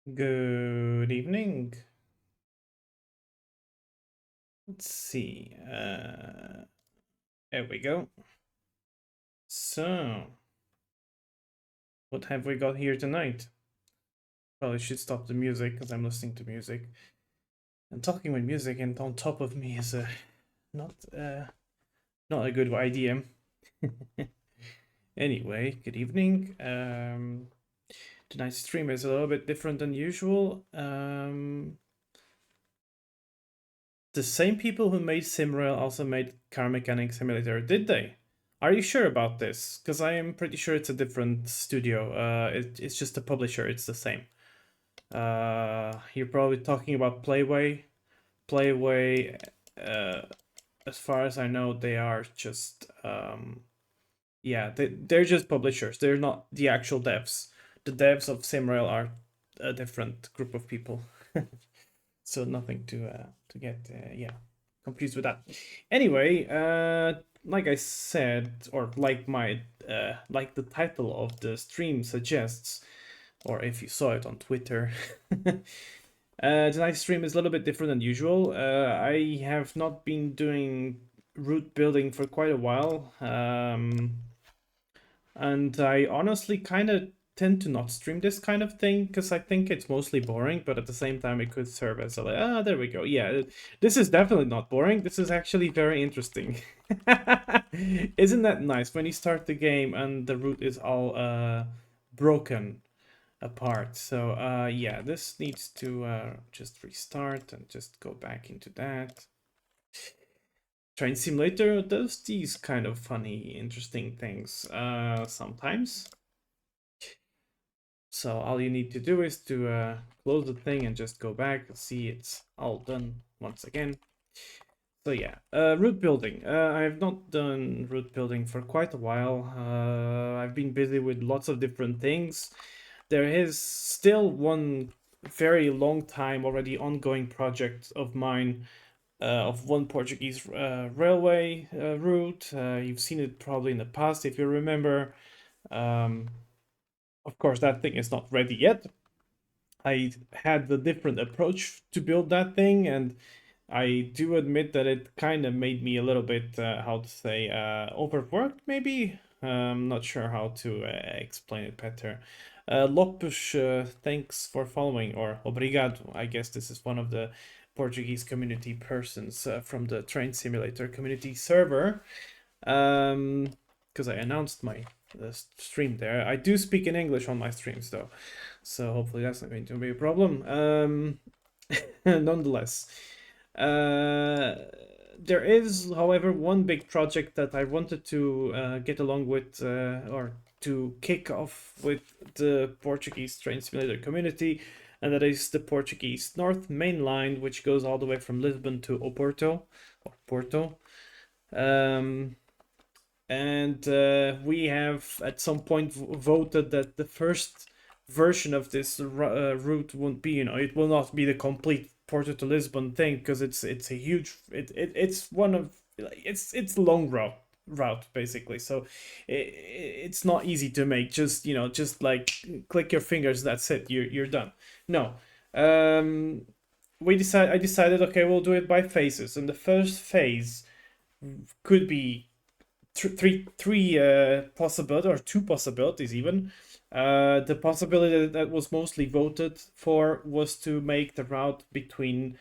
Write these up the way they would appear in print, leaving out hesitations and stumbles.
Good evening. Let's see. There we go. So, what have we got here tonight? Probably should stop the music because I'm listening to music. And talking with music and on top of me is not not a good idea. Anyway, good evening. Tonight's stream is a little bit different than usual. The same people who made Simrail also made Car Mechanic Simulator, did they? Are you sure about this? Because I am pretty sure it's a different studio. It's just a publisher. It's the same. You're probably talking about Playway. Playway, as far as I know, they are just yeah, they're just publishers. They're not the actual devs. The devs of Simrail are a different group of people. So nothing to get yeah confused with that. Anyway, like I said, or like the title of the stream suggests, or if you saw it on Twitter, tonight's stream is a little bit different than usual. I have not been doing root building for quite a while, and I honestly kind of tend to not stream this kind of thing because I think it's mostly boring, but at the same time it could serve as a there we go. Yeah, this is definitely not boring. This is actually very interesting. Isn't that nice when you start the game and the route is all broken apart? So yeah, this needs to just restart and just go back into that. Train Simulator does these kind of funny, interesting things sometimes. So all you need to do is to close the thing and just go back and see it's all done once again. So yeah, root building. I have not done root building for quite a while. I've been busy with lots of different things. There is still one very long time already ongoing project of mine of one Portuguese railway route. You've seen it probably in the past if you remember. Um, of course, that thing is not ready yet. I had a different approach to build that thing, and I do admit that it kind of made me a little bit, how to say, overworked, maybe? Not sure how to explain it better. Lopus, thanks for following, or obrigado. I guess this is one of the Portuguese community persons from the Train Simulator community server. Because I announced my stream there. I do speak in English on my streams, though. So hopefully that's not going to be a problem. Nonetheless, there is, however, one big project that I wanted to get along with or to kick off with the Portuguese Train Simulator community, and that is the Portuguese North Main Line, which goes all the way from Lisbon to Oporto or Porto. And we have at some point voted that the first version of this route won't be, it will not be the complete Porto to Lisbon thing because it's a huge it's one of it's a long route basically, so it's not easy to make just like click your fingers, that's it, you're done. No, I decided, okay, we'll do it by phases, and the first phase could be three possibilities, or two possibilities even. The possibility that was mostly voted for was to make the route between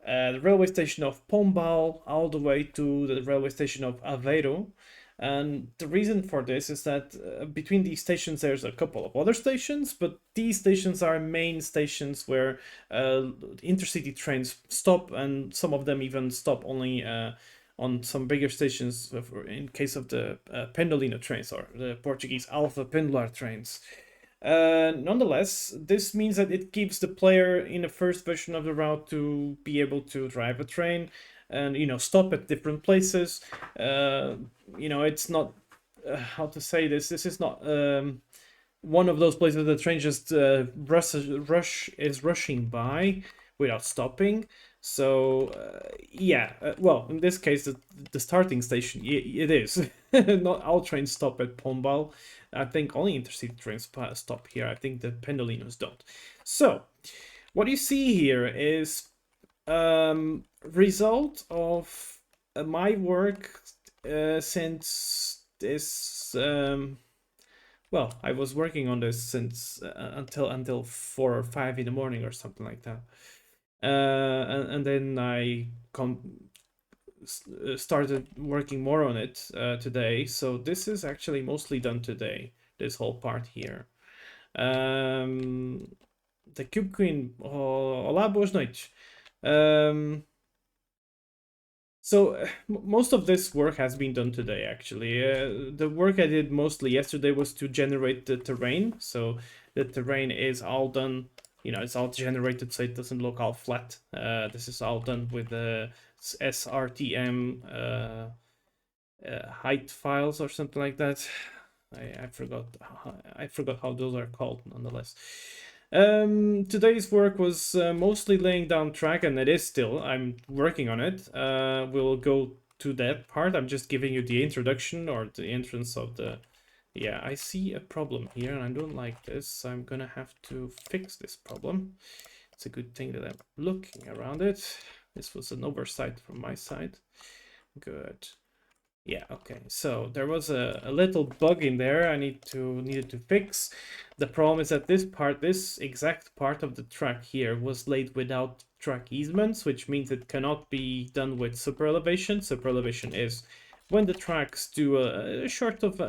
the railway station of Pombal all the way to the railway station of Aveiro. And the reason for this is that between these stations there's a couple of other stations, but these stations are main stations where intercity trains stop, and some of them even stop only on some bigger stations in case of the Pendolino trains or the Portuguese Alpha Pendular trains. Nonetheless, this means that it gives the player in the first version of the route to be able to drive a train and stop at different places. It's not how to say this. This is not one of those places the train just rushing by without stopping. So yeah, well, in this case, the starting station, it is. Not all trains stop at Pombal. I think only intercity trains stop here. I think the Pendolinos don't. So what you see here is result of my work since this well, I was working on this since until 4 or 5 in the morning or something like that. And then I started working more on it today. So this is actually mostly done today. This whole part here. The Cube Queen. Oh, olá, boas noites. So most of this work has been done today, actually. The work I did mostly yesterday was to generate the terrain. So the terrain is all done, you know, it's all generated so it doesn't look all flat. This is all done with the SRTM height files or something like that. I forgot how those are called, nonetheless. Today's work was mostly laying down track, and it is still. I'm working on it. We'll go to that part. I'm just giving you the introduction or the entrance of the. Yeah, I see a problem here, and I don't like this. I'm gonna have to fix this problem. It's a good thing that I'm looking around it. This was an oversight from my side. Good. Yeah, okay. So there was a little bug in there I needed to fix. The problem is that this exact part of the track here was laid without track easements, which means it cannot be done with super elevation. Super elevation is when the tracks do a sort of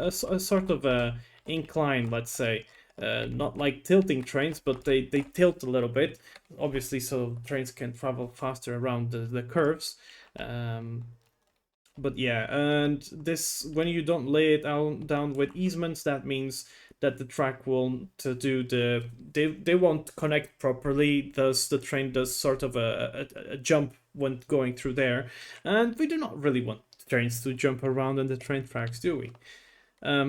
a incline, let's say. Not like tilting trains, but they tilt a little bit, obviously, so trains can travel faster around the curves. But yeah, and this, when you don't lay it down with easements, that means that the track won't do they won't connect properly. Thus the train does sort of a jump when going through there, and we do not really want trains to jump around on the train tracks, do we?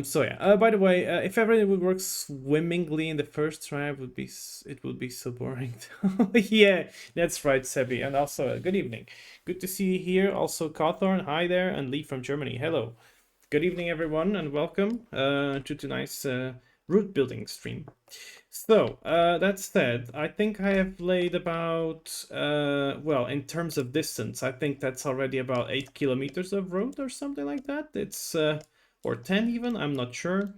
So yeah. By the way, if everything would work swimmingly in the first try, it would be so boring. Yeah, that's right, Sebi. And also, good evening. Good to see you here. Also, Cawthorn, hi there, and Lee from Germany. Hello. Good evening, everyone, and welcome to tonight's route building stream. So, that said, I think I have laid about, well, in terms of distance, I think that's already about 8 kilometers of road or something like that. It's or 10 even, I'm not sure.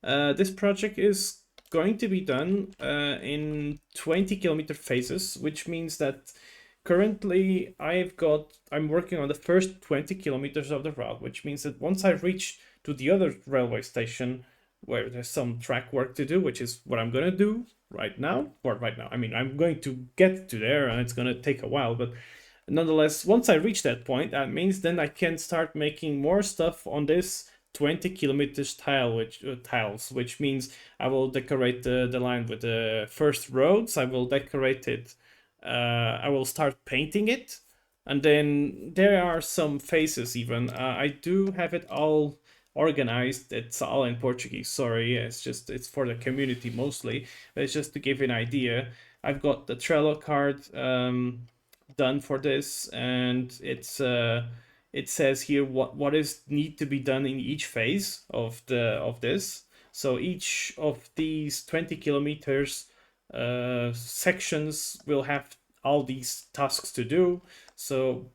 This project is going to be done in 20-kilometer phases, which means that currently I'm working on the first 20 kilometers of the route, which means that once I reach to the other railway station where there's some track work to do, which is what I'm gonna do right now, I mean, I'm going to get to there and it's gonna take a while, but nonetheless, once I reach that point, that means then I can start making more stuff on this 20 kilometers tiles, which means I will decorate the line with the first roads. I will decorate it. I will start painting it, and then there are some faces even. I do have it all organized. It's all in Portuguese. Sorry, it's for the community mostly. But it's just to give you an idea. I've got the Trello card done for this, and it says here what is need to be done in each phase of this. So each of these 20 kilometers sections will have all these tasks to do. So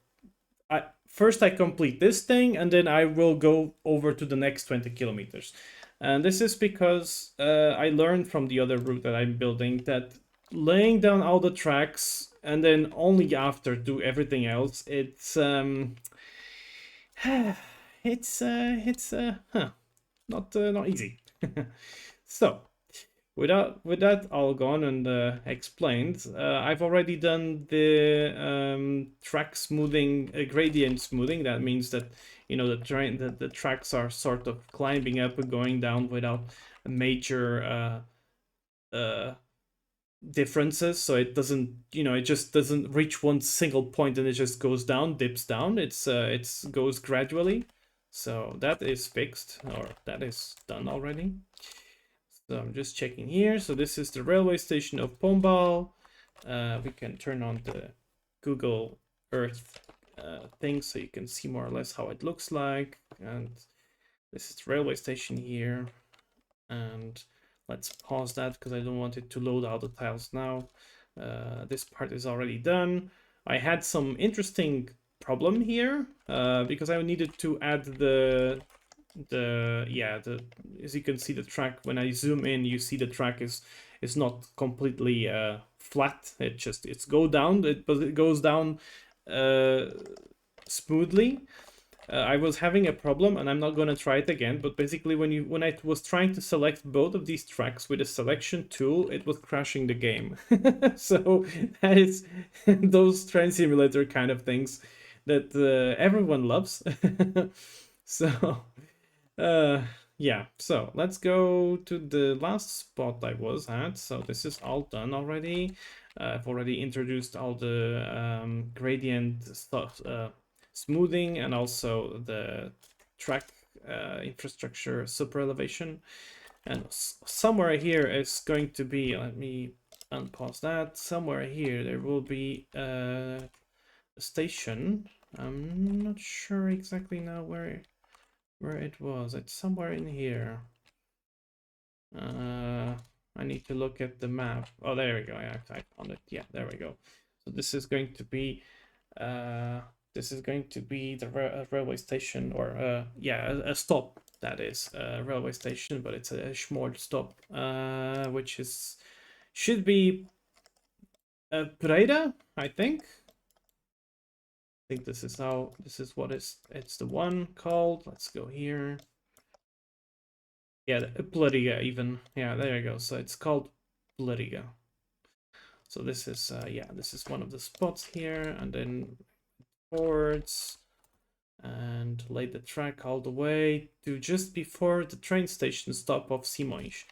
first I complete this thing, and then I will go over to the next 20 kilometers. And this is because I learned from the other route that I'm building that laying down all the tracks and then only after do everything else, it's not easy. So with that all gone and explained, I've already done the track smoothing, gradient smoothing. That means that, you know, the tracks are sort of climbing up and going down without a major differences. So it doesn't, you know, it just doesn't reach one single point and it just goes down, dips down. It's goes gradually. So that is fixed, or that is done already. So I'm just checking here. So this is the railway station of Pombal. We can turn on the Google earth thing, so you can see more or less how it looks like. And this is the railway station here. And let's pause that because I don't want it to load all the tiles now. This part is already done. I had some interesting problem here because I needed to add the as you can see the track. When I zoom in, you see the track is not completely flat. It's go down, but it goes down smoothly. I was having a problem, and I'm not gonna try it again. But basically, when I was trying to select both of these tracks with a selection tool, it was crashing the game. So that is those train simulator kind of things that everyone loves. So yeah, so let's go to the last spot I was at. So this is all done already. I've already introduced all the gradient stuff, smoothing, and also the track infrastructure super elevation. And somewhere here is going to be, let me unpause that. Somewhere here there will be a station. I'm not sure exactly now where it was. It's somewhere in here. I need to look at the map. Oh, there we go. I found it. Yeah, there we go. So this is going to be the railway station, or yeah, a stop, that is a railway station, but it's a small stop, which should be Pereira, I think. This is what it's the one called. Let's go here. Yeah, Bluriga even. Yeah, there you go. So it's called Bluriga. So this is yeah, this is one of the spots here, and then forwards and lay the track all the way to just before the train station stop of Simões.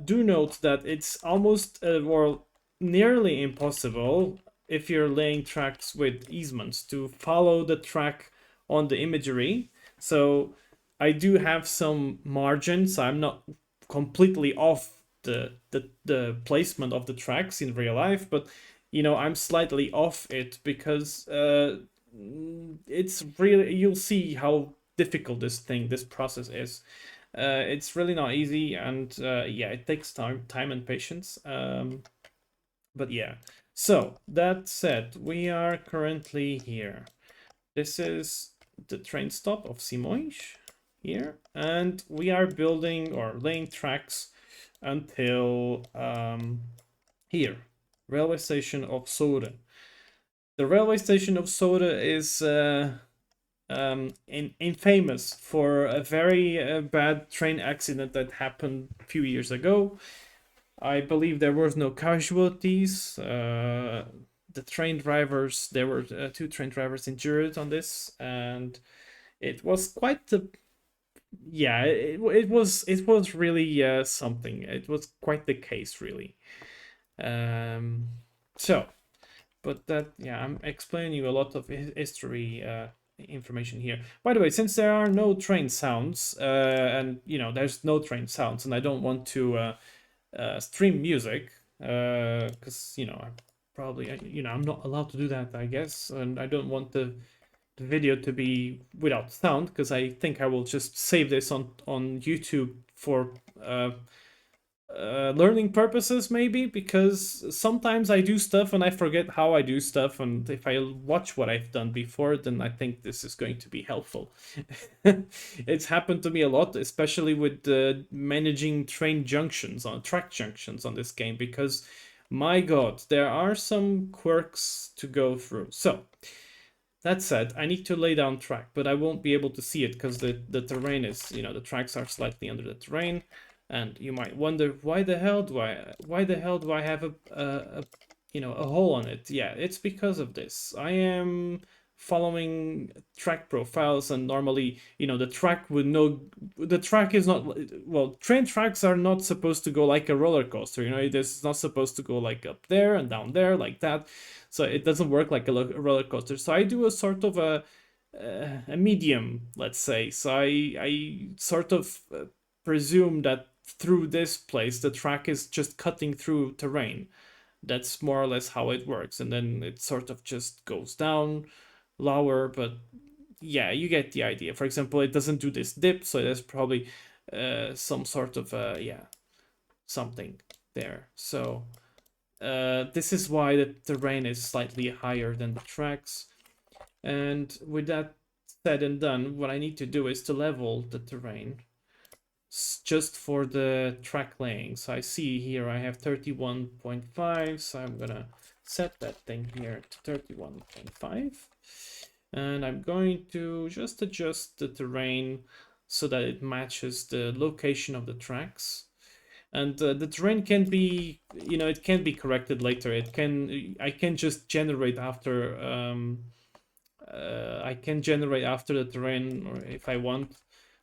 Do note that it's almost or nearly impossible, if you're laying tracks with easements, to follow the track on the imagery. So I do have some margin, so I'm not completely off the placement of the tracks in real life, but I'm slightly off it because it's really, you'll see how difficult this process is. It's really not easy, and yeah, it takes time and patience. But yeah, so that said, we are currently here. This is the train stop of Simões here, and we are building or laying tracks until here, railway station of Soure. The railway station of Soure is infamous for a very bad train accident that happened a few years ago. I believe there was no casualties. The train drivers, there were two train drivers injured on this, and it was quite the yeah. It was really something. It was quite the case, really. So, but that, yeah, I'm explaining you a lot of history information here. By the way, since there are no train sounds, and there's no train sounds, and I don't want to stream music, because I probably I'm not allowed to do that, I guess, and I don't want the video to be without sound, because I think I will just save this on YouTube for learning purposes, maybe, because sometimes I do stuff and I forget how I do stuff, and if I watch what I've done before, then I think this is going to be helpful. It's happened to me a lot, especially with managing track junctions on this game, because my god, there are some quirks to go through. So that said, I need to lay down track, but I won't be able to see it because the terrain is, the tracks are slightly under the terrain. And you might wonder, why the hell do I have a hole on it? Yeah, it's because of this. I am following track profiles, and normally, the track is not, well, train tracks are not supposed to go like a roller coaster. It's not supposed to go like up there and down there like that. So it doesn't work like a roller coaster. So I do a sort of a medium, let's say. So I sort of presume that through this place the track is just cutting through terrain, That's more or less how it works, and then it sort of just goes down lower, but yeah, you get the idea. For example, it doesn't do this dip, so there's probably some sort of yeah, something there. So this is why the terrain is slightly higher than the tracks. And with that said and done, what I need to do is to level the terrain just for the track laying. So I see here I have 31.5, so I'm gonna set that thing here to 31.5. And I'm going to just adjust the terrain so that it matches the location of the tracks. And the terrain can be, it can be corrected later. I can just generate after, I can generate after the terrain, or if I want.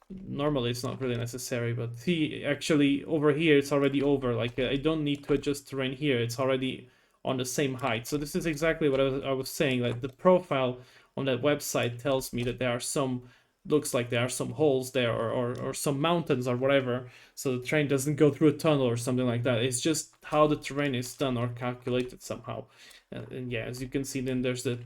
Normally it's not really necessary, but see, actually over here it's already over. Like I don't need to adjust terrain here. It's already on the same height. So this is exactly what I was saying. Like the profile on that website tells me that there are some, looks like there are some holes there, or some mountains or whatever, so the train doesn't go through a tunnel or something like that. It's just how the terrain is done or calculated somehow. And yeah, as you can see, then there's the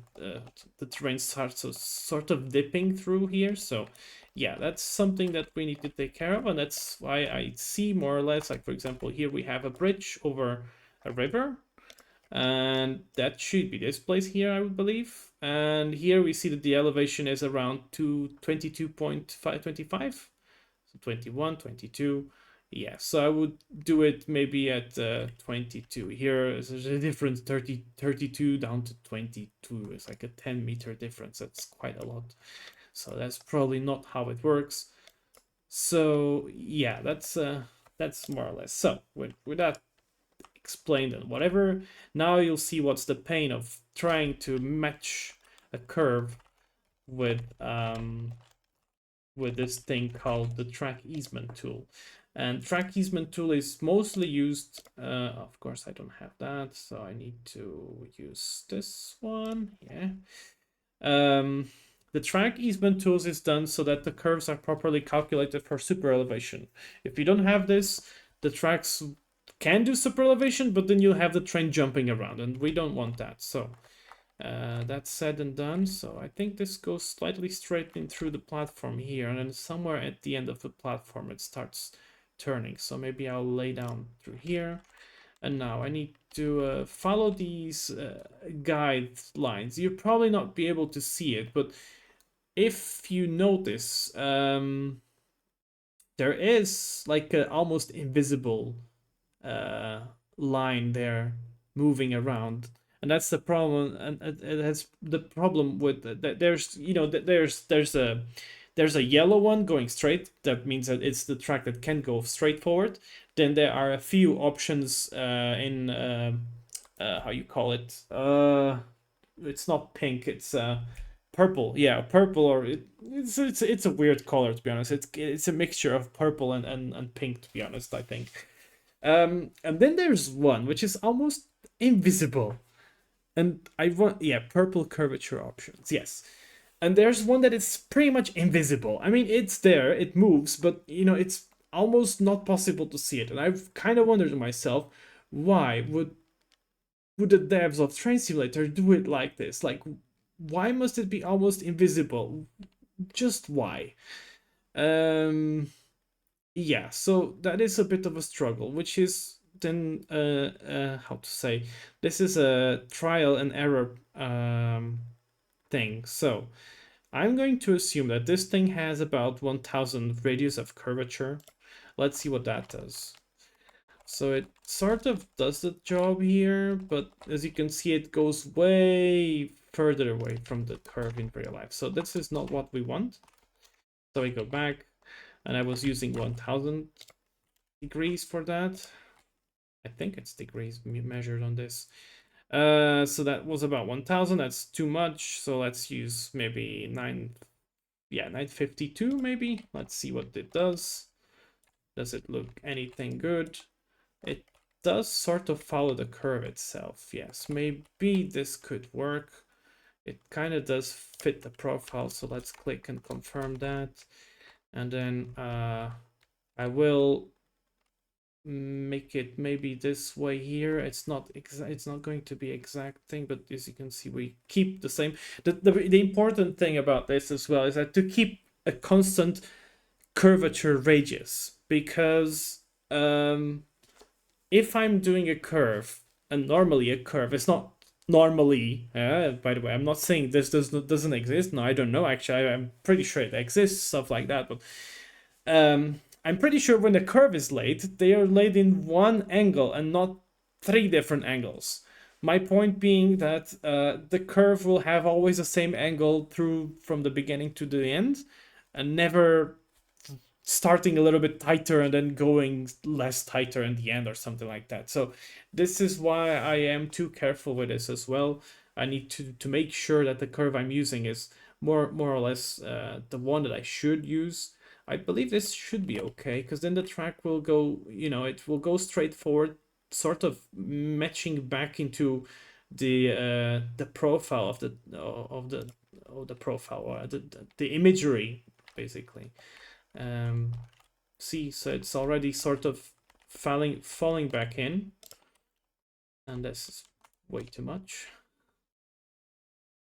terrain starts sort of dipping through here. So yeah, that's something that we need to take care of, and that's why I see more or less, like for example here we have a bridge over a river, and that should be this place here, I would believe. And here we see that the elevation is around 22.525, so 21, 22. Yeah, so I would do it maybe at 22. Here there's a difference, 32 down to 22. It's like a 10-meter difference. That's quite a lot. So that's probably not how it works. So yeah, that's more or less. So with that explained and whatever, now you'll see what's the pain of trying to match a curve with this thing called the track easement tool. And track easement tool is mostly used, of course I don't have that, so I need to use this one. Yeah. The track easement tools is done so that the curves are properly calculated for super elevation. If you don't have this, the tracks can do super elevation, but then you'll have the train jumping around, and we don't want that. So that's said and done. So I think this goes slightly straight in through the platform here, and then somewhere at the end of the platform it starts turning. So maybe I'll lay down through here. And now I need to follow these guidelines. You'll probably not be able to see it, but if you notice, there is like an almost invisible line there moving around, and that's the problem. And it has the problem with that. There's a yellow one going straight. That means that it's the track that can go straight forward. Then there are a few options in how you call it. It's not pink. It's purple. Yeah, purple, or it's a weird color, to be honest. It's a mixture of purple and pink, to be honest, I think. And then there's one which is almost invisible, and I want, yeah, purple curvature options. Yes. And there's one that is pretty much invisible. I mean, it's there, it moves, but it's almost not possible to see it. And I've kind of wondered to myself, why would the devs of Train Simulator do it like this? Like, why must it be almost invisible? Just why? Yeah, so that is a bit of a struggle, which is then how to say, this is a trial and error thing. So I'm going to assume that this thing has about 1000 radius of curvature. Let's see what that does. So it sort of does the job here, but as you can see, it goes way further away from the curve in real life. So this is not what we want. So we go back, and I was using 1000 degrees for that. I think it's degrees measured on this. So that was about 1000. That's too much. So let's use maybe 952 maybe. Let's see what it does. Does it look anything good? It does sort of follow the curve itself. Yes, maybe this could work. It kind of does fit the profile. So let's click and confirm that. And then I will make it maybe this way here. It's not going to be exact thing, but as you can see, we keep the same. The important thing about this as well is that to keep a constant curvature radius, because if I'm doing a curve, and normally a curve is not normally, by the way, I'm not saying this doesn't exist. No, I don't know. Actually, I'm pretty sure it exists, stuff like that. But I'm pretty sure when the curve is laid, they are laid in one angle and not three different angles. My point being that the curve will have always the same angle through from the beginning to the end, and never starting a little bit tighter and then going less tighter in the end or something like that. So this is why I am too careful with this as well. I need to make sure that the curve I'm using is more or less the one that I should use. I believe this should be okay, because then the track will go, it will go straight forward, sort of matching back into the profile of the profile, or the imagery basically. See, so it's already sort of falling back in, and this is way too much.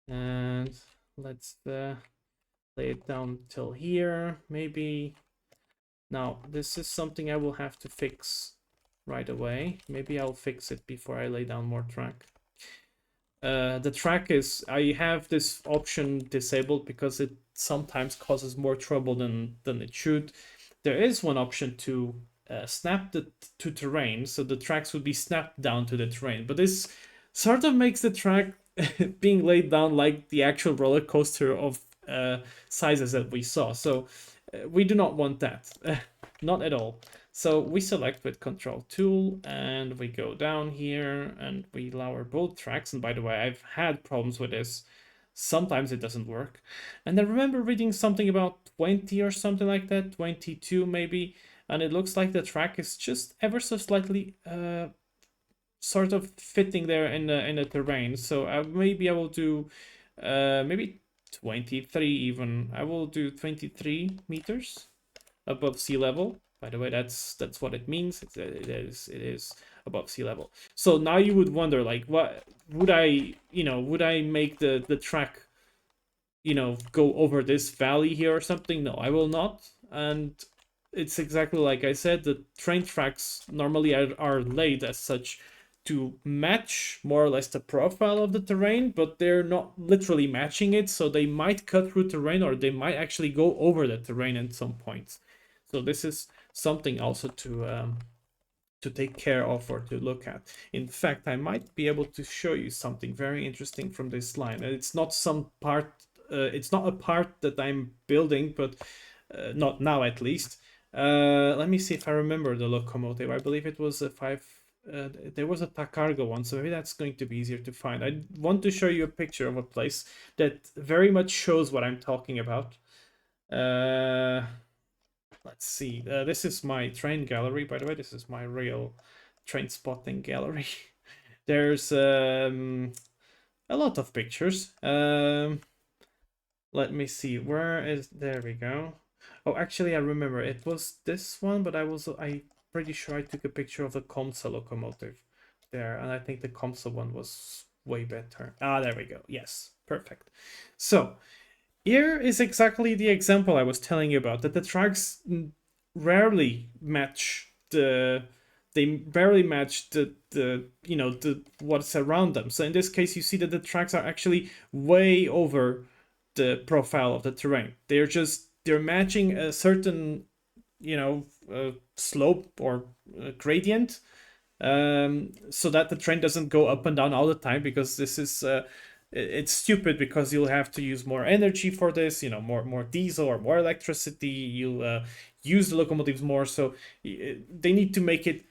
And let's lay it down till here, maybe. Now this is something I will have to fix right away. Maybe I'll fix it before I lay down more track. The track is, I have this option disabled because it sometimes causes more trouble than it should. There is one option to snap to terrain, so the tracks would be snapped down to the terrain, but this sort of makes the track being laid down like the actual roller coaster of sizes that we saw. So we do not want that, not at all. So we select with Control Tool and we go down here and we lower both tracks. And by the way, I've had problems with this. Sometimes it doesn't work. And I remember reading something about 20 or something like that, 22 maybe. And it looks like the track is just ever so slightly sort of fitting there in the terrain. So I may be able to maybe 23 even. I will do 23 meters above sea level. By the way, that's what it means. It is above sea level. So now you would wonder, like, what would I make the track, go over this valley here or something? No, I will not. And it's exactly like I said, the train tracks normally are laid as such to match more or less the profile of the terrain, but they're not literally matching it, so they might cut through terrain or they might actually go over the terrain at some points. So this is something also to take care of or to look at. In fact, I might be able to show you something very interesting from this line. It's not some part, it's not a part that I'm building, but not now at least. Let me see if I remember the locomotive. I believe it was a 5. There was a Tacargo one, so maybe that's going to be easier to find. I want to show you a picture of a place that very much shows what I'm talking about. Let's see. This is my train gallery, by the way. This is my real train spotting gallery. There's a lot of pictures. Let me see. There we go. Oh, actually, I remember it was this one, but I pretty sure I took a picture of the Comsa locomotive there, and I think the Comsa one was way better. Ah, there we go. Yes, perfect. So here is exactly the example I was telling you about, that the tracks rarely match the what's around them. So in this case, you see that the tracks are actually way over the profile of the terrain. They're matching a certain slope or gradient, so that the train doesn't go up and down all the time, because this is it's stupid, because you'll have to use more energy for this, more diesel or more electricity. You'll use the locomotives more, so they need to make it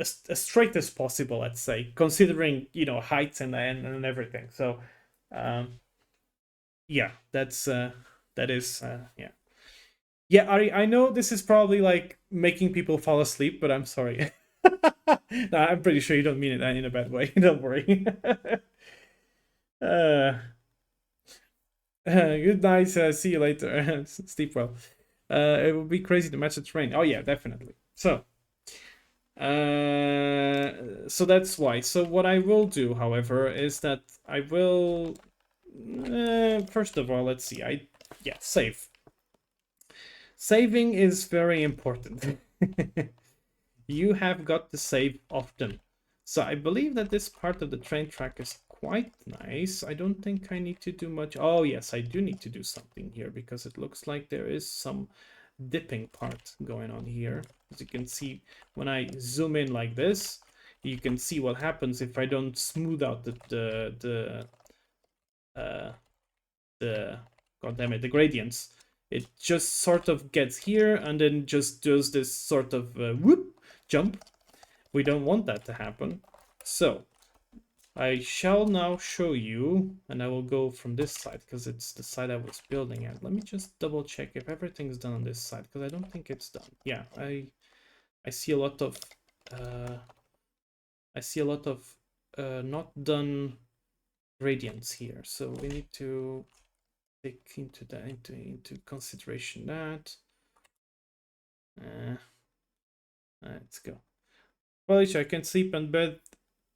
as straight as possible, let's say, considering heights and everything. So yeah, that is yeah, Ari, I know this is probably like making people fall asleep, but I'm sorry. No, I'm pretty sure you don't mean it in a bad way. Don't worry. uh, good night. See you later. Sleep well. It would be crazy to match the terrain. Oh yeah, definitely. So that's why. So what I will do, however, is that I will first of all, let's see. Save. Saving is very important. You have got to save often. So I believe that this part of the train track is quite nice. I don't think I need to do much. Oh yes, I do need to do something here because it looks like there is some dipping part going on here. As you can see, when I zoom in like this, you can see what happens if I don't smooth out the god damn it, the gradients. It just sort of gets here and then just does this sort of whoop jump. We don't want that to happen. So I shall now show you, and I will go from this side because it's the side I was building at. Let me just double check if everything's done on this side because I don't think it's done. Yeah, I see a lot of not done gradients here, so we need to take into consideration that. Let's go. Well, I can sleep in bed,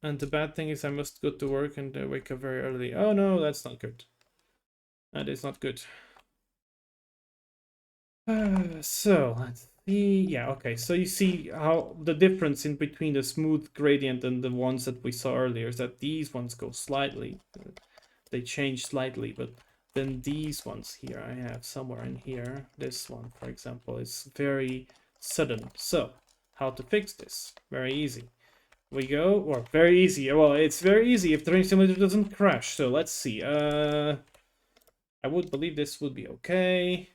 and the bad thing is I must go to work and wake up very early. Oh no, that's not good. That is not good. So let's see. Yeah, okay. So you see how the difference in between the smooth gradient and the ones that we saw earlier is that these ones go slightly. They change slightly, but then these ones here, I have somewhere in here. This one, for example, is very sudden. So how to fix this? Very easy. We go, or very easy. Well, it's very easy if the Train Simulator doesn't crash. So let's see. I would believe this would be okay.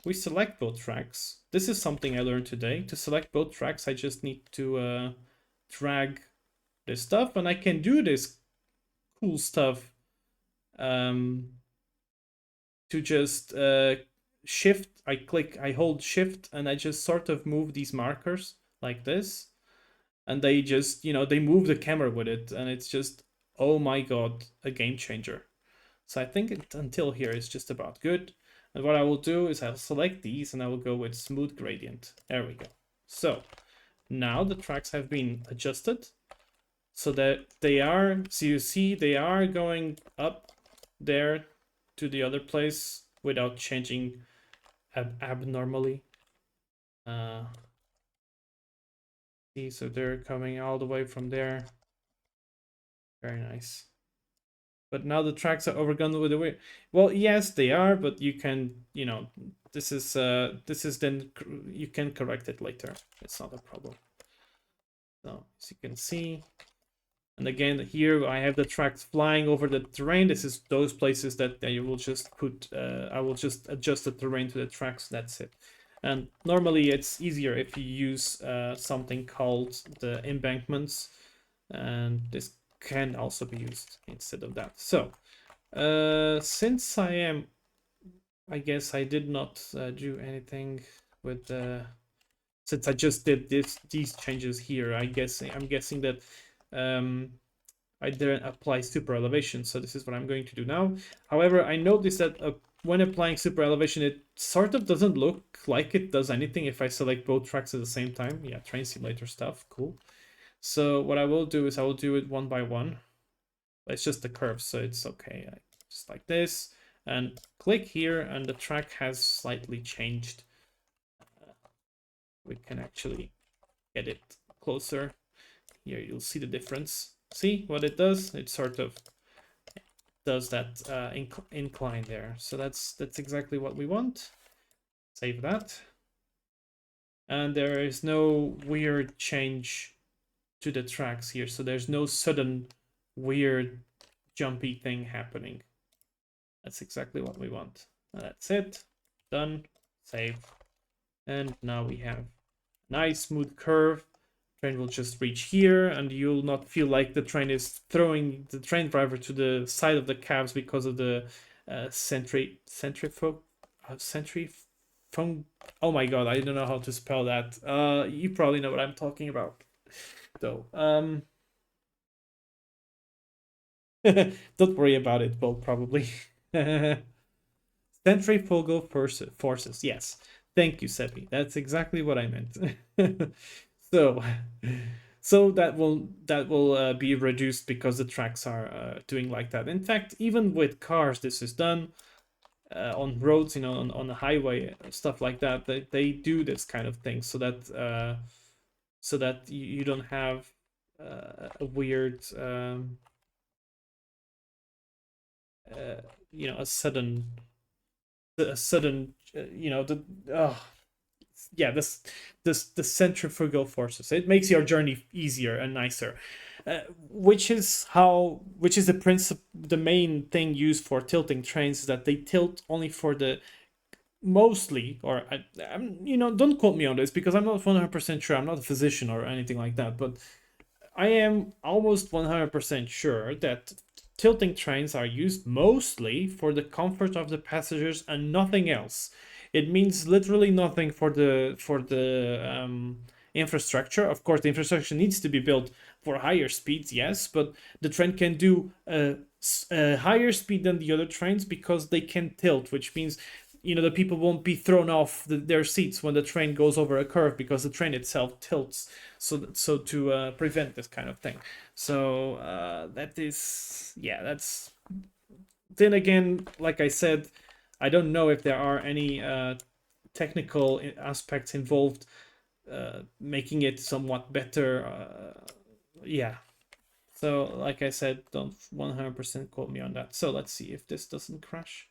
We select both tracks. This is something I learned today. To select both tracks, I just need to drag this stuff, and I can do this cool stuff to just shift. I hold shift, and I just sort of move these markers like this. And they just, they move the camera with it, and it's just, oh my god, a game changer. So I think until here is just about good. And what I will do is I'll select these and I will go with smooth gradient. There we go. So now the tracks have been adjusted so that so you see they are going up there to the other place without changing abnormally. See, so they're coming all the way from there. Very nice. But now the tracks are overgone with the way. Well, yes, they are, but you can, this is then you can correct it later. It's not a problem. So as you can see, and again here I have the tracks flying over the terrain. This is those places that you will just put. I will just adjust the terrain to the tracks. That's it. And normally it's easier if you use something called the embankments, and this can also be used instead of that. So since I guess I did not do anything with since I just did these changes here. I'm guessing that I didn't apply super elevation, so this is what I'm going to do now. However, I noticed that when applying super elevation, it sort of doesn't look like it does anything if I select both tracks at the same time. Yeah, train simulator stuff, cool. So what I will do is I will do it one by one. It's just the curve, so it's okay. Just like this, and click here, and the track has slightly changed. We can actually get it closer. Here you'll see the difference. See what it does? It sort of does that incline there. So that's exactly what we want. Save that. And there is no weird change to the tracks here. So there's no sudden weird jumpy thing happening. That's exactly what we want. That's it. Done. Save. And now we have a nice smooth curve. Train will just reach here, and you'll not feel like the train is throwing the train driver to the side of the cabs because of the centrifugal. Oh my god, I don't know how to spell that. You probably know what I'm talking about, though. Don't worry about it, Well, probably. Centrifugal forces, yes. Thank you, Seppi. That's exactly what I meant. So, so that will be reduced because the tracks are doing like that. In fact, even with cars, this is done on roads, on the highway, stuff like that. They do this kind of thing so that you don't have a weird, uh, a sudden, the yeah, this the centrifugal forces. It makes your journey easier and nicer, which is the main thing used for tilting trains, is that they tilt only for the mostly, or don't quote me on this because I'm not 100% sure. I'm not a physician or anything like that, but I am almost 100% sure that tilting trains are used mostly for the comfort of the passengers and nothing else. It means literally nothing for the infrastructure. Of course, the infrastructure needs to be built for higher speeds, yes, but the train can do a higher speed than the other trains because they can tilt, which means the people won't be thrown off their seats when the train goes over a curve because the train itself tilts, so to prevent this kind of thing. So that is, yeah, that's, then again, like I said, I don't know if there are any technical aspects involved making it somewhat better. Yeah, so like I said, don't 100% quote me on that. So let's see if this doesn't crash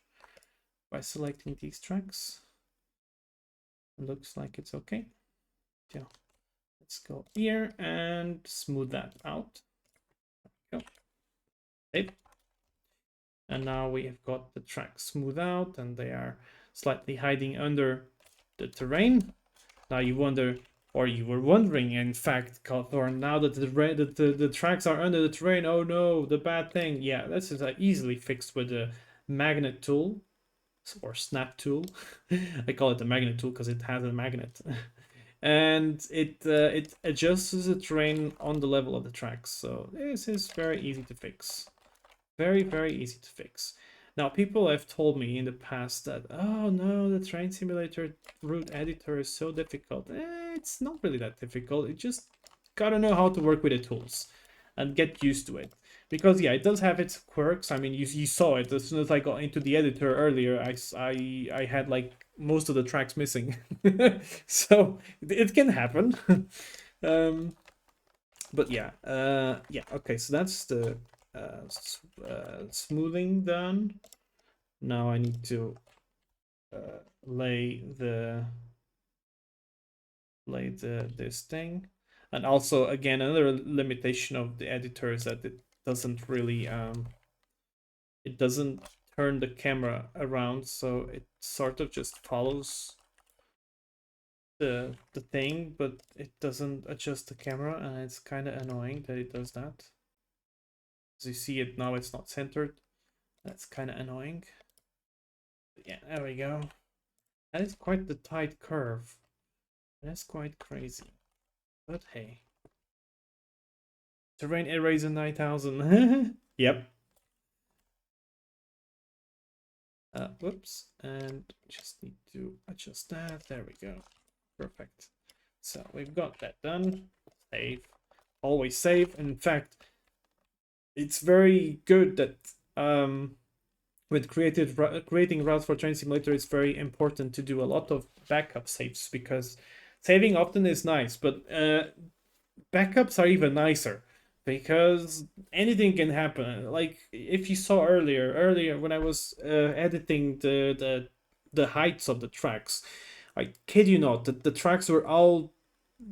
by selecting these tracks. Looks like it's okay. Yeah, let's go here and smooth that out. Go. Save. And now we have got the tracks smooth out and they are slightly hiding under the terrain. Now you wonder, or you were wondering, in fact, Cawthorn, now that the tracks are under the terrain, oh no, the bad thing. Yeah, this is easily fixed with the magnet tool, or snap tool. I call it the magnet tool because it has a magnet. And it adjusts the terrain on the level of the tracks. So this is very easy to fix. Very, very easy to fix. Now, people have told me in the past that, oh no, the Train Simulator route editor is so difficult. It's not really that difficult. You just gotta know how to work with the tools and get used to it. Because yeah, it does have its quirks. I mean, you saw it as soon as I got into the editor earlier. I had like most of the tracks missing, so it can happen. um, but yeah, yeah. Okay, so that's the smoothing done. Now I need to lay this thing. And also, again, another limitation of the editor is that it doesn't really it doesn't turn the camera around, so it sort of just follows the thing, but it doesn't adjust the camera, and it's kind of annoying that it does that. As you see it now, it's not centered. That's kind of annoying. But yeah, there we go. That is quite the tight curve. That's quite crazy. But hey. Terrain Eraser 9000. Yep. Whoops. And just need to adjust that. There we go. Perfect. So we've got that done. Save. Always save. In fact, it's very good that with creating routes for Train Simulator, it's very important to do a lot of backup saves, because saving often is nice, but backups are even nicer because anything can happen. Like if you saw earlier when I was editing the heights of the tracks, I kid you not, the tracks were all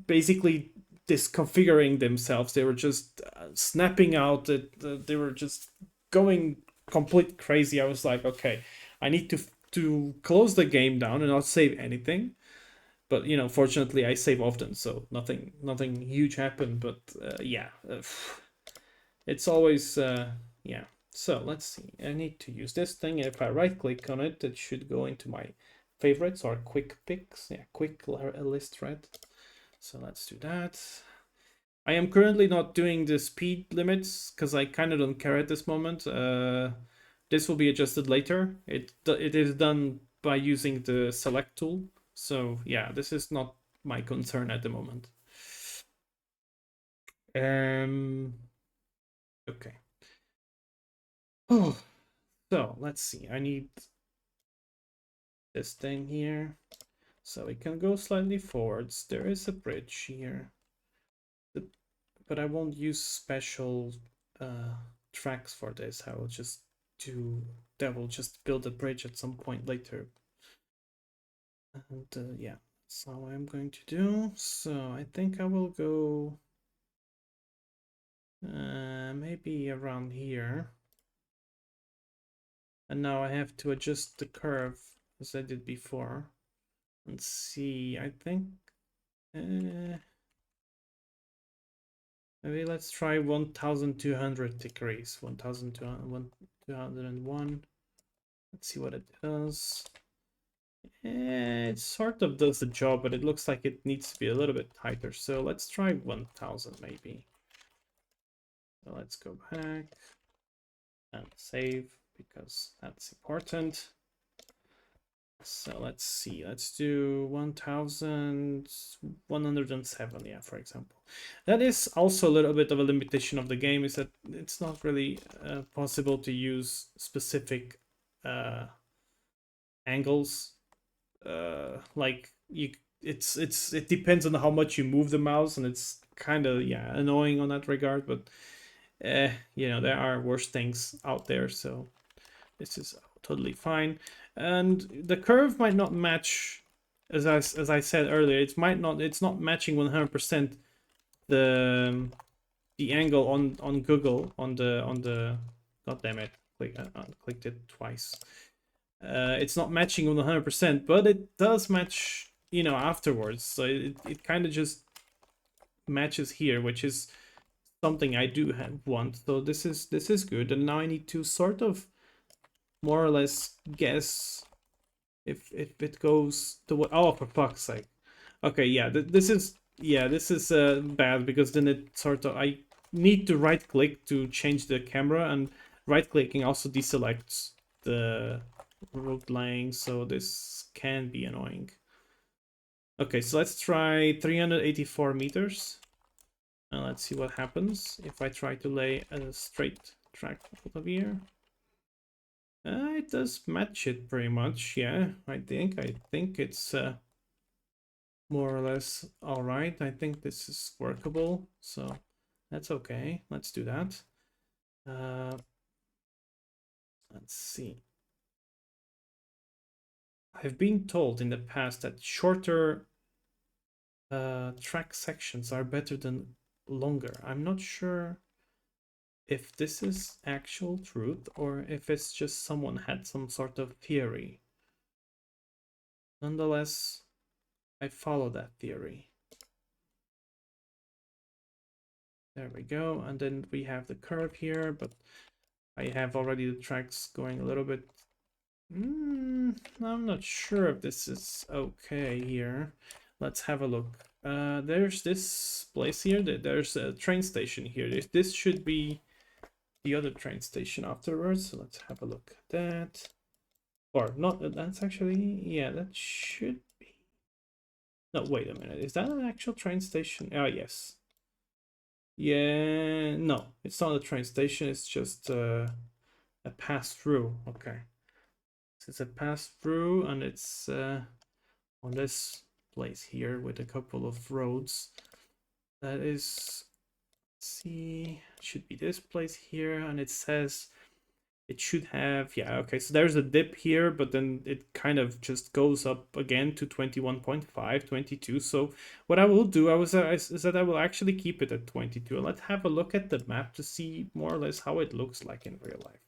basically disconfiguring themselves. They were just snapping out. They were just going complete crazy. I was like, okay, I need to close the game down and not save anything. But fortunately, I save often, so nothing huge happened. But yeah, it's always yeah. So let's see. I need to use this thing. If I right click on it, it should go into my favorites or quick picks. Yeah, quick list thread. So let's do that. I am currently not doing the speed limits because I kind of don't care at this moment. This will be adjusted later. It is done by using the select tool. So yeah, this is not my concern at the moment. Um, okay. Oh, so let's see. I need this thing here. So we can go slightly forwards. There is a bridge here. But I won't use special tracks for this. I will just do that. Will just build a bridge at some point later. And yeah, that's how I'm going to do. So I think I will go maybe around here. And now I have to adjust the curve as I did before. And see, I think maybe let's try 1200 degrees. 1201. Let's see what it does. It sort of does the job, but it looks like it needs to be a little bit tighter. So let's try 1000 maybe. So let's go back and save because that's important. So let's see, let's do 1107, yeah, for example. That is also a little bit of a limitation of the game, is that it's not really possible to use specific angles. Like it depends on how much you move the mouse, and it's kind of, yeah, annoying on that regard, but you know, there are worse things out there, so this is totally fine. And the curve might not match, as I said earlier, it's not matching 100% the angle on Google on the god damn it, clicked it twice. It's not matching 100%, but it does match, you know, afterwards. So it kind of just matches here, which is something I do want. So this is good. And now I need to sort of more or less guess if it goes to what. Oh, for fuck's sake. Okay, yeah, this is bad, because then it sort of, I need to right click to change the camera, and right clicking also deselects the road laying, so this can be annoying. Okay, so let's try 384 meters, and let's see what happens if I try to lay a straight track out of here. It does match it pretty much, yeah. I think it's more or less all right. I think this is workable, so that's okay. Let's do that. Let's see. I've been told in the past that shorter track sections are better than longer. I'm not sure if this is actual truth or if it's just someone had some sort of theory. Nonetheless, I follow that theory. There we go. And then we have the curve here, but I have already the tracks going a little bit. I'm not sure if this is okay here. Let's have a look. There's this place here. There's a train station here. This should be the other train station afterwards. So let's have a look at that. Or not, that's actually, yeah, that should be. No, wait a minute. Is that an actual train station? Oh, yes. Yeah, no, it's not a train station. It's just a pass-through. Okay. So it's a pass-through, and it's on this place here with a couple of roads. That is, let's see, should be this place here, and it says it should have, yeah, okay, so there's a dip here, but then it kind of just goes up again to 21.5, 22. So what I will do, is that I will actually keep it at 22, and let's have a look at the map to see more or less how it looks like in real life.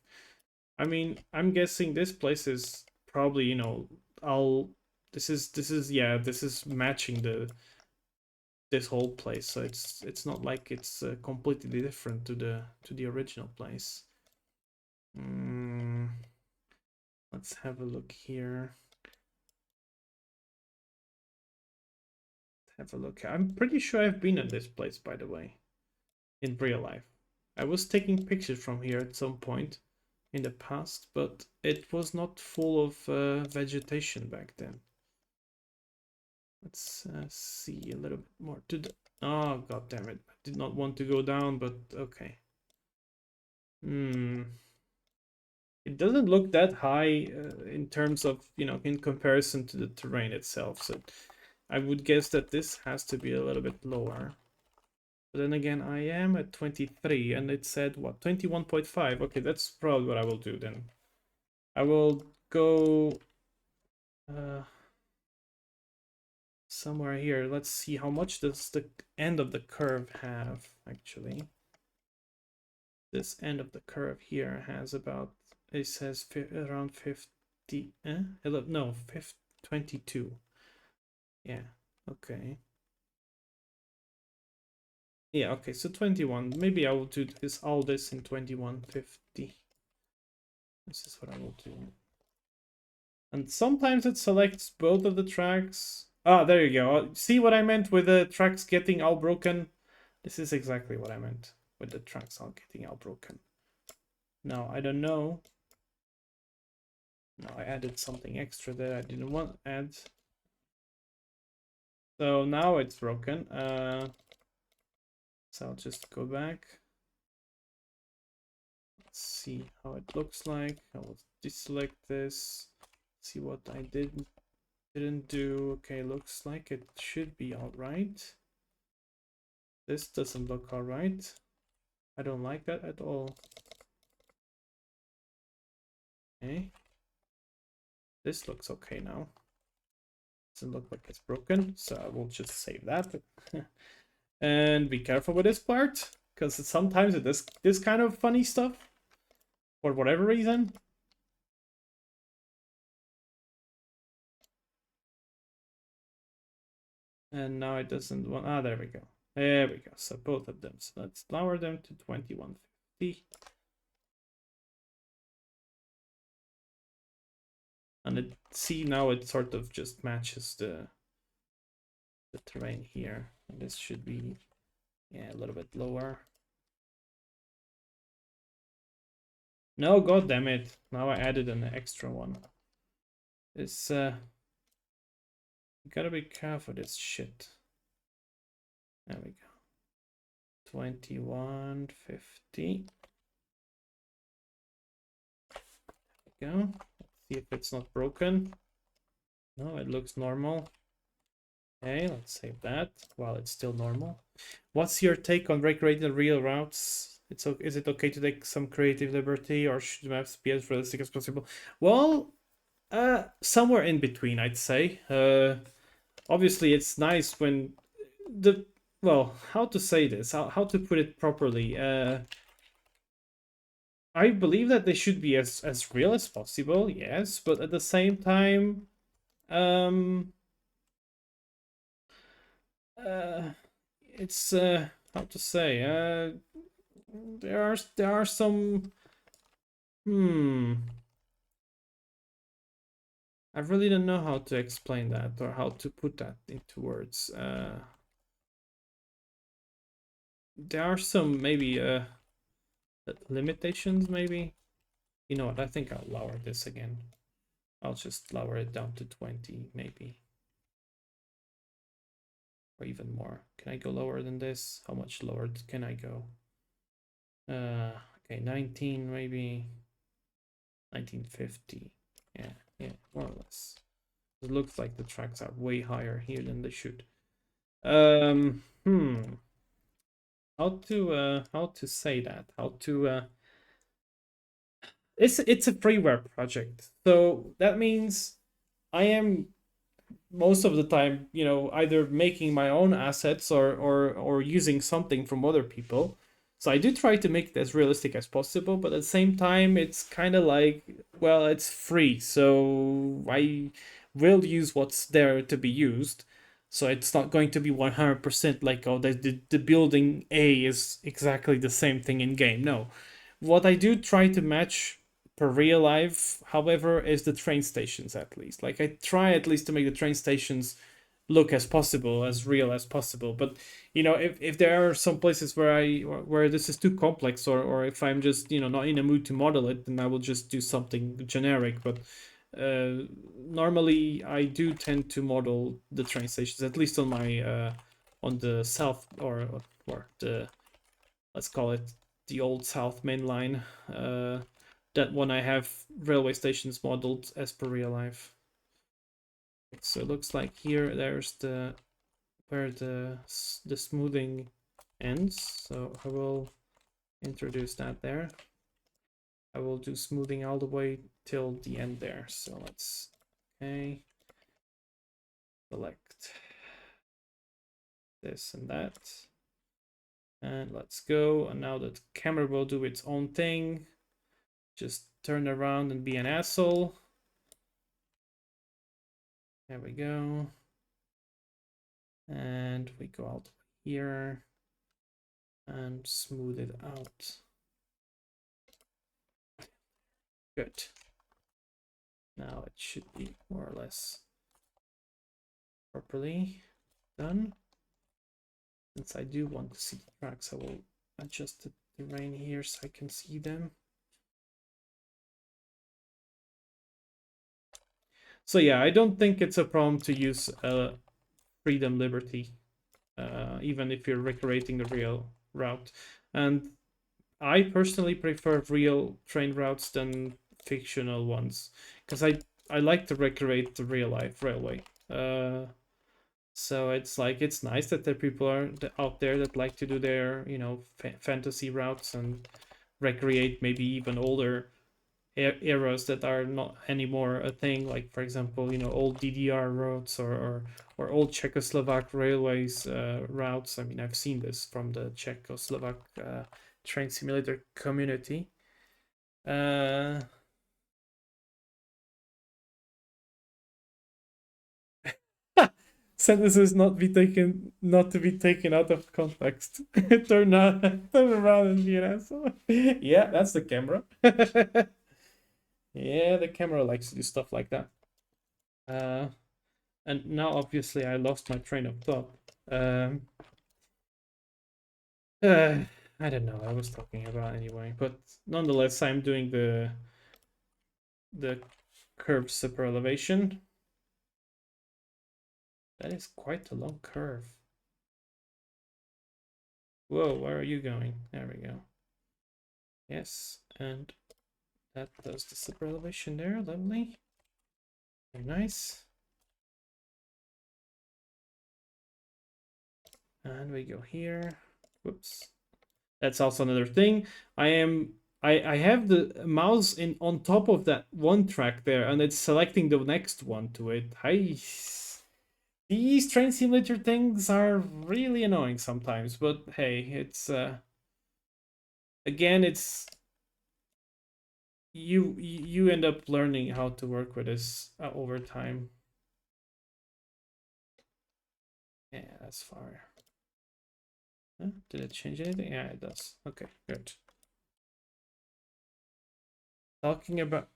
I mean, I'm guessing this place is probably, you know, this is matching this whole place, so it's not like it's completely different to the original place. Let's have a look here. Have a look. I'm pretty sure I've been at this place, by the way, in real life. I was taking pictures from here at some point in the past, but it was not full of vegetation back then. Let's see a little bit more to the... Oh, god damn it. I did not want to go down, but okay. It doesn't look that high in terms of, in comparison to the terrain itself. So I would guess that this has to be a little bit lower. But then again, I am at 23 and it said, what, 21.5? Okay, that's probably what I will do then. I will go somewhere here. Let's see, how much does the end of the curve have, actually. This end of the curve here has about, it says around 50, no, 22. Yeah, okay. Yeah, okay, so 21. Maybe I will do all this in 2150. This is what I will do. And sometimes it selects both of the tracks. Ah, there you go. See what I meant with the tracks getting all broken? This is exactly what I meant with the tracks all getting all broken. Now, I don't know. Now I added something extra that I didn't want to add. So now it's broken. So I'll just go back. Let's see how it looks like. I will deselect this. See what I didn't do. Okay, looks like it should be all right. This doesn't look all right. I don't like that at all. Okay. This looks okay now. Doesn't look like it's broken, so I will just save that. And be careful with this part, because sometimes it does this kind of funny stuff for whatever reason. And now it doesn't want... Ah, there we go. There we go. So both of them. So let's lower them to 2150. And see, now it sort of just matches the terrain here. And this should be, yeah, a little bit lower. No, god damn it. Now I added an extra one. It's you gotta be careful with this shit. There we go. 2150. There we go. Let's see if it's not broken. No, it looks normal. Okay, let's save that while it's still normal. What's your take on recreating real routes? Is it okay to take some creative liberty, or should maps be as realistic as possible? Well, somewhere in between, I'd say. Obviously, it's nice when how to say this? How to put it properly? I believe that they should be as real as possible, yes, but at the same time, it's how to say? There are some. I really don't know how to explain that or how to put that into words. There are some maybe limitations, maybe. You know what? I think I'll lower this again. I'll just lower it down to 20, maybe. Or even more. Can I go lower than this? How much lower can I go? Okay, 19 maybe. 1950. Yeah, more or less. It looks like the tracks are way higher here than they should. How to say that? How to it's a freeware project. So that means I am most of the time, either making my own assets or using something from other people. So I do try to make it as realistic as possible, but at the same time, it's kind of like, well, it's free, so I will use what's there to be used. So it's not going to be 100% like, oh, the building A is exactly the same thing in game. No. What I do try to match per real life, however, is the train stations at least. Like, I try at least to make the train stations look as possible, as real as possible. But if there are some places where this is too complex, or if I'm just not in a mood to model it, then I will just do something generic. But Normally I do tend to model the train stations, at least on my on the south or the, let's call it the old South Main Line. That one I have railway stations modeled as per real life. So it looks like here there's the where the smoothing ends. So I will introduce that there. I will do smoothing all the way till the end there. So let's, okay, select this and that. And let's go. And now the camera will do its own thing. Just turn around and be an asshole. There we go. And we go out here and smooth it out. Good. Now it should be more or less properly done. Since I do want to see the tracks, I will adjust the terrain here so I can see them. So yeah, I don't think it's a problem to use Freedom Liberty, even if you're recreating the real route. And I personally prefer real train routes than fictional ones, because I like to recreate the real life railway. So it's like, it's nice that there are people out there that like to do their, you know, fantasy routes and recreate maybe even older eras that are not anymore a thing, like for example, you know, old DDR routes or old Czechoslovak railways routes. I mean, I've seen this from the Czechoslovak train simulator community. Sentences not to be taken out of context. turn around and be an asshole. Yeah, that's the camera. Yeah, the camera likes to do stuff like that. And now obviously I lost my train of thought. I don't know what I was talking about anyway, but nonetheless, I'm doing the curved super elevation. That is quite a long curve. Whoa, where are you going? There we go. Yes, and that does the super elevation there. Lovely. Very nice. And we go here. Whoops. That's also another thing. I have the mouse in on top of that one track there, and it's selecting the next one to it. These train simulator things are really annoying sometimes, but hey, it's again, it's you end up learning how to work with this over time. Yeah, that's far. Huh? Did it change anything? Yeah, it does. Okay, good. Talking about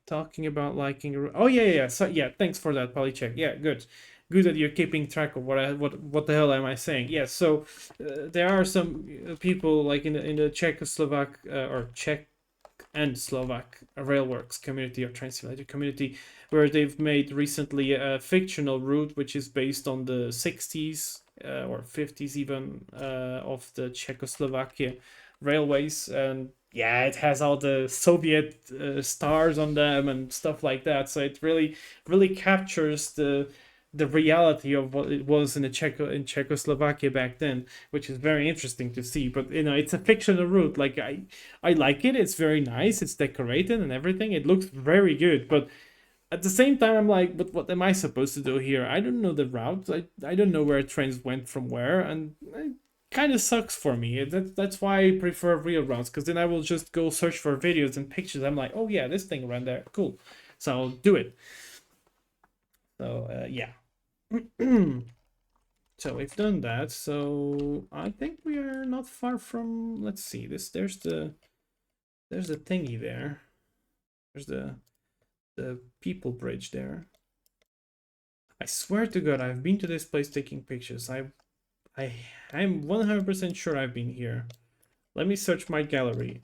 liking. Oh yeah. So yeah, thanks for that, Polycheck. Yeah, good that you're keeping track of what the hell am I saying? Yeah, so there are some people like in the Czechoslovak or Czech and Slovak railworks community or train simulator community, where they've made recently a fictional route which is based on the 60s or 50s even of the Czechoslovakia railways. And yeah, it has all the Soviet stars on them and stuff like that, so it really captures the reality of what it was in Czechoslovakia back then, which is very interesting to see. But you know, it's a fictional route. Like I like it. It's very nice. It's decorated and everything. It looks very good. But at the same time, I'm like, but what am I supposed to do here? I don't know the route. I don't know where trains went from where, and it kind of sucks for me. That's why I prefer real routes, because then I will just go search for videos and pictures. I'm like, oh yeah, this thing ran there. Cool. So I'll do it. So yeah. So we've done that. So I think we are not far from. Let's see. There's the thingy there. There's the people bridge there. I swear to God, I've been to this place taking pictures. I'm 100% sure I've been here. Let me search my gallery.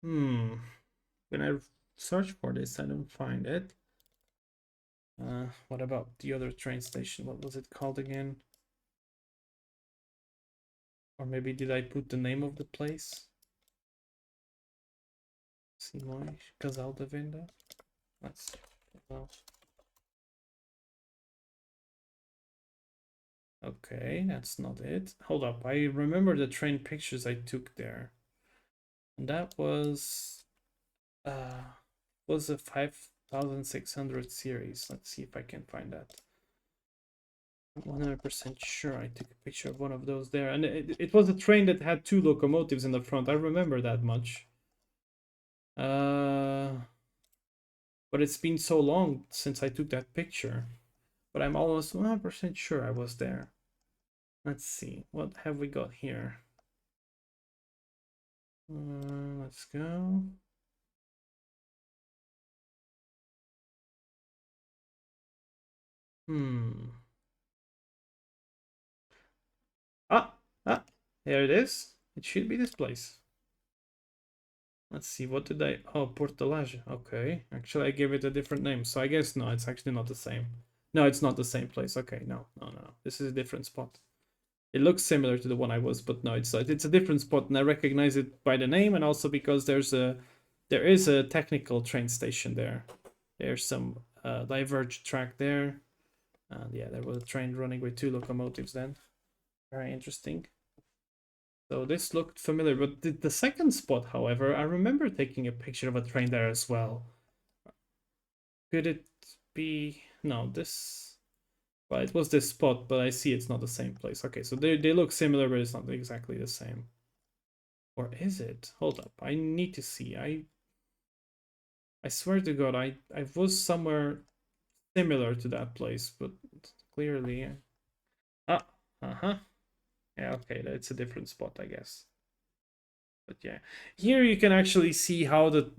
When I search for this, I don't find it. What about the other train station? What was it called again? Or maybe did I put the name of the place? Simões Casal da Venda. Let's well, okay, that's not it. Hold up, I remember the train pictures I took there. And that was a 5600 series. Let's see if I can find that. I'm 100% sure I took a picture of one of those there. And it was a train that had two locomotives in the front. I remember that much. But it's been so long since I took that picture. But I'm almost 100% sure I was there. Let's see. What have we got here? Let's go. Hmm. Ah, there it is. It should be this place. Let's see, what did I... Oh, Portalage. Okay. Actually, I gave it a different name, so I guess no, it's actually not the same. No, it's not the same place. Okay, no. This is a different spot. It looks similar to the one I was, but no, it's a different spot, and I recognize it by the name, and also because there is a technical train station there. There's some diverged track there. And yeah, there was a train running with two locomotives then. Very interesting. So this looked familiar, but the second spot, however, I remember taking a picture of a train there as well. Could it be... No, this... Well, it was this spot, but I see it's not the same place. Okay, so they look similar, but it's not exactly the same. Or is it? Hold up, I need to see. I swear to God, I was somewhere similar to that place, but clearly... Ah, uh-huh. Yeah, okay, it's a different spot, I guess. But yeah, here you can actually see how the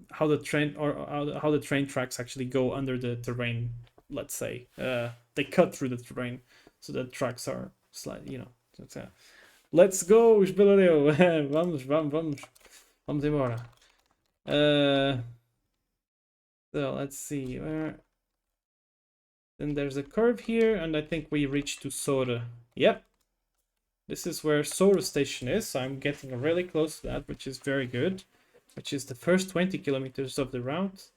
train or how the train tracks actually go under the terrain. Let's say they cut through the terrain, so the tracks are slightly, let's go, Espeladeu. Vamos embora. So let's see. Then there's a curve here, and I think we reach to Sora. Yep, this is where Sora Station is. So I'm getting really close to that, which is very good. Which is the first 20 kilometers of the route.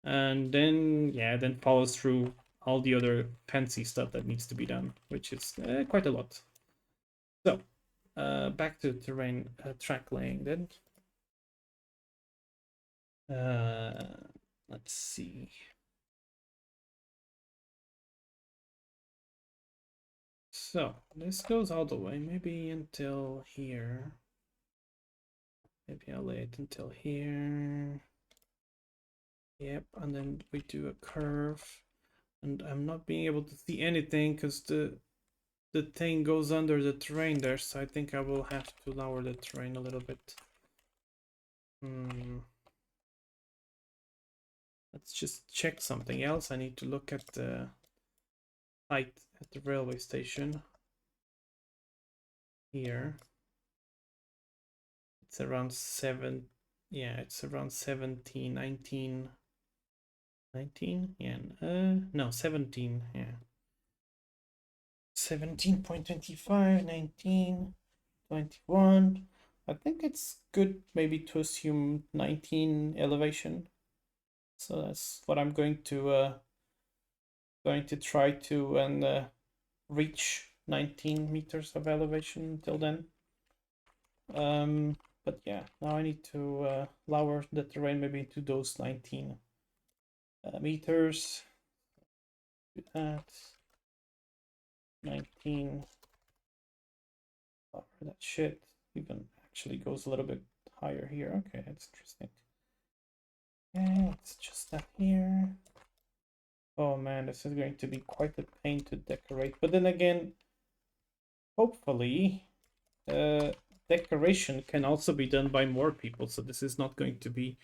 And then, yeah, then follows through all the other fancy stuff that needs to be done, which is quite a lot. So, back to terrain track laying then. Let's see. So, this goes all the way, maybe until here. Maybe I'll lay it until here. Yep, and then we do a curve. And I'm not being able to see anything because the thing goes under the terrain there, so I think I will have to lower the terrain a little bit. Let's just check something else. I need to look at the height at the railway station. Here. It's around 7, yeah, it's around 17, 19, 19? Yeah, no, 17, yeah. 17.25, 19, 21. I think it's good maybe to assume 19 elevation. So that's what I'm going to try to and reach 19 meters of elevation until then. But yeah, now I need to lower the terrain maybe to those 19 meters. Do that. 19. Lower that shit. Even actually goes a little bit higher here. Okay, that's interesting. Yeah, it's just that here. Oh man, this is going to be quite a pain to decorate. But then again, hopefully, decoration can also be done by more people. So this is not going to be,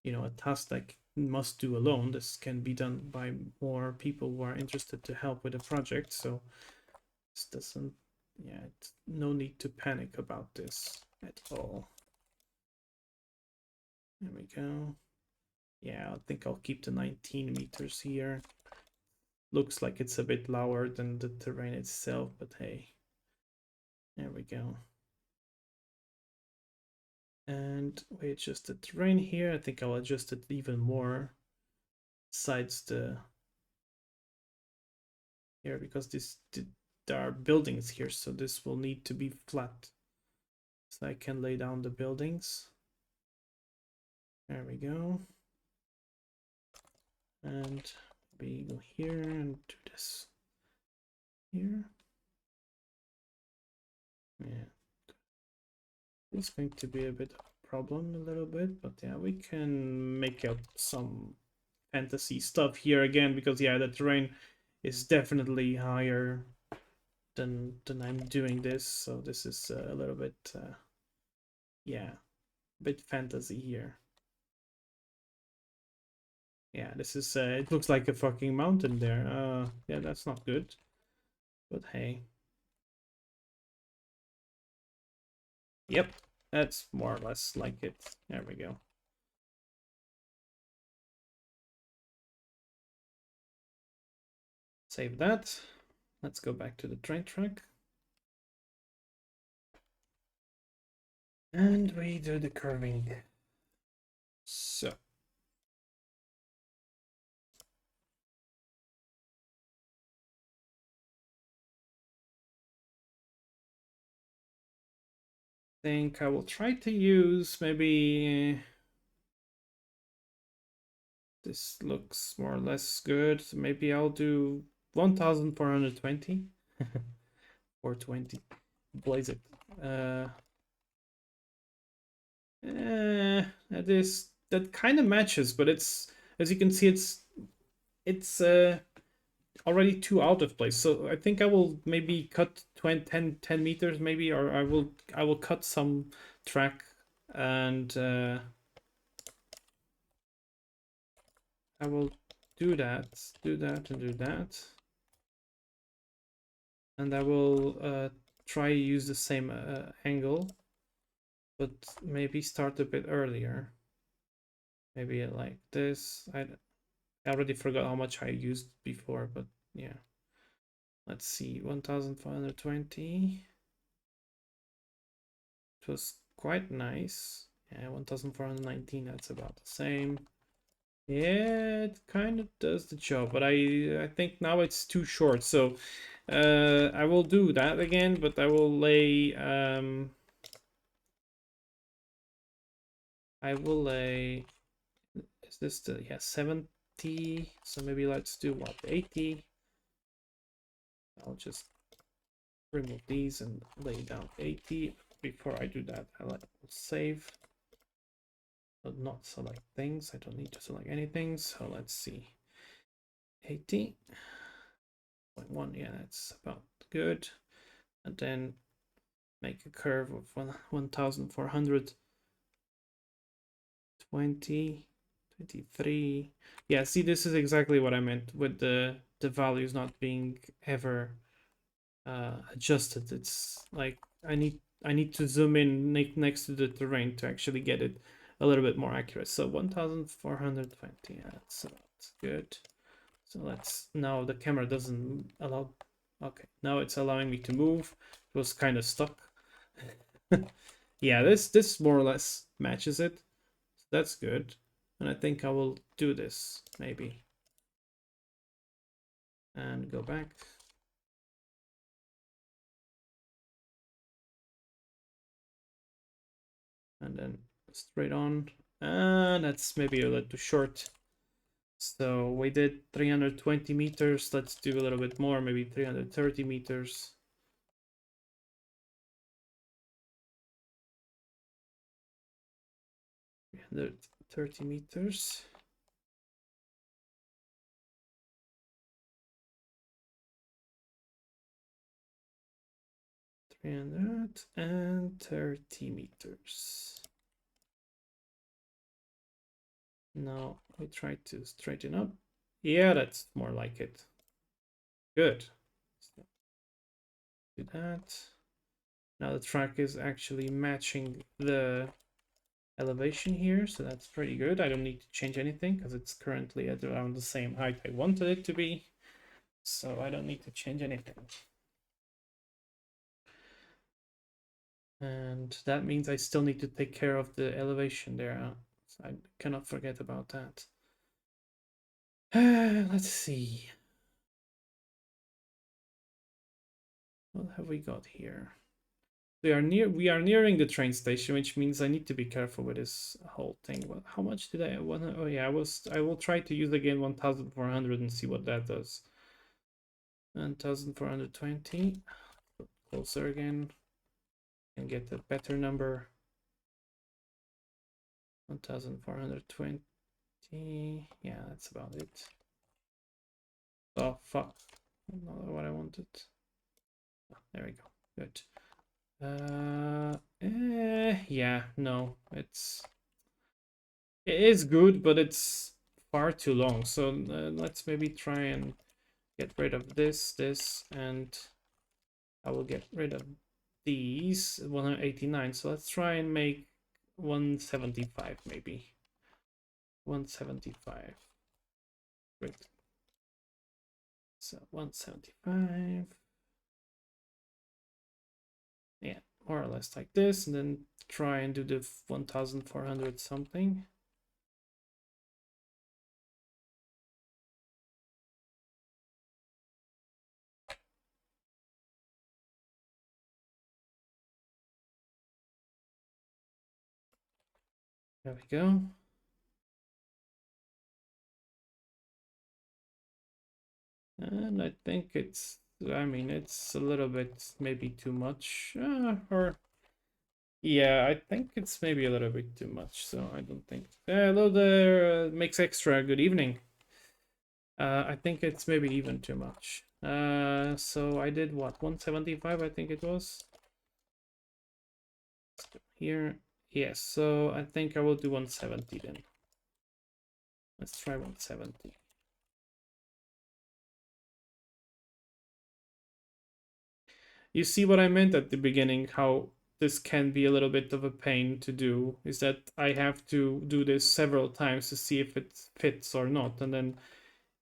a task that must do alone. This can be done by more people who are interested to help with the project. So this doesn't, yeah, it's no need to panic about this at all. There we go. Yeah, I think I'll keep the 19 meters here. Looks like it's a bit lower than the terrain itself, but hey. There we go. And we adjust the terrain here. I think I'll adjust it even more besides the here because there are buildings here, so this will need to be flat. So I can lay down the buildings. There we go. And we go here and do this here. Yeah. It's going to be a bit of a problem a little bit, but yeah, we can make out some fantasy stuff here again because yeah, the terrain is definitely higher than I'm doing this, so this is a little bit yeah, a bit fantasy here. Yeah, this is it looks like a fucking mountain there. Yeah, that's not good. But hey. Yep, that's more or less like it. There we go. Save that. Let's go back to the train track. And we do the curving. So. Think I will try to use maybe this looks more or less good. So maybe I'll do 1420 or 20. Blaze it. That kind of matches, but it's as you can see, it's already too out of place. So I think I will maybe cut 10 meters maybe, or I will cut some track and I will do that, and do that. And I will try use the same angle, but maybe start a bit earlier. Maybe like this. I already forgot how much I used before, but yeah. Let's see, 1420. It was quite nice. Yeah, 1419, that's about the same. Yeah, it kind of does the job, but I think now it's too short. So I will do that again, but I will lay is this the yeah 70? So maybe let's do what 80. I'll just remove these and lay down 80. Before I do that, I like save. But not select things. I don't need to select anything. So let's see. 80.1. Yeah, that's about good. And then make a curve of 1420, 23. Yeah, see, this is exactly what I meant with the values not being ever adjusted. It's like I need to zoom in next to the terrain to actually get it a little bit more accurate. So 1420, yeah, that's good. So let's, now the camera doesn't allow, okay, now it's allowing me to move. It was kind of stuck. Yeah, this more or less matches it. So that's good. And I think I will do this maybe. And go back. And then straight on. And that's maybe a little too short. So we did 320 meters. Let's do a little bit more, maybe 330 meters. 330 meters. 330 meters. Now we try to straighten up. Yeah, that's more like it. Good. Do that. Now the track is actually matching the elevation here, so that's pretty good. I don't need to change anything because it's currently at around the same height I wanted it to be, so I don't need to change anything. And that means I still need to take care of the elevation there. So I cannot forget about that. Let's see. What have we got here? We are nearing the train station, which means I need to be careful with this whole thing. Well, how much did I want? Oh yeah, I will try to use again 1400 and see what that does. 1420. Closer again. And get a better number. 1420. Yeah, that's about it. Oh fuck. Not what I wanted. Oh, there we go. Good. Yeah, no, it is good, but it's far too long. So let's maybe try and get rid of this, and I will get rid of these 189. So let's try and make 175 maybe. 175. Great. So 175. Yeah, more or less like this, and then try and do the 1400 something. There we go. And I think I mean, it's a little bit maybe too much. Or, yeah, I think it's maybe a little bit too much. So I don't think. Hello there, Makes Extra. Good evening. I think it's maybe even too much. So I did what? 175, I think it was. Here. Yes, so I think I will do 170 then. Let's try 170. You see what I meant at the beginning, how this can be a little bit of a pain to do, is that I have to do this several times to see if it fits or not, and then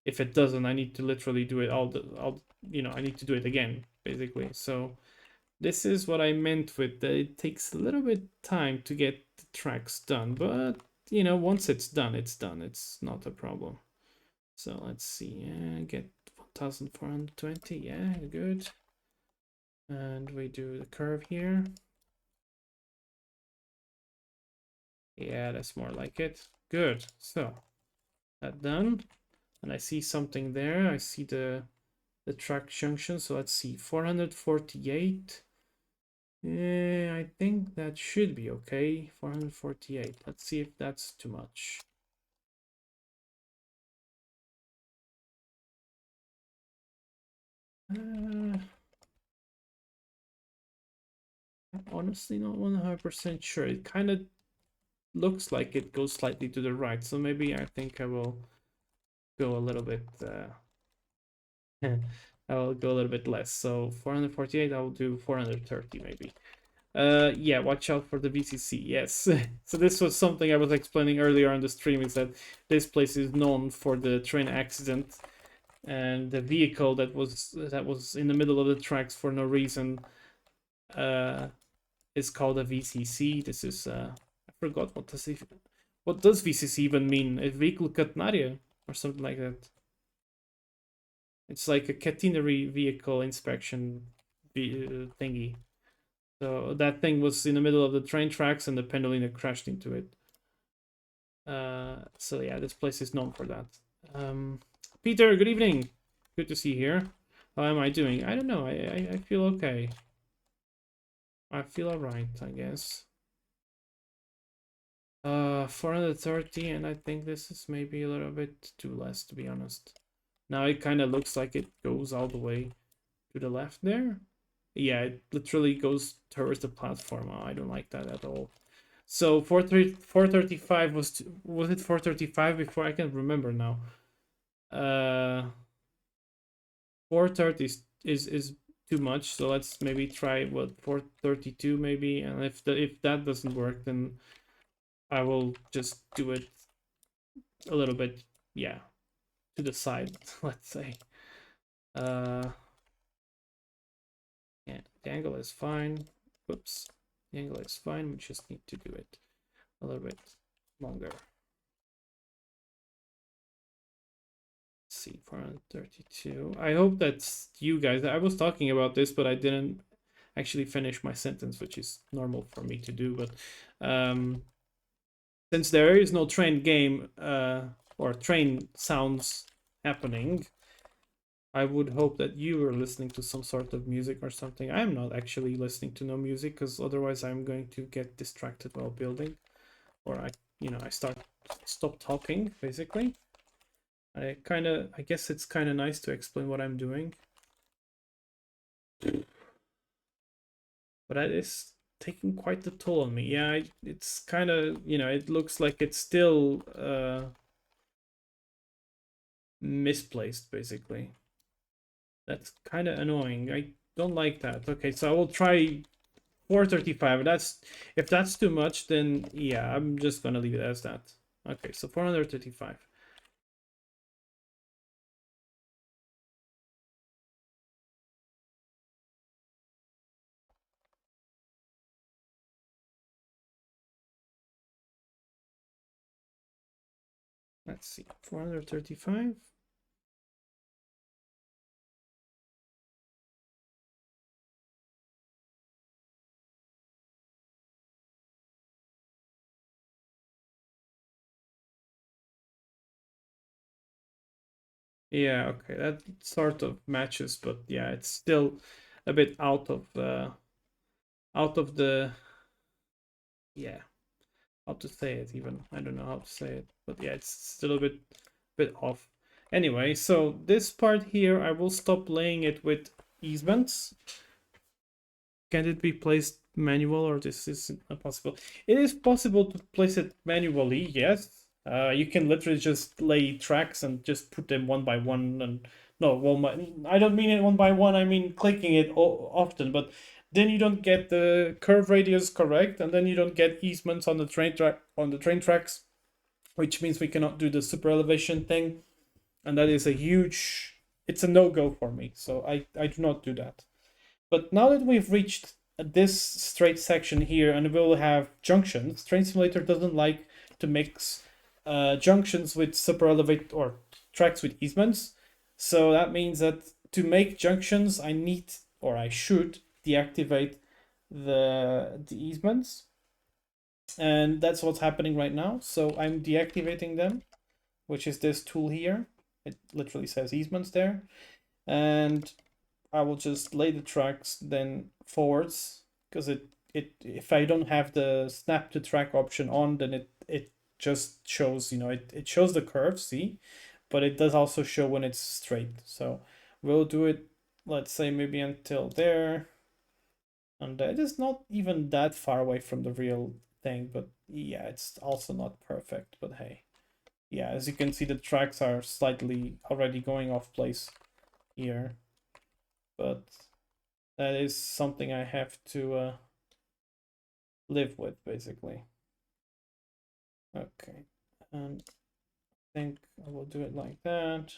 if it doesn't, I need to literally do it I need to do it again, basically. So this is what I meant with that it takes a little bit time to get the tracks done, but once it's done, it's done. It's not a problem. So let's see, get 1420, yeah, good. And we do the curve here. Yeah, that's more like it. Good. So that done. And I see something there. I see the track junction. So let's see, 448. I think that should be okay. 448. Let's see if that's too much. I'm honestly not 100% sure. It kind of looks like it goes slightly to the right. So maybe I think I will go a little bit I will go a little bit less. So 448, I will do 430 maybe. Yeah, watch out for the VCC. Yes. So this was something I was explaining earlier on the stream, is that this place is known for the train accident, and the vehicle that was in the middle of the tracks for no reason is called a VCC. This is I forgot what does VCC even mean? A vehicle catenaria or something like that. It's like a catenary vehicle inspection thingy. So that thing was in the middle of the train tracks and the Pendolino crashed into it. So yeah, this place is known for that. Peter, good evening. Good to see you here. How am I doing? I don't know. I feel okay. I feel alright, I guess. 430, and I think this is maybe a little bit too less, to be honest. Now it kind of looks like it goes all the way to the left there. Yeah, it literally goes towards the platform. Oh, I don't like that at all. So 435 was it 435 before? I can't remember now. 430 is too much. So let's maybe try what 432 maybe. And if that doesn't work, then I will just do it a little bit, yeah, to the side, let's say. Yeah, the angle is fine. Whoops, the angle is fine. We just need to do it a little bit longer. Let's see, 432. I hope that's you guys. I was talking about this, but I didn't actually finish my sentence, which is normal for me to do. But since there is no train game or train sounds happening, I would hope that you are listening to some sort of music or something. I'm not actually listening to no music because otherwise I'm going to get distracted while building, or I stop talking basically. I guess it's kind of nice to explain what I'm doing, but that is taking quite the toll on me. Yeah, it's kind of, it looks like it's still misplaced basically. That's kind of annoying. I don't like that. Okay, so I will try 435. If that's too much, then yeah, I'm just gonna leave it as that. Okay, so 435. Let's see, 435. Yeah, okay, that sort of matches, but yeah, it's still a bit out of the, yeah, how to say it even. I don't know how to say it, but yeah, it's still a bit off. Anyway, so this part here, I will stop laying it with easements. Can it be placed manual, or this isn't possible? It is possible to place it manually, yes. You can literally just lay tracks and just put them one by one. And no, well, I don't mean it one by one. I mean clicking it often, but then you don't get the curve radius correct, and then you don't get easements on the train tracks, which means we cannot do the super elevation thing, and that is a huge. It's a no go for me. So I do not do that. But now that we've reached this straight section here and we'll have junctions, Train Simulator doesn't like to mix junctions with super elevate or tracks with easements. So that means that to make junctions, I need, or I should, deactivate the easements. And that's what's happening right now. So I'm deactivating them, which is this tool here. It literally says easements there. And I will just lay the tracks then forwards, because if I don't have the snap to track option on, then it just shows, it shows the curve, see, but it does also show when it's straight. So we'll do it, let's say maybe until there, and it is not even that far away from the real thing, but yeah, it's also not perfect, but hey. Yeah, as you can see, the tracks are slightly already going off place here, but that is something I have to live with, basically. Okay, and I think I will do it like that,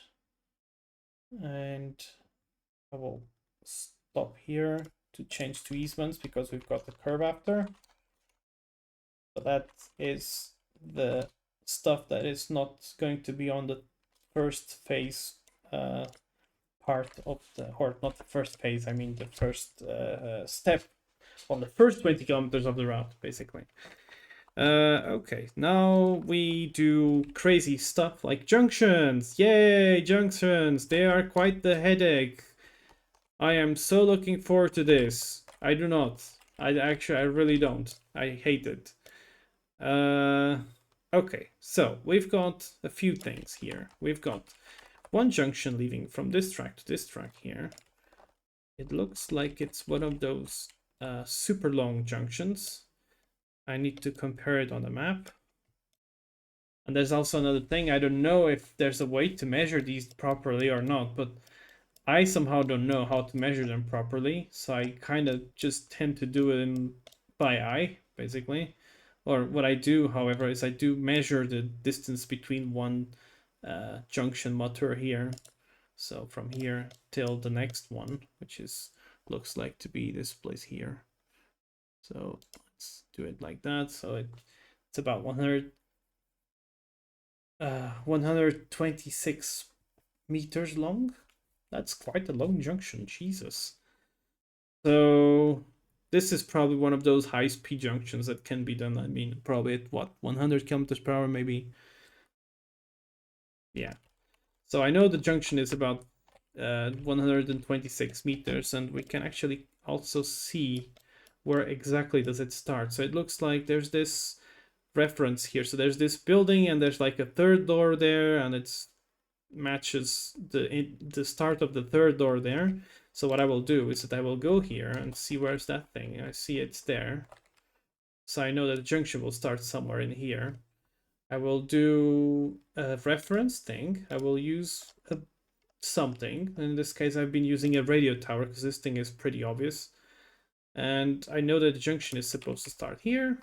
and I will stop here to change to easements because we've got the curve after. So that is the stuff that is not going to be on the first phase part of the, or not the first phase, I mean the first step on the first 20 kilometers of the route, basically. Okay, now we do crazy stuff like junctions. Yay, junctions! They are quite the headache. I am so looking forward to this. I do not. I really don't. I hate it. Okay, so we've got a few things here. We've got one junction leading from this track to this track here. It looks like it's one of those super long junctions. I need to compare it on the map. And there's also another thing. I don't know if there's a way to measure these properly or not, but I somehow don't know how to measure them properly. So I kind of just tend to do it by eye, basically. Or what I do, however, is I do measure the distance between one junction motor here. So from here till the next one, which is looks like to be this place here. So let's do it like that. So it's about 126 meters long. That's quite a long junction, Jesus. So this is probably one of those high-speed junctions that can be done. I mean, probably at what, 100 kilometers per hour, maybe. Yeah. So I know the junction is about 126 meters, and we can actually also see where exactly does it start. So it looks like there's this reference here. So there's this building, and there's like a third door there, and it's matches the start of the third door there. So what I will do is that I will go here and see where's that thing. I see it's there. So I know that the junction will start somewhere in here. I will do a reference thing. I will use something. In this case, I've been using a radio tower because this thing is pretty obvious. And I know that the junction is supposed to start here.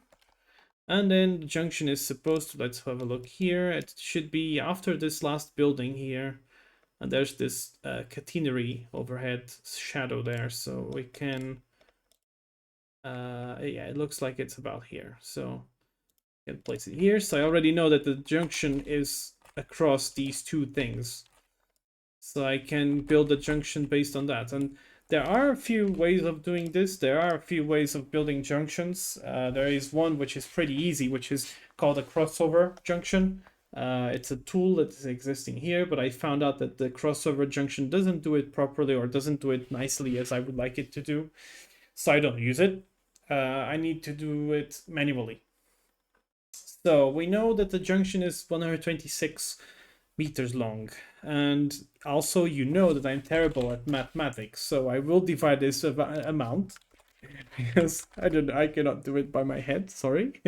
And then the junction is supposed to, let's have a look here. It should be after this last building here. And there's this catenary overhead shadow there. So we can, yeah, it looks like it's about here. So I can place it here. So I already know that the junction is across these two things. So I can build a junction based on that. And there are a few ways of doing this. There are a few ways of building junctions. There is one which is pretty easy, which is called a crossover junction. It's a tool that is existing here, but I found out that the crossover junction doesn't do it properly or doesn't do it nicely as I would like it to do. So I don't use it. I need to do it manually. So we know that the junction is 126 meters long. And also you know that I'm terrible at mathematics, so I will divide this amount because I cannot do it by my head, sorry.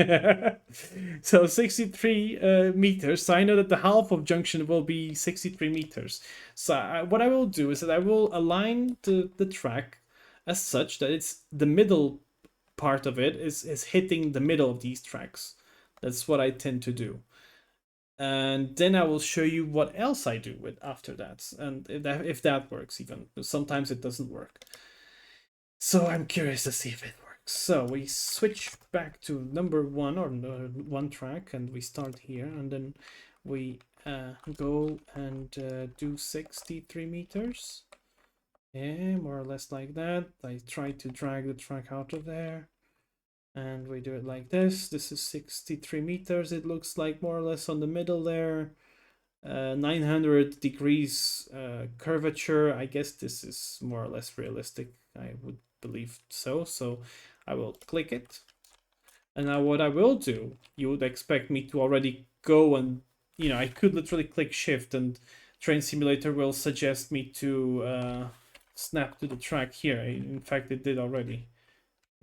So 63 meters. So I know that the half of junction will be 63 meters. So what I will do is that I will align the track as such that it's the middle part of it is hitting the middle of these tracks. That's what I tend to do. And then I will show you what else I do with after that, and if that works even. Sometimes it doesn't work. So I'm curious to see if it works. So we switch back to number one or one track, and we start here, and then we go and do 63 meters. Yeah, more or less like that. I try to drag the track out of there. And we do it like this. This is 63 meters. It looks like more or less on the middle there. 900 degrees curvature. I guess this is more or less realistic. I would believe so. So I will click it. And now what I will do, you would expect me to already go and, you know, I could literally click shift and Train Simulator will suggest me to snap to the track here. In fact, it did already.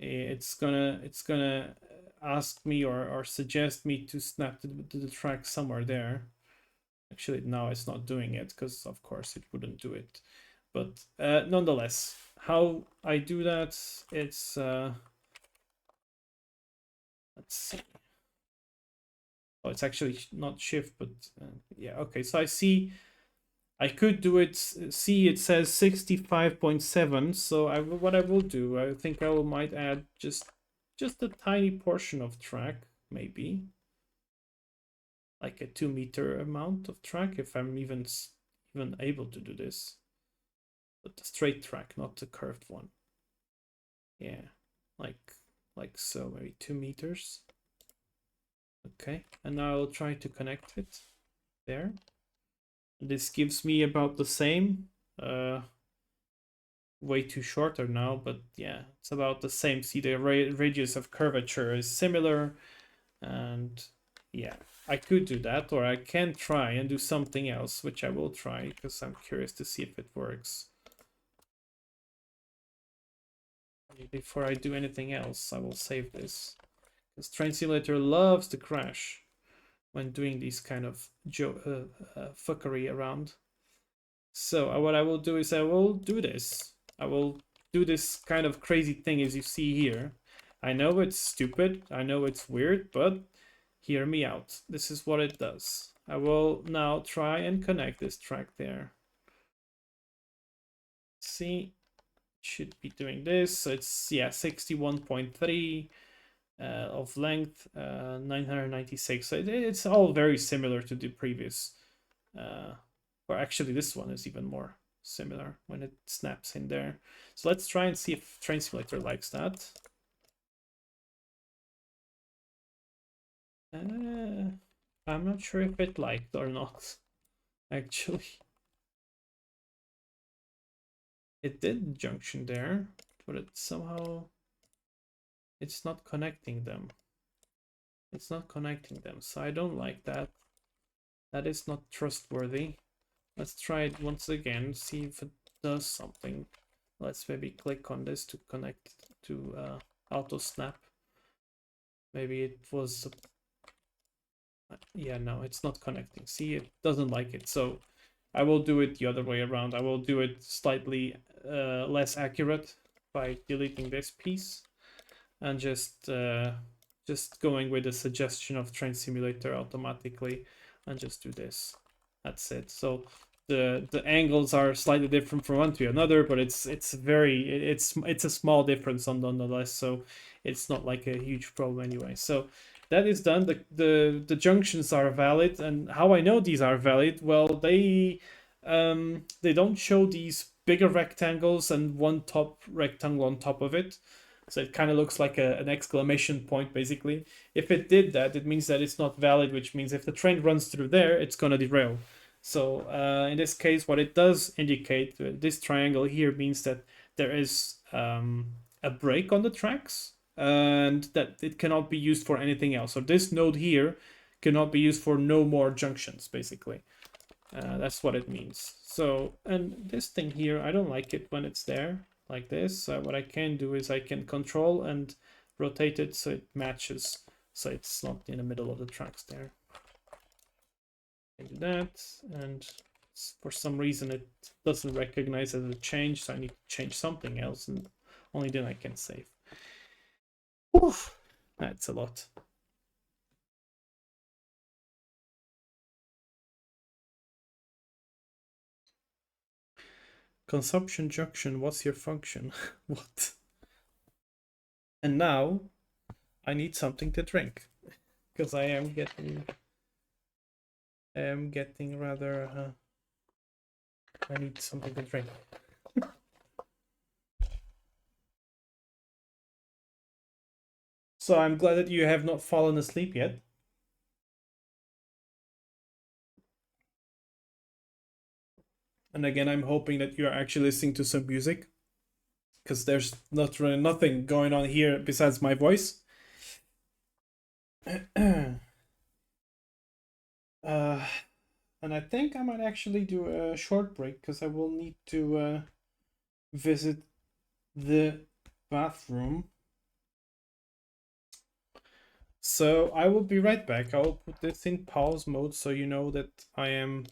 It's gonna ask me or suggest me to snap to the track somewhere there. Actually, now it's not doing it because of course it wouldn't do it. But nonetheless, how I do that, it's let's see. Oh, it's actually not shift, but yeah, okay. So I see I could do it. See, it says 65.7. So what I will do, I think I might add just a tiny portion of track, maybe like a 2 meter amount of track, if I'm even able to do this. But the straight track, not the curved one. Yeah, like so, maybe 2 meters. Okay, and now I'll try to connect it there. This gives me about the same. Way too shorter now, but yeah, it's about the same. See, the radius of curvature is similar, and yeah, I could do that, or I can try and do something else, which I will try because I'm curious to see if it works. Before I do anything else, I will save this because Train Simulator loves to crash when doing these kind of fuckery around. So what I will do is I will do this. I will do this kind of crazy thing as you see here. I know it's stupid, I know it's weird, but hear me out. This is what it does. I will now try and connect this track there. See, should be doing this. So it's, yeah, 61.3 of length, 996. So it's all very similar to the previous. Or actually, this one is even more similar when it snaps in there. So let's try and see if Train Simulator likes that. I'm not sure if it liked or not, actually. It did junction there, but it somehow it's not connecting them. It's not connecting them, so I don't like that. That is not trustworthy. Let's try it once again, see if it does something. Let's maybe click on this to connect to auto snap. Maybe it was, yeah, no, it's not connecting. See, it doesn't like it. So I will do it the other way around. I will do it slightly less accurate by deleting this piece and just going with the suggestion of Train Simulator automatically and just do this. That's it. So the angles are slightly different from one to another, but it's a small difference nonetheless. So it's not like a huge problem anyway. So that is done. The junctions are valid, and how I know these are valid? Well, they don't show these bigger rectangles and one top rectangle on top of it. So it kind of looks like an exclamation point, basically. If it did that, it means that it's not valid, which means if the train runs through there, it's going to derail. So in this case, what it does indicate, this triangle here means that there is a break on the tracks and that it cannot be used for anything else. So this node here cannot be used for no more junctions, basically. That's what it means. So, and this thing here, I don't like it when it's there like this. What I can do is I can control and rotate it so it matches, so it's not in the middle of the tracks there. I do that, and for some reason it doesn't recognize as a change, so I need to change something else, and only then I can save. Oof, that's a lot. Consumption junction, what's your function? What? And now I need something to drink because I am getting rather I need something to drink. So I'm glad that you have not fallen asleep yet. And again, I'm hoping that you're actually listening to some music, because there's not really nothing going on here besides my voice. And I think I might actually do a short break because I will need to visit the bathroom. So I will be right back. I will put this in pause mode so you know that I am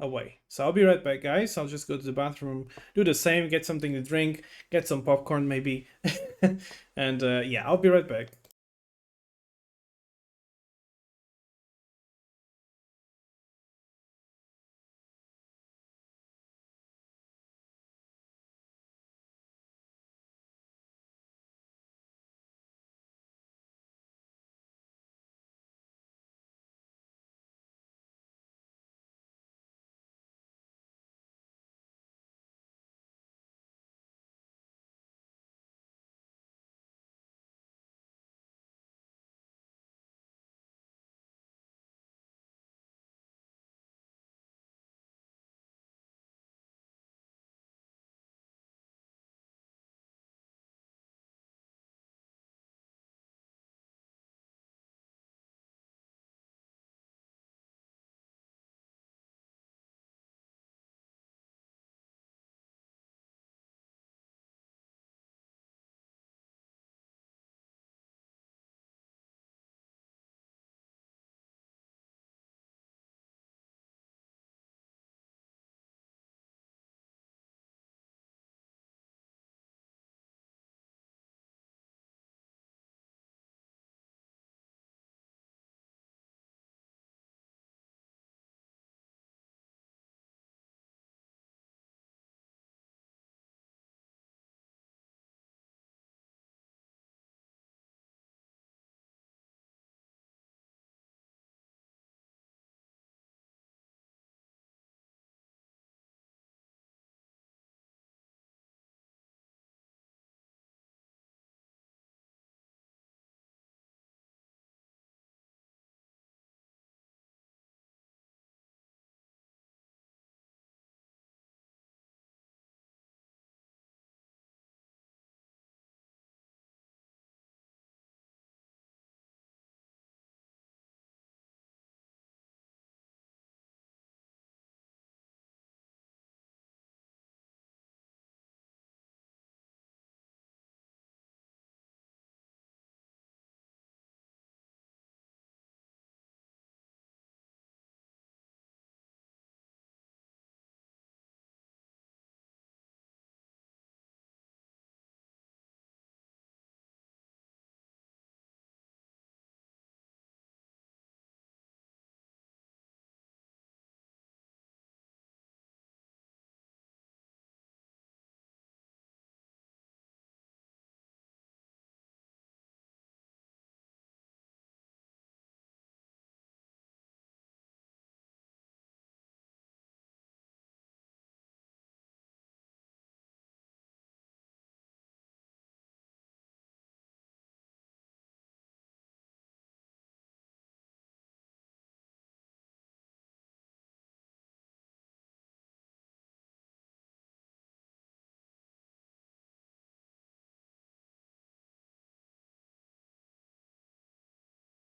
away. So I'll be right back, guys. I'll just go to the bathroom, do the same, get something to drink, get some popcorn maybe. And yeah, I'll be right back.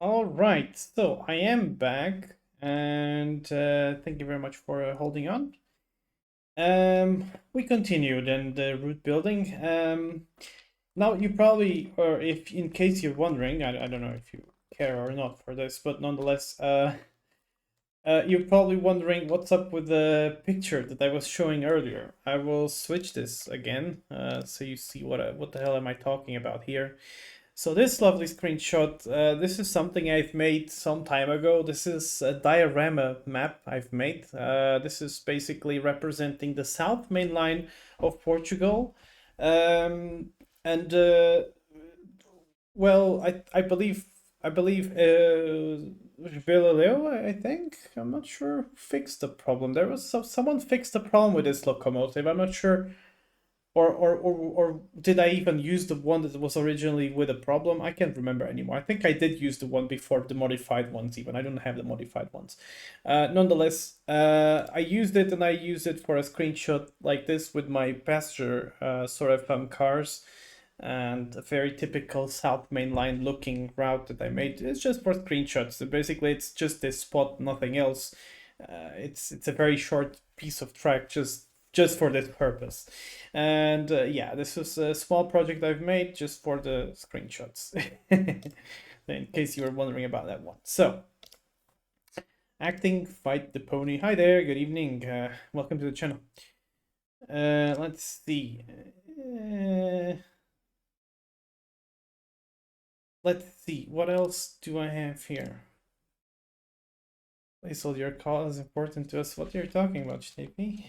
All right, so I am back, and thank you very much for holding on. We continued in the root building. Now you probably, or if in case you're wondering, I don't know if you care or not for this, but nonetheless, you're probably wondering what's up with the picture that I was showing earlier. I will switch this again, so you see what the hell am I talking about here. So this lovely screenshot, this is something I've made some time ago. This is a diorama map I've made. This is basically representing the south main line of Portugal. Um, and well, I believe Galileo, I think, I'm not sure, fixed the problem. There was someone fixed the problem with this locomotive. I'm not sure, or did I even use the one that was originally with a problem? I can't remember anymore. I think I did use the one before the modified ones. Even I don't have the modified ones. Nonetheless, I used it, and I used it for a screenshot like this with my passenger sort of cars, and a very typical South Main Line looking route that I made. It's just for screenshots. So basically, it's just this spot, nothing else. It's a very short piece of track, just for this purpose. And yeah, this was a small project I've made just for the screenshots. In case you were wondering about that one. So, acting fight the pony. Hi there, good evening. Welcome to the channel. Let's see. Let's see, what else do I have here? Placeholder your call is important to us. What you're talking about, Stevie?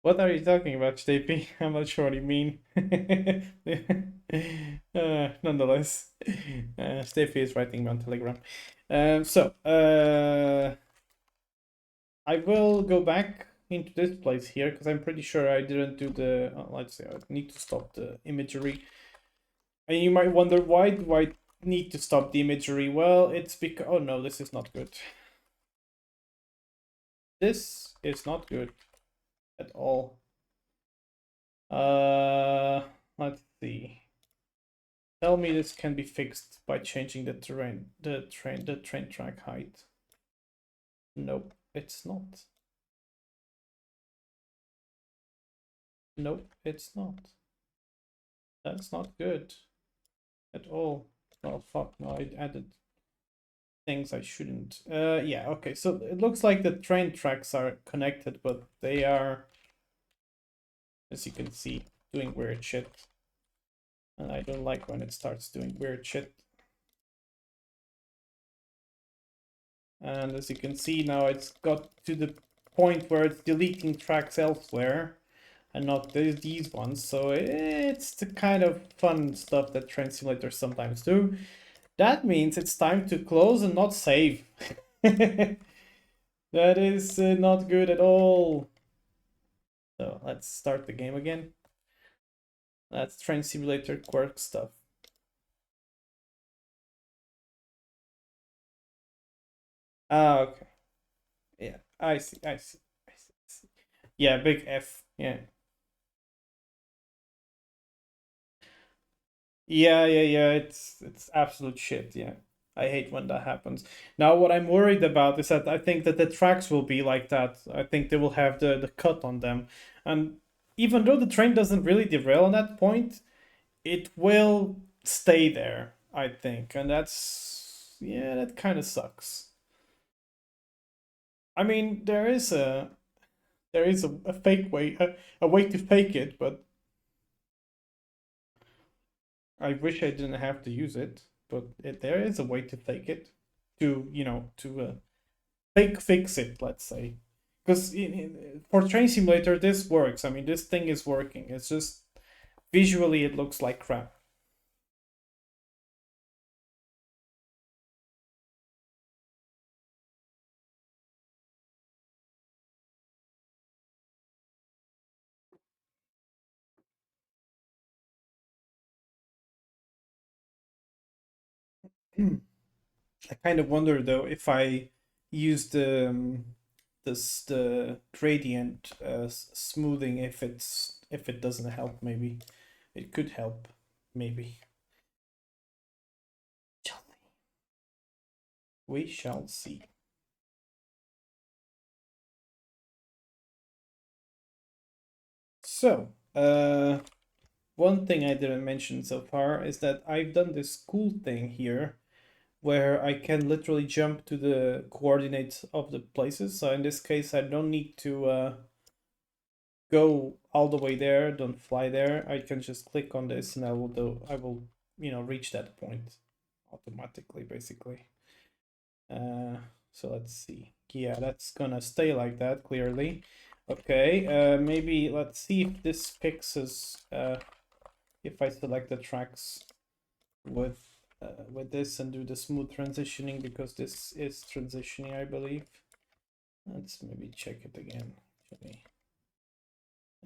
What are you talking about, Stevie? I'm not sure what you mean. Nonetheless, Stevie is writing me on Telegram. I will go back into this place here because I'm pretty sure I didn't do the. Let's see, I need to stop the imagery. And you might wonder, why do I need to stop the imagery? Well, it's because... Oh no, this is not good. This is not good at all. Let's see. Tell me this can be fixed by changing the train track height. Nope, it's not. Nope, it's not. That's not good at all. Oh fuck, no, I added things I shouldn't. Yeah, okay, so it looks like the train tracks are connected, but they are, as you can see, doing weird shit. And I don't like when it starts doing weird shit. And as you can see now, it's got to the point where it's deleting tracks elsewhere and not these ones. So it's the kind of fun stuff that train simulators sometimes do. That means it's time to close and not save. That is not good at all. So let's start the game again. That's train simulator quirk stuff. Ah, okay. Yeah, I see, I see, I see. Yeah, big F. Yeah. Yeah. It's absolute shit. Yeah, I hate when that happens. Now, what I'm worried about is that I think that the tracks will be like that. I think they will have the cut on them, and even though the train doesn't really derail on that point, it will stay there. I think, and that's, yeah, that kind of sucks. I mean, there is a fake way, a way to fake it, but I wish I didn't have to use it. But there is a way to fake it, to fix it, let's say. Because for Train Simulator, this works. I mean, this thing is working. It's just visually it looks like crap. I kind of wonder though if I use the gradient smoothing, if it doesn't help. Maybe it could help. Maybe. We shall see. So, one thing I didn't mention so far is that I've done this cool thing here where I can literally jump to the coordinates of the places. So in this case, I don't need to go all the way there, don't fly there. I can just click on this and I will reach that point automatically, basically. So let's see. Yeah, that's gonna stay like that, clearly. Okay, maybe let's see if this fixes, if I select the tracks with this and do the smooth transitioning, because this is transitioning, I believe. Let's maybe check it again, actually.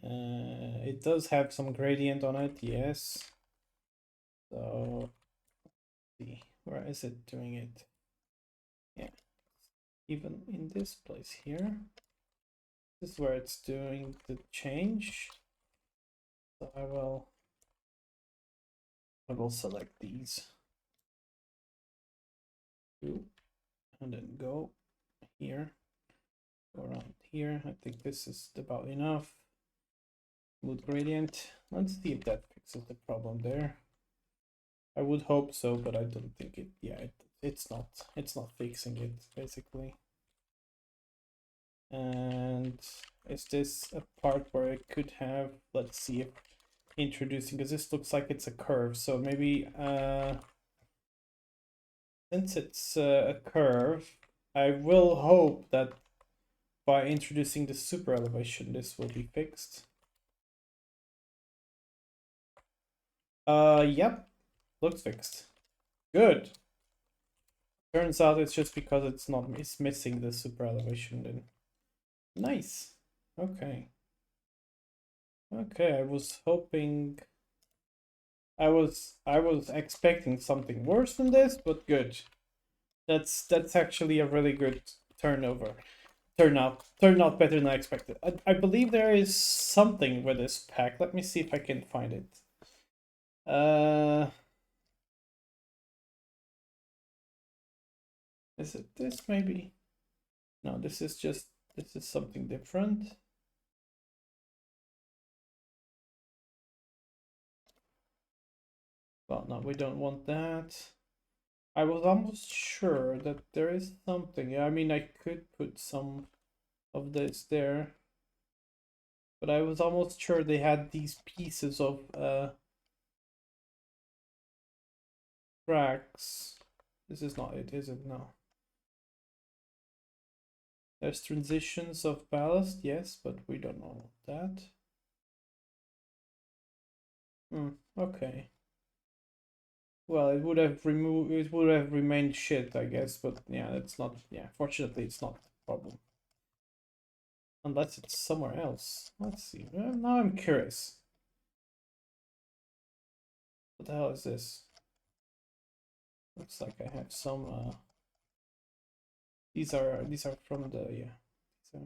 It does have some gradient on it, yes. So, let's see, where is it doing it? Yeah, even in this place here. This is where it's doing the change. So I will select these two and then go here, go around here. I think this is about enough. Smooth gradient. Let's see if that fixes the problem there. I would hope so, but I don't think it. Yeah, it's not. It's not fixing it, basically. And is this a part where I could have? Let's see if introducing, because this looks like it's a curve. So maybe since it's a curve, I will hope that by introducing the super elevation, this will be fixed. Yep, looks fixed. Good. Turns out it's just because it's missing the super elevation then. Nice. Okay. Okay, I was hoping I was expecting something worse than this, but good. That's actually a really good turnover. Turned out better than I expected. I believe there is something with this pack. Let me see if I can find it. Is it this maybe? No, this is something different. Well, no, we don't want that. I was almost sure that there is something. I mean, I could put some of this there, but I was almost sure they had these pieces of tracks. This is not it, is it? No. There's transitions of ballast, yes, but we don't know that. Okay. Well, it would have remained shit, I guess, but yeah, that's not, yeah, fortunately it's not a problem. Unless it's somewhere else. Let's see. Now I'm curious. What the hell is this? Looks like I have some these are from the, yeah.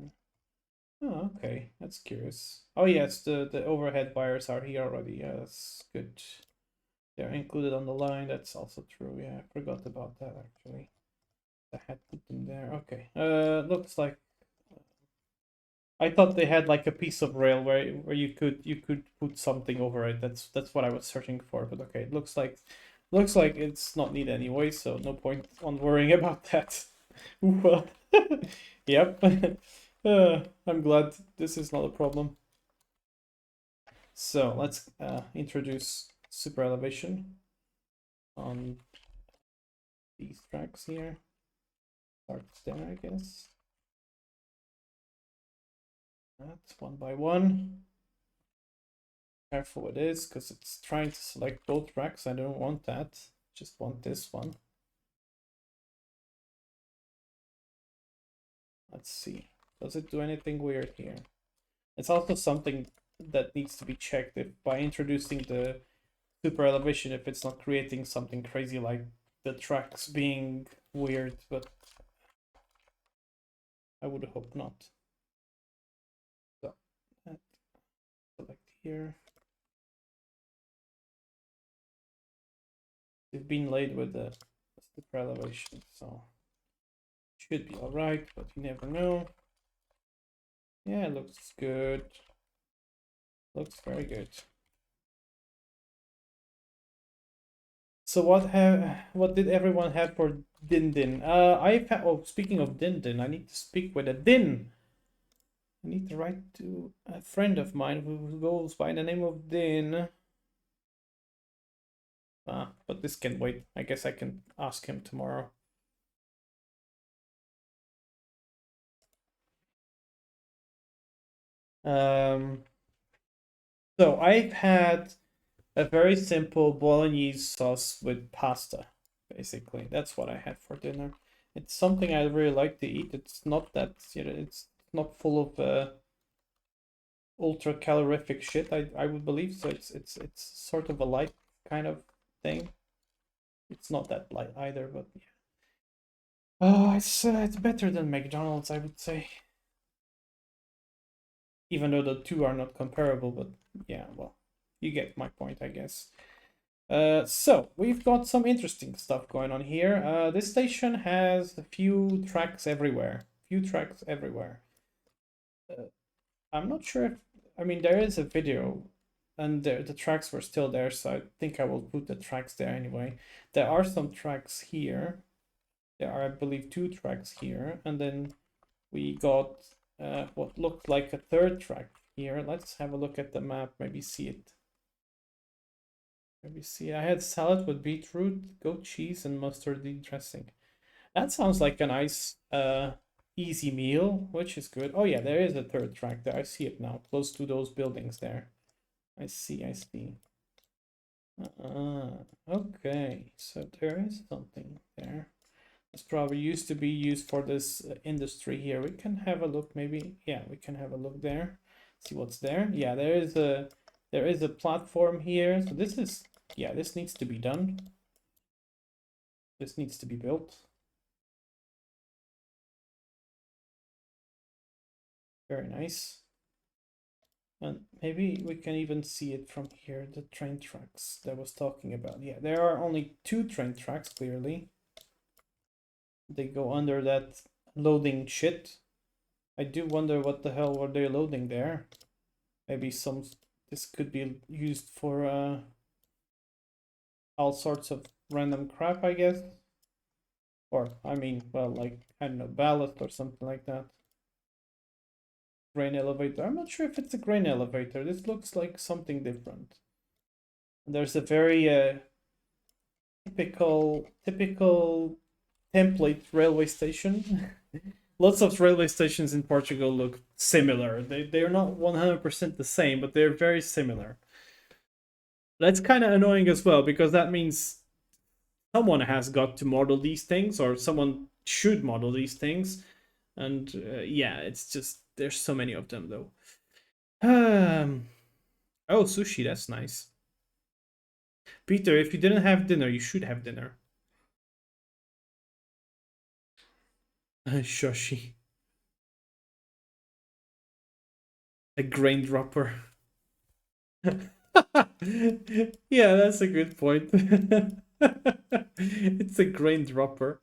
Oh, okay. That's curious. Oh yes, the overhead wires are here already. Yeah, that's good. They're included on the line. That's also true. Yeah, I forgot about that actually. I had put them there. Okay. Looks like I thought they had like a piece of rail where you could put something over it. That's what I was searching for. But okay, it looks like it's not needed anyway, so no point on worrying about that. Well, yep. I'm glad this is not a problem. So let's introduce super elevation on these tracks here. Starts there, I guess. That's one by one. Careful with this, because it's trying to select both tracks. I don't want that. Just want this one. Let's see. Does it do anything weird here? It's also something that needs to be checked if by introducing the super elevation, if it's not creating something crazy like the tracks being weird, but I would hope not. So, select here. They've been laid with the super elevation, so Should be alright, but you never know. Yeah, looks good. Looks very good. So what did everyone have for Din Din? Oh, speaking of Din Din, I need to speak with a Din. I need to write to a friend of mine who goes by the name of Din. But this can wait. I guess I can ask him tomorrow. So I've had a very simple bolognese sauce with pasta, basically. That's what I had for dinner. It's something I really like to eat. It's not that, it's not full of ultra calorific shit, I would believe. So it's sort of a light kind of thing. It's not that light either, but yeah. Oh, it's better than McDonald's, I would say. Even though the two are not comparable, but yeah, well, you get my point, I guess. So we've got some interesting stuff going on here. This station has a few tracks everywhere. Few tracks everywhere. I'm not sure if, I mean, there is a video and the tracks were still there, so I think I will put the tracks there anyway. There are some tracks here. There are, I believe, two tracks here, and then we got what looked like a third track here. Let's have a look at the map, maybe see it. Maybe see, I had salad with beetroot, goat cheese, and mustard dressing. That sounds like a nice, easy meal, which is good. Oh yeah, there is a third track there. I see it now, close to those buildings there. I see, I see. Okay, so there is something there. It's probably used to be used for this industry here. We can have a look, maybe. Yeah, we can have a look there. See what's there. Yeah, there is a platform here. So this is, yeah, this needs to be done. This needs to be built. Very nice. And maybe we can even see it from here, the train tracks that I was talking about. Yeah, there are only two train tracks, clearly. They go under that loading shit. I do wonder what the hell were they loading there. Maybe this could be used for all sorts of random crap, I guess. Or, I mean, well, like, I don't know, ballast or something like that. Grain elevator. I'm not sure if it's a grain elevator. This looks like something different. There's a very typical template railway station. Lots of railway stations in Portugal look similar. They're not 100% the same, but they're very similar. That's kind of annoying as well, because that means someone has got to model these things, or someone should model these things. And yeah, it's just, there's so many of them though. Oh, sushi, that's nice. Peter, if you didn't have dinner, you should have dinner. Shoshi. A grain dropper. Yeah, that's a good point. It's a grain dropper.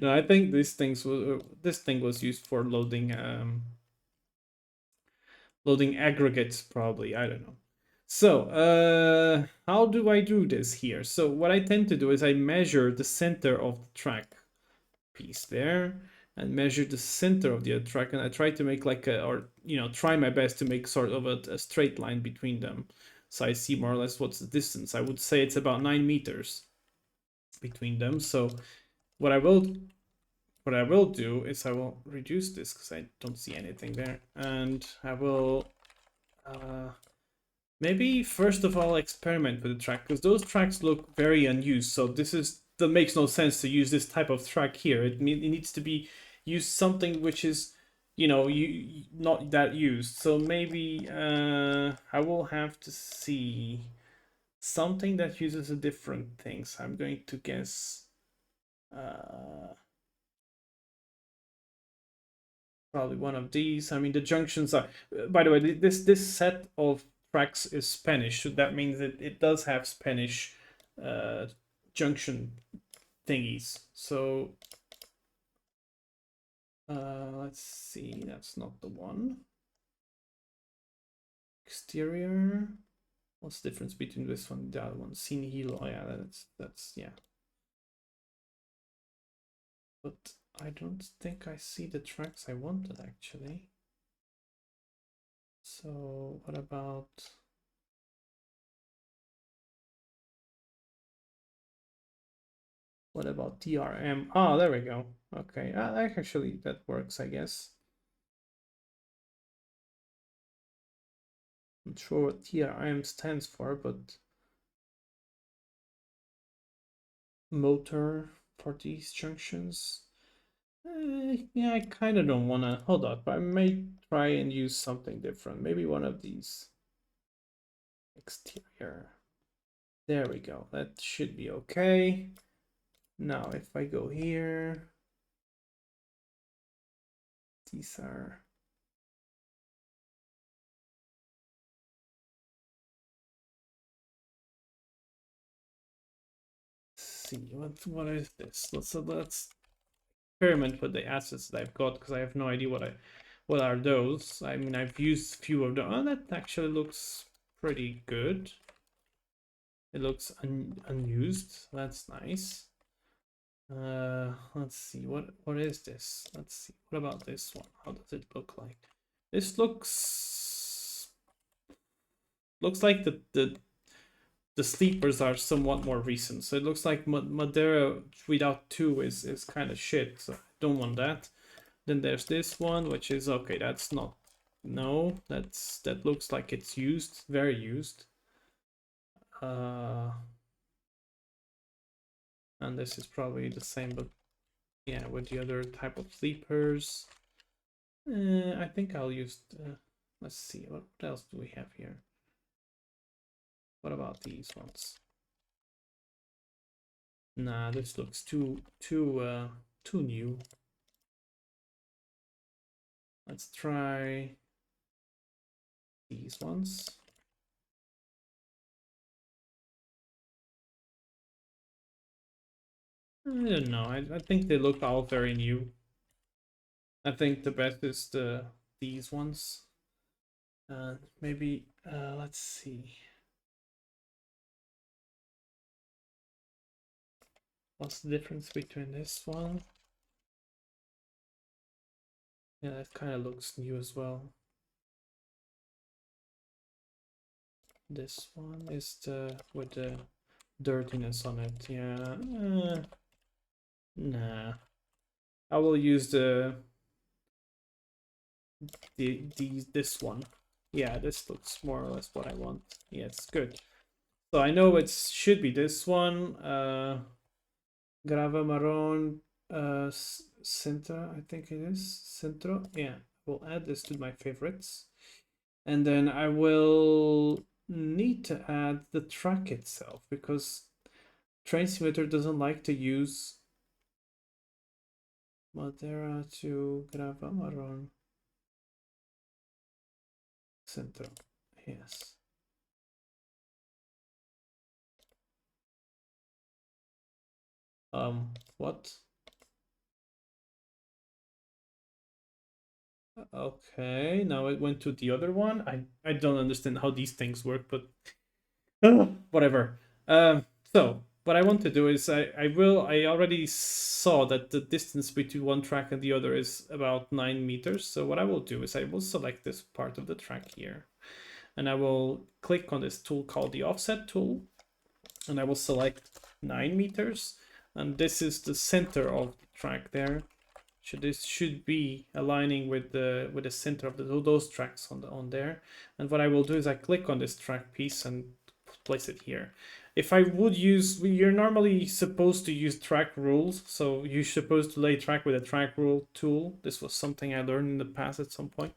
No, I think this thing was used for loading aggregates, probably. I don't know. So, how do I do this here? So what I tend to do is I measure the center of the track piece there and measure the center of the track, and I try to make like try my best to make sort of a straight line between them. So I see more or less what's the distance. I would say it's about 9 meters between them. So what I will do is I will reduce this because I don't see anything there, and I will maybe first of all experiment with the track, because those tracks look very unused. So that makes no sense to use this type of track here. It needs to be used something which is, not that used. So maybe I will have to see something that uses a different things. I'm going to guess probably one of these. I mean, the junctions are. By the way, this set of tracks is Spanish, so that means that it does have Spanish junction thingies. So let's see, that's not the one. Exterior. What's the difference between this one and the other one? Scene heal. Oh yeah, that's yeah. But I don't think I see the tracks I wanted actually. So what about TRM? Oh, there we go. Okay, actually that works, I guess. Not sure what TRM stands for, but motor for these junctions. Yeah, I kind of don't want to hold up. I may try and use something different. Maybe one of these. Exterior. There we go. That should be okay. Now, if I go here, these are see what is this? Let's experiment with the assets that I've got because I have no idea what are those. I mean, I've used a few of them. Oh, that actually looks pretty good. It looks unused. That's nice. Let's see. What is this? Let's see. What about this one? How does it look like? This looks like the sleepers are somewhat more recent. So it looks like Madeira without 2 is kind of shit. So I don't want that. Then there's this one, which is okay. That's not. No, that looks like it's used, very used. And this is probably the same, but yeah, with the other type of sleepers. I think I'll use. Let's see. What else do we have here? What about these ones? Nah, this looks too new. Let's try these ones. I don't know. I think they look all very new. I think the best is these ones. Maybe let's see. What's the difference between this one? Yeah, that kind of looks new as well. This one is with the dirtiness on it. Yeah. Nah. I will use this one. Yeah, this looks more or less what I want. Yes, good. So I know it should be this one. Grava Marron Centro, I think it is. Centro. Yeah, we'll add this to my favorites. And then I will need to add the track itself because Train Simulator doesn't like to use Madeira to Grava Marron Centro. Yes. What? Okay, now it went to the other one. I don't understand how these things work, but whatever. So what I want to do is I already saw that the distance between one track and the other is about 9 meters. So what I will do is I will select this part of the track here, and I will click on this tool called the offset tool, and I will select 9 meters, and this is the center of the track there. This should be aligning with the center of those tracks on there. And what I will do is I click on this track piece and place it here. If I would use, you're normally supposed to use track rules, so you're supposed to lay track with a track rule tool. This was something I learned in the past at some point.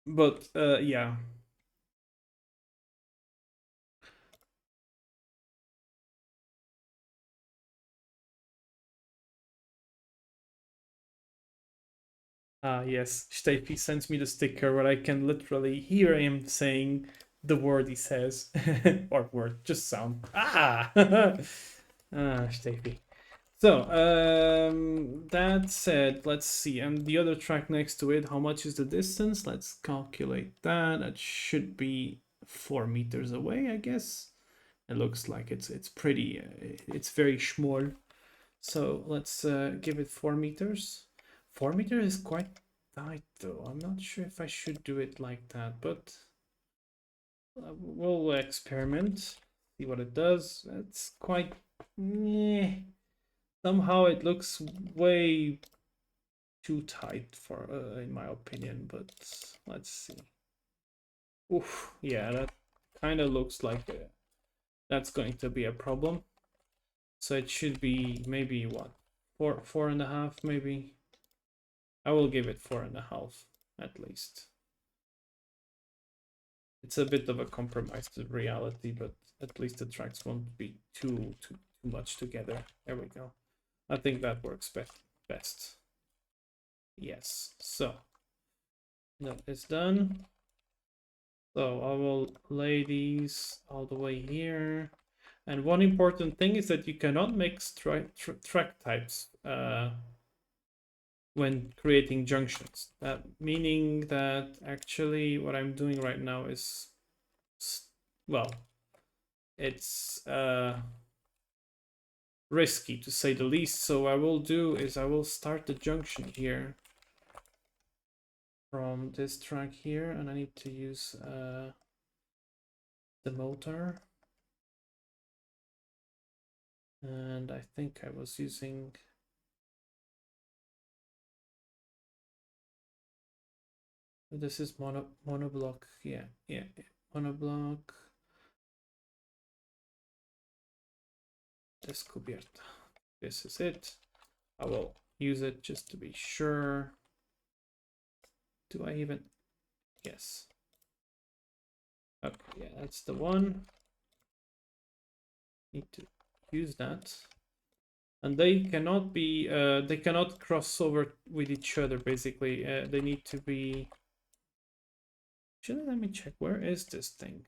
But yeah. Yes, Steffi sends me the sticker where I can literally hear him saying the word he says. Or word, just sound. Ah! Steffi. So, that said, let's see. And the other track next to it, how much is the distance? Let's calculate that. It should be 4 meters away, I guess. It looks like it's pretty, it's very small. So let's give it 4 meters. 4 meters is quite tight though. I'm not sure if I should do it like that, but we'll experiment, see what it does. It's quite, somehow it looks way too tight for, in my opinion, but let's see. Oof, yeah, that kind of looks like that's going to be a problem. So it should be maybe what, 4.5 maybe. I will give it 4.5 at least. It's a bit of a compromise to reality, but at least the tracks won't be too much together. There we go. I think that works best. Yes, so that is done. So I will lay these all the way here. And one important thing is that you cannot mix track types when creating junctions. That meaning that actually what I'm doing right now is, well, it's risky to say the least. So what I will do is I will start the junction here from this track here, and I need to use the motor. And I think I was using this is monoblock. Yeah, monoblock descubierta. This is it. I will use it just to be sure. Do I even? Yes. Okay, yeah, that's the one. Need to use that. And they cannot be, they cannot cross over with each other, basically. They need to be... Actually, let me check. Where is this thing?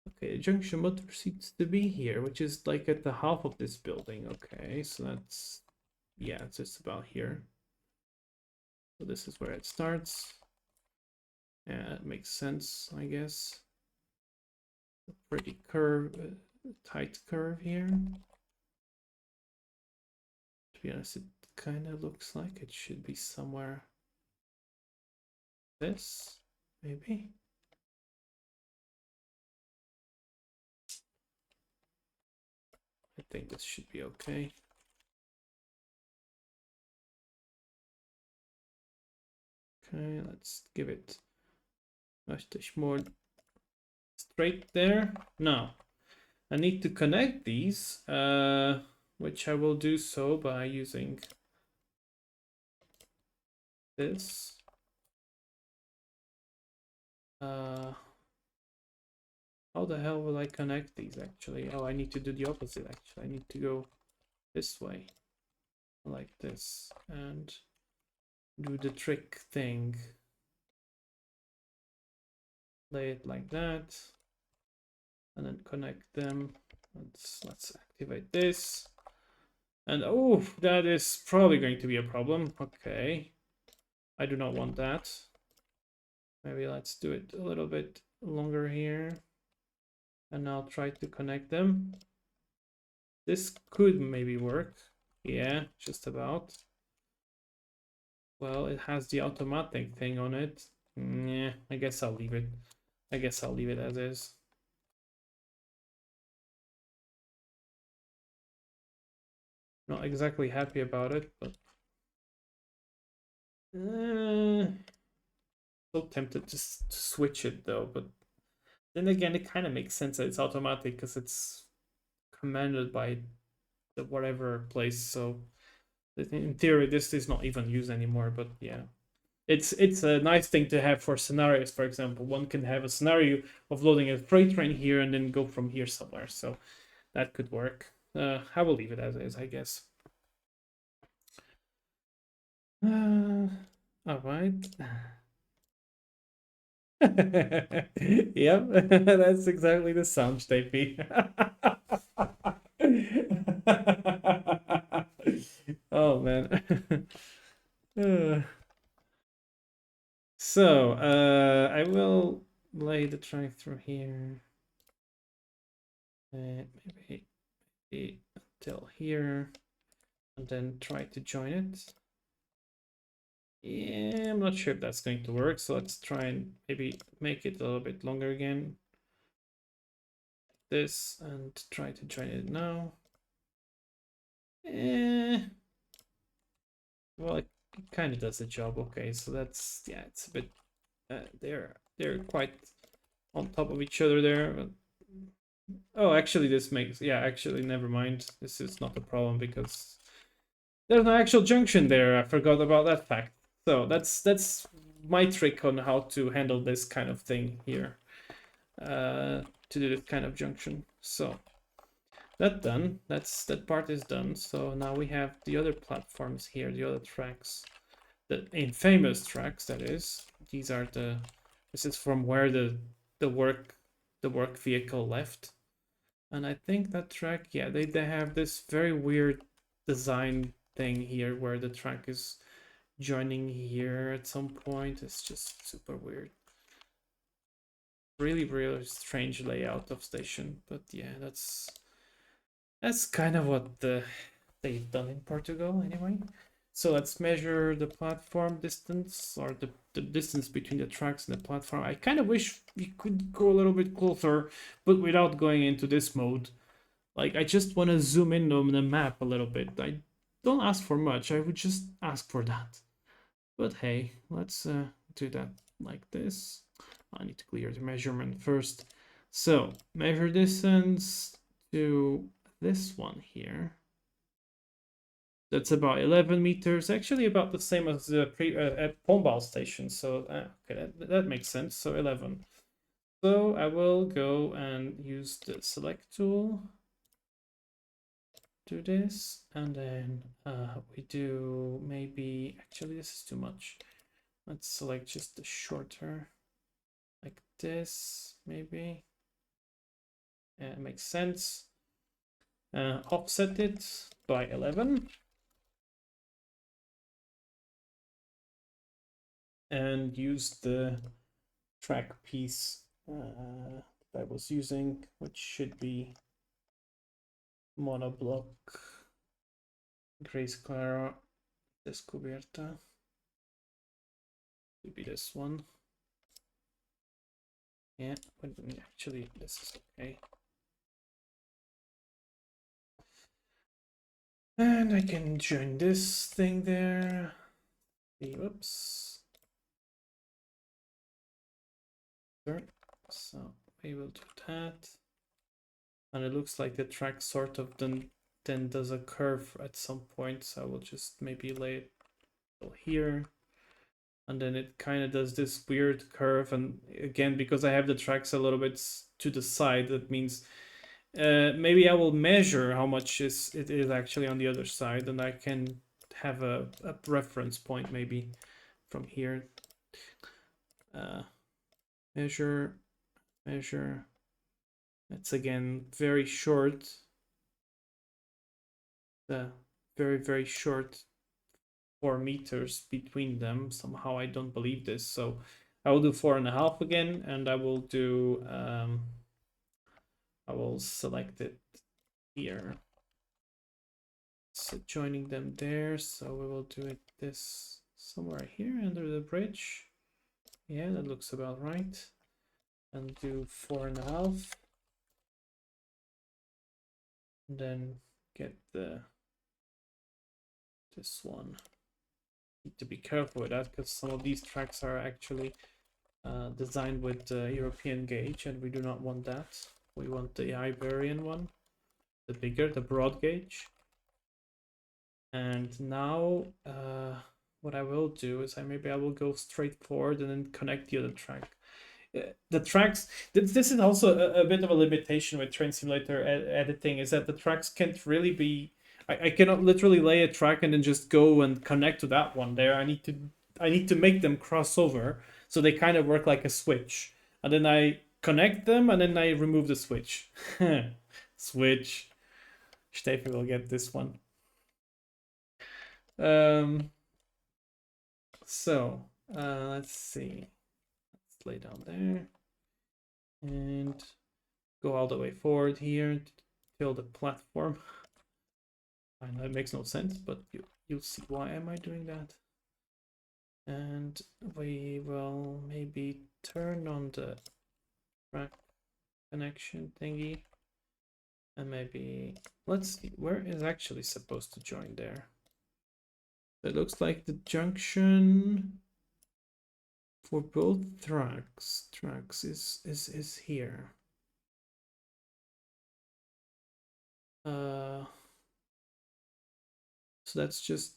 Okay, junction motor seems to be here, which is like at the half of this building. Okay, so that's... Yeah, it's just about here. So this is where it starts. Yeah, it makes sense, I guess. A pretty tight curve here. To be honest, it kind of looks like it should be somewhere this, maybe. I think this should be okay. Okay, let's give it much more straight there. Now, I need to connect these, which I will do so by using this. How the hell will I connect these actually? Oh, I need to do the opposite actually. I need to go this way, like this, and do the trick thing. Lay it like that, and then connect them. Let's activate this. And oh, that is probably going to be a problem. Okay, I do not want that. Maybe let's do it a little bit longer here. And I'll try to connect them. This could maybe work. Yeah, just about. Well, it has the automatic thing on it. Yeah, I guess I'll leave it. I guess I'll leave it as is. Not exactly happy about it, but so tempted to switch it though. But then again, it kind of makes sense that it's automatic because it's commanded by the whatever place. So in theory, this is not even used anymore. But yeah, it's a nice thing to have for scenarios. For example, one can have a scenario of loading a freight train here and then go from here somewhere. So that could work. I will leave it as is, I guess. All right. Yep, that's exactly the sound, Steffi. Oh man. Uh, so, I will lay the track through here. Maybe until here, and then try to join it. Yeah, I'm not sure if that's going to work, so let's try and maybe make it a little bit longer again. This, and try to join it now. Well, it kind of does the job. Okay, so that's, yeah, it's a bit, they're quite on top of each other there. But... oh, actually, this makes, yeah, actually, never mind. This is not a problem because there's no actual junction there. I forgot about that fact. So that's my trick on how to handle this kind of thing here. To do this kind of junction. So that done. That part is done. So now we have the other platforms here, the other tracks, the infamous tracks. That is, these are the. This is from where the work vehicle left, and I think that track. Yeah, they have this very weird design thing here where the track is joining here at some point. It's just super weird. Really strange layout of station, but yeah, that's kind of what they've done in Portugal anyway. So let's measure the platform distance, or the distance between the tracks and the platform. I kind of wish we could go a little bit closer, but without going into this mode. Like, I just want to zoom in on the map a little bit. I don't ask for much, I would just ask for that. But hey, let's do that like this. I need to clear the measurement first. So measure distance to this one here. That's about 11 meters, actually about the same as the at Pombal station. So okay, that makes sense. So 11. So I will go and use the select tool. Do this, and then we do maybe, actually this is too much. Let's select just the shorter, like this, maybe. Yeah, it makes sense. Offset it by 11. And use the track piece that I was using, which should be monoblock Grace Clara Descubierta. Should be this one. Yeah, but actually this is okay. And I can join this thing there. Whoops. So we will do that. And it looks like the track sort of then does a curve at some point. So I will just maybe lay it here. And then it kind of does this weird curve. And again, because I have the tracks a little bit to the side, that means maybe I will measure how much it is actually on the other side, and I can have a reference point maybe from here. Measure. It's again very short. The very short 4 meters between them. Somehow I don't believe this, so I will do 4.5 again, and I will do I will select it here. So joining them there, so we will do it this somewhere here under the bridge. Yeah, that looks about right. And do 4.5. And then get this one. Need to be careful with that because some of these tracks are actually designed with European gauge, and we do not want that. We want the Iberian one, the bigger, the broad gauge. And now what I will do is maybe I will go straight forward and then connect the other track. The tracks, this is also a bit of a limitation with Train Simulator editing, is that the tracks can't really be, I cannot literally lay a track and then just go and connect to that one there. I need to make them cross over. So they kind of work like a switch. And then I connect them and then I remove the switch. Switch. Steffi will get this one. Um, so let's see. Let's lay down there and go all the way forward here till the platform. I know it makes no sense, but you'll see why am I doing that. And we will maybe turn on the track connection thingy. And maybe, let's see, where is actually supposed to join there? It looks like the junction for both tracks is here. So that's just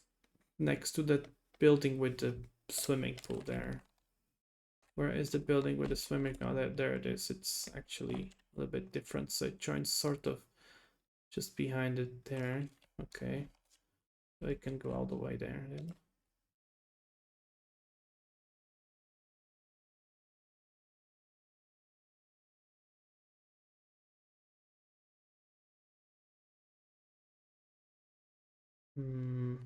next to that building with the swimming pool there. Where is the building with the swimming? Oh, there it is. It's actually a little bit different. So it joins sort of just behind it there. Okay. So it can go all the way there then. Hmm.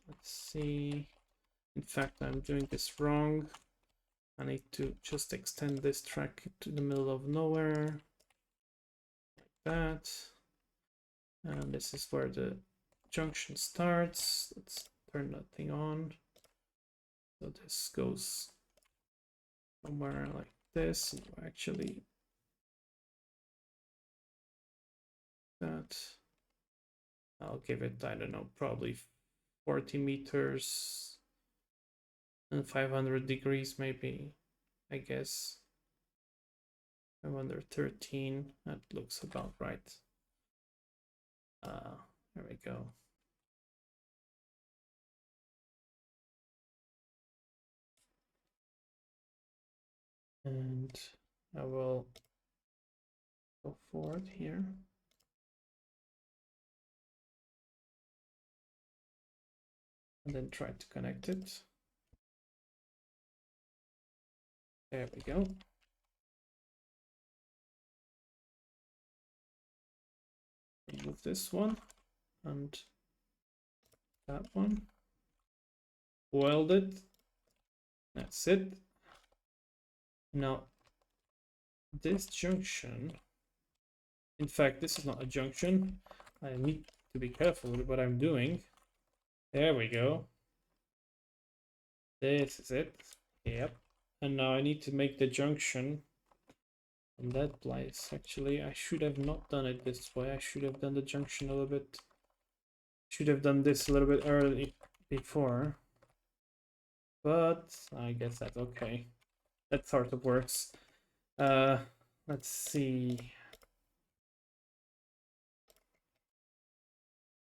Let's see. In fact, I'm doing this wrong. I need to just extend this track to the middle of nowhere. Like that. And this is where the junction starts. Let's turn that thing on. So this goes somewhere like this. Actually, that I'll give it, I don't know, probably 40 meters and 500 degrees maybe, I guess. 513, that looks about right. There we go. And I will go forward here. And then try to connect it. There we go. Remove this one and that one. Weld it. That's it. Now, this junction, in fact, this is not a junction. I need to be careful with what I'm doing. There we go. This is it. Yep. And now I need to make the junction in that place. Actually, I should have not done it this way. I should have done the junction a little bit. Should have done this a little bit early before. But I guess that's okay. That sort of works. Let's see.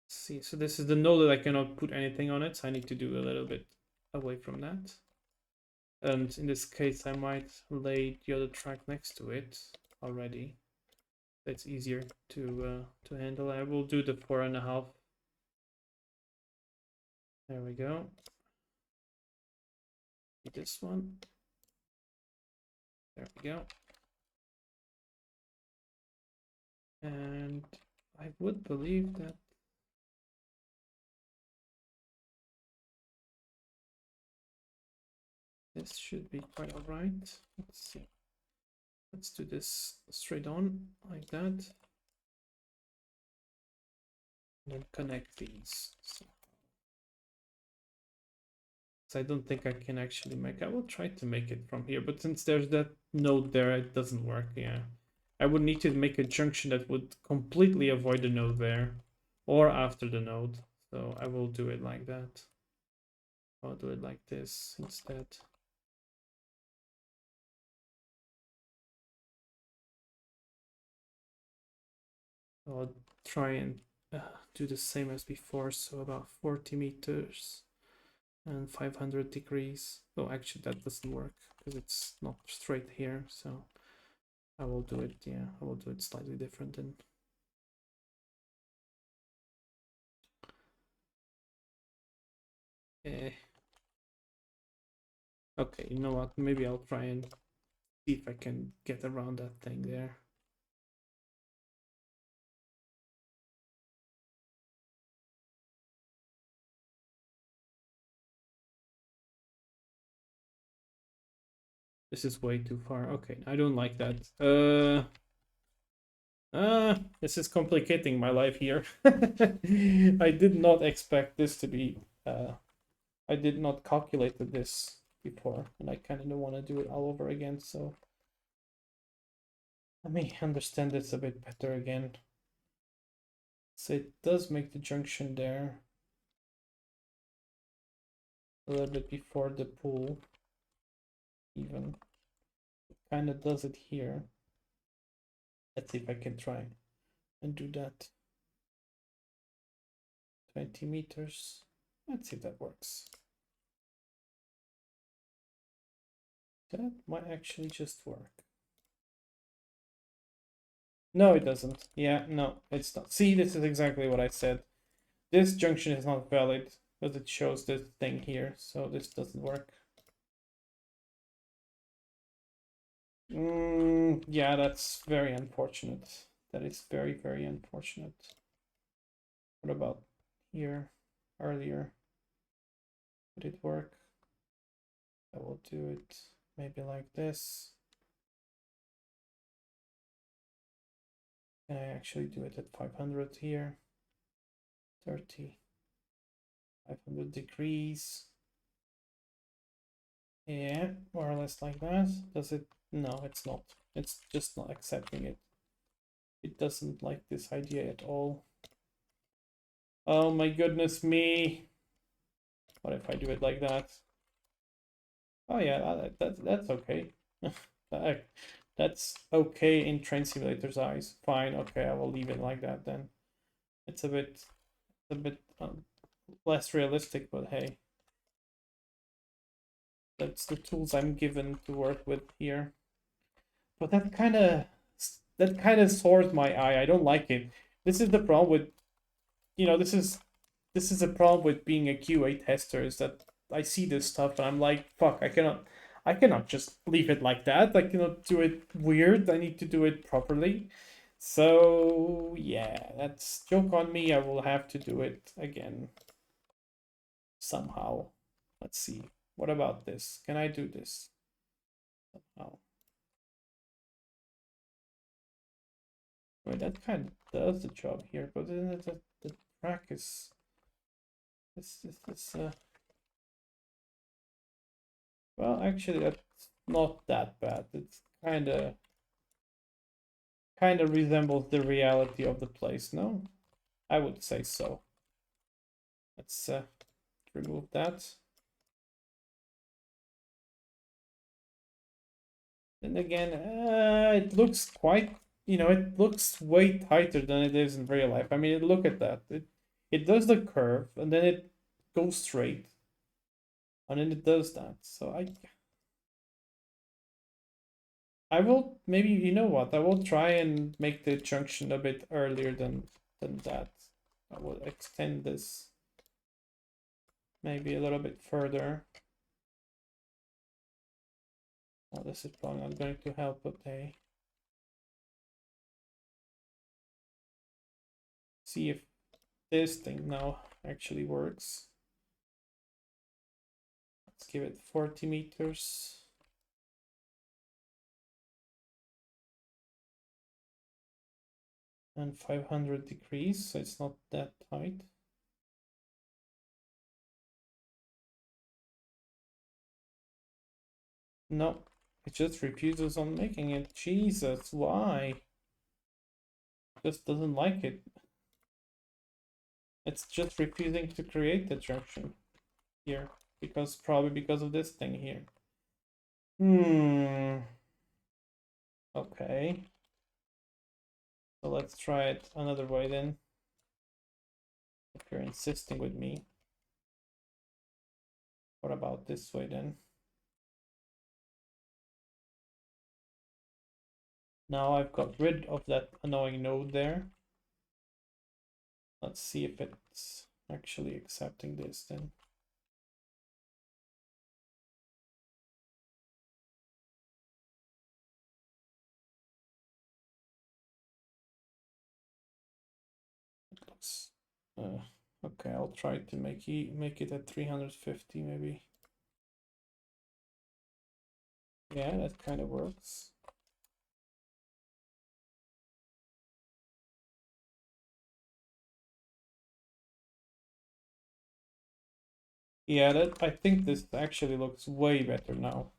See, so this is the node that I cannot put anything on it, so I need to do a little bit away from that. And in this case, I might lay the other track next to it already. That's easier to handle. I will do the 4.5. There we go. This one. There we go. And I would believe that this should be quite alright. Let's see. Let's do this straight on like that. And then connect these. So I don't think I can actually make. I will try to make it from here, but since there's that node there, it doesn't work. Yeah, I would need to make a junction that would completely avoid the node there, or after the node. So I will do it like that. I'll do it like this instead. I'll try and do the same as before, so about 40 meters and 500 degrees. Oh, actually that doesn't work because it's not straight here, so I will do it, yeah, I will do it slightly different then. Eh. Okay, you know what? Maybe I'll try and see if I can get around that thing there. This is way too far. Okay, I don't like that. This is complicating my life here. I did not expect this to be. I did not calculate this before, and I kind of don't want to do it all over again. So let me understand this a bit better again. So it does make the junction there a little bit before the pool, even. It kind of does it here. Let's see if I can try and do that. 20 meters. Let's see if that works. That might actually just work. No, it doesn't. Yeah, no, it's not. See, this is exactly what I said. This junction is not valid because it shows this thing here, so this doesn't work. Yeah, that's very unfortunate. That is very, very unfortunate. What about here earlier? Would it work? I will do it maybe like this. Can I actually do it at 500 here? 30. 500 degrees. Yeah, more or less like that. Does it? No, it's not. It's just not accepting it. It doesn't like this idea at all. Oh my goodness me. What if I do it like that? Oh yeah, that's okay. That's okay in Train Simulator's eyes. Fine, okay, I will leave it like that then. It's a bit less realistic, but hey. That's the tools I'm given to work with here. But that kind of sores my eye. I don't like it. This is the problem with, this is a problem with being a QA tester, is that I see this stuff and I'm like, fuck, I cannot just leave it like that. I cannot do it weird. I need to do it properly. So yeah, that's joke on me. I will have to do it again somehow. Let's see. What about this? Can I do this somehow? I mean, that kind of does the job here, but then the track is this well, actually that's not that bad. It's kind of resembles the reality of the place, no? I would say so. Let's remove that. And again, it looks quite, it looks way tighter than it is in real life. I mean, look at that. It does the curve and then it goes straight. And then it does that. So I will maybe, you know what? I will try and make the junction a bit earlier than that. I will extend this maybe a little bit further. Oh, this is probably not going to help, but hey. See if this thing now actually works. Let's give it 40 meters. And 500 degrees, so it's not that tight. No, it just refuses on making it. Jesus, why? Just doesn't like it. It's just refusing to create the junction here, probably because of this thing here. Okay. So let's try it another way then. If you're insisting with me. What about this way then? Now I've got rid of that annoying node there. Let's see if it's actually accepting this then. works. Okay, I'll try to make it at 350 maybe. Yeah, that kind of works. Yeah, that I think this actually looks way better now.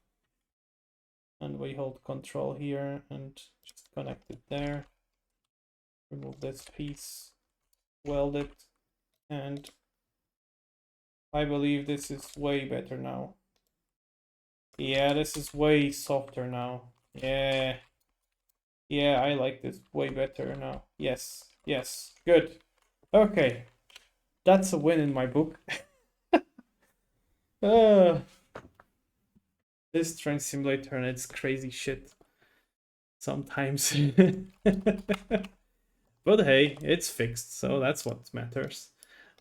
And we hold control here and just connect it there. Remove this piece, weld it, and I believe this is way better now. Yeah, this is way softer now. Yeah. Yeah, I like this way better now. Yes. Yes. Good. Okay. That's a win in my book. uh, this train simulator and its crazy shit sometimes. But hey, it's fixed, so that's what matters.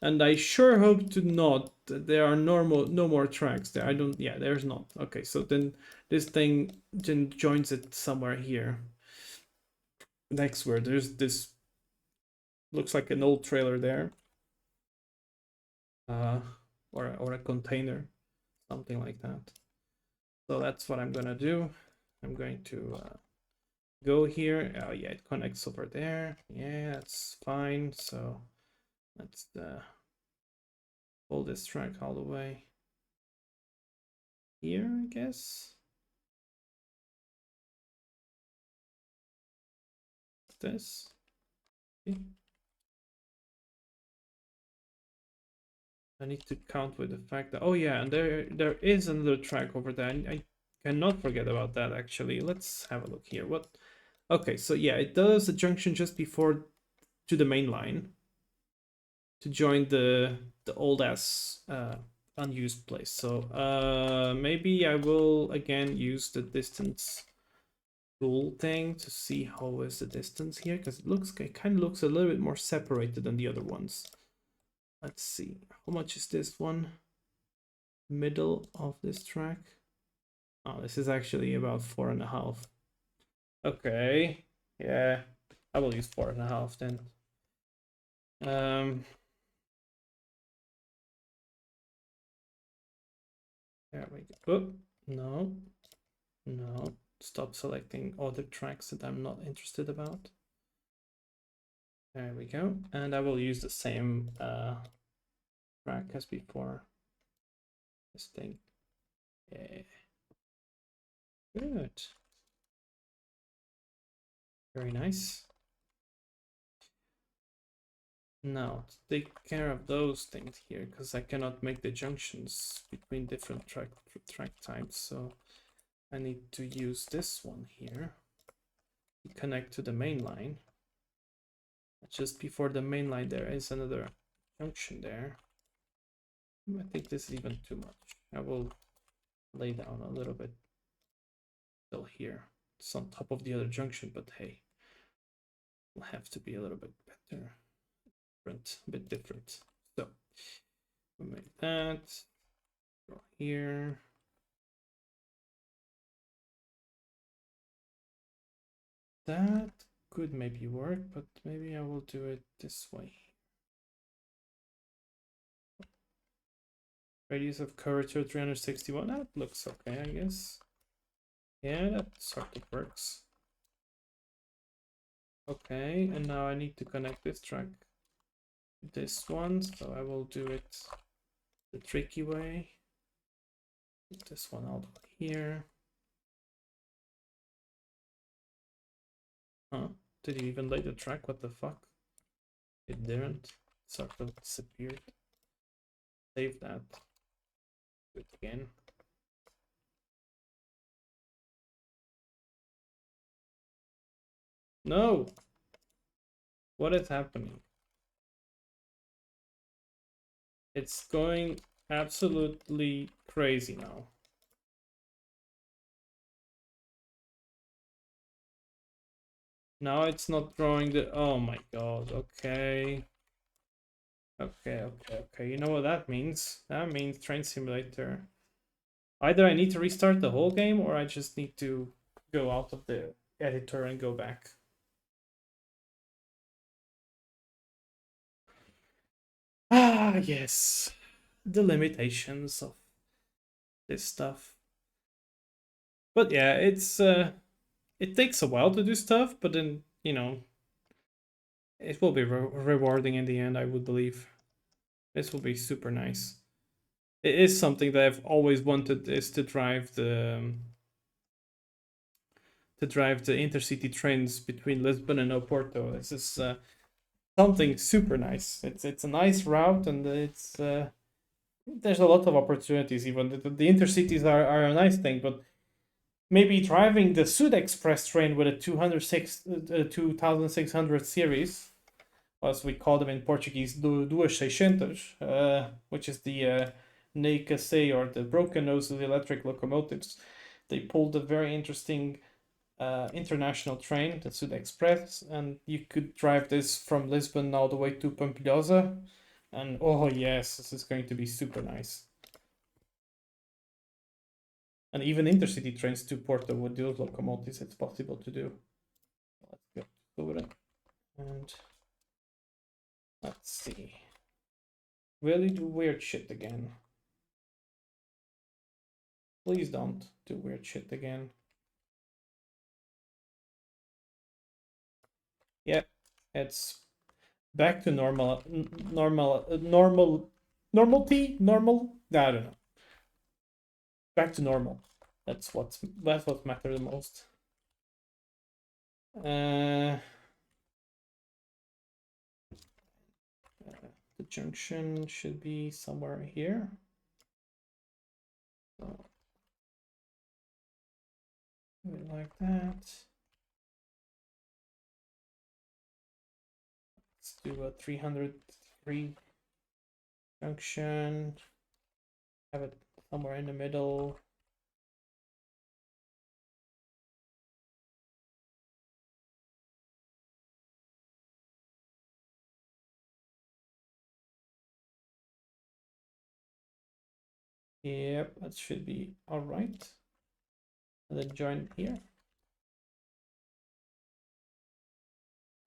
And I sure hope to not that there are no more tracks there. I don't, yeah, there's not. Okay, so then this thing then joins it somewhere here. Next where there's this looks like an old trailer there. Or a container, something like that. So that's what I'm gonna do. I'm going to go here. Oh yeah, it connects over there. Yeah, that's fine. So let's pull this track all the way here, I guess. This. Okay. I need to count with the fact that, oh yeah, and there is another track over there. I cannot forget about that actually. Let's have a look here. What? Okay, so yeah, it does a junction just before to the main line to join the old ass unused place. So maybe I will again use the distance tool thing to see how is the distance here, because it kind of looks a little bit more separated than the other ones. Let's see, how much is this one? Middle of this track. Oh, this is actually about 4.5. Okay, yeah, I will use 4.5 then. There we go. Oh, no, no. Stop selecting other tracks that I'm not interested about. There we go. And I will use the same track as before. This thing. Yeah. Good. Very nice. Now, to take care of those things here, because I cannot make the junctions between different track types, so I need to use this one here to connect to the main line. Just before the main line, there is another junction there. I think this is even too much. I will lay down a little bit still here. It's on top of the other junction, but hey, will have to be a little bit better, a bit different. So we'll make that go here. That could maybe work, but maybe I will do it this way. Radius of curvature 361. That looks okay, I guess. Yeah, that sort of works. Okay, and now I need to connect this track to this one, so I will do it the tricky way. Put this one all the way here. Huh? Did you even lay the track? What the fuck? It didn't. It sort of disappeared. Save that. Do it again. No! What is happening? It's going absolutely crazy now. Now it's not drawing the... Oh my god, okay. Okay. You know what that means? That means Train Simulator. Either I need to restart the whole game, or I just need to go out of the editor and go back. Ah, yes. The limitations of this stuff. But yeah, it takes a while to do stuff, but then, it will be rewarding in the end, I would believe. This will be super nice. It is something that I've always wanted, is to drive the intercity trains between Lisbon and Oporto. This is something super nice. It's a nice route, and there's a lot of opportunities. Even the intercities are a nice thing, but maybe driving the Sud Express train with a 2600 series, as we call them in Portuguese, duas seiscentas, which is the NECAC, or the broken nose of the electric locomotives. They pulled a very interesting international train, the Sud Express, and you could drive this from Lisbon all the way to Pampilhosa. And oh yes, this is going to be super nice. And even intercity trains to Porto with those locomotives, it's possible to do. Let's go over it. And let's see. Will you do weird shit again? Please don't do weird shit again. Yep, it's back to normality. I don't know. Back to normal. That's what matters the most. The junction should be somewhere here. So, like that. Let's do a 303 junction. Have it somewhere in the middle. Yep, that should be all right. And then join here.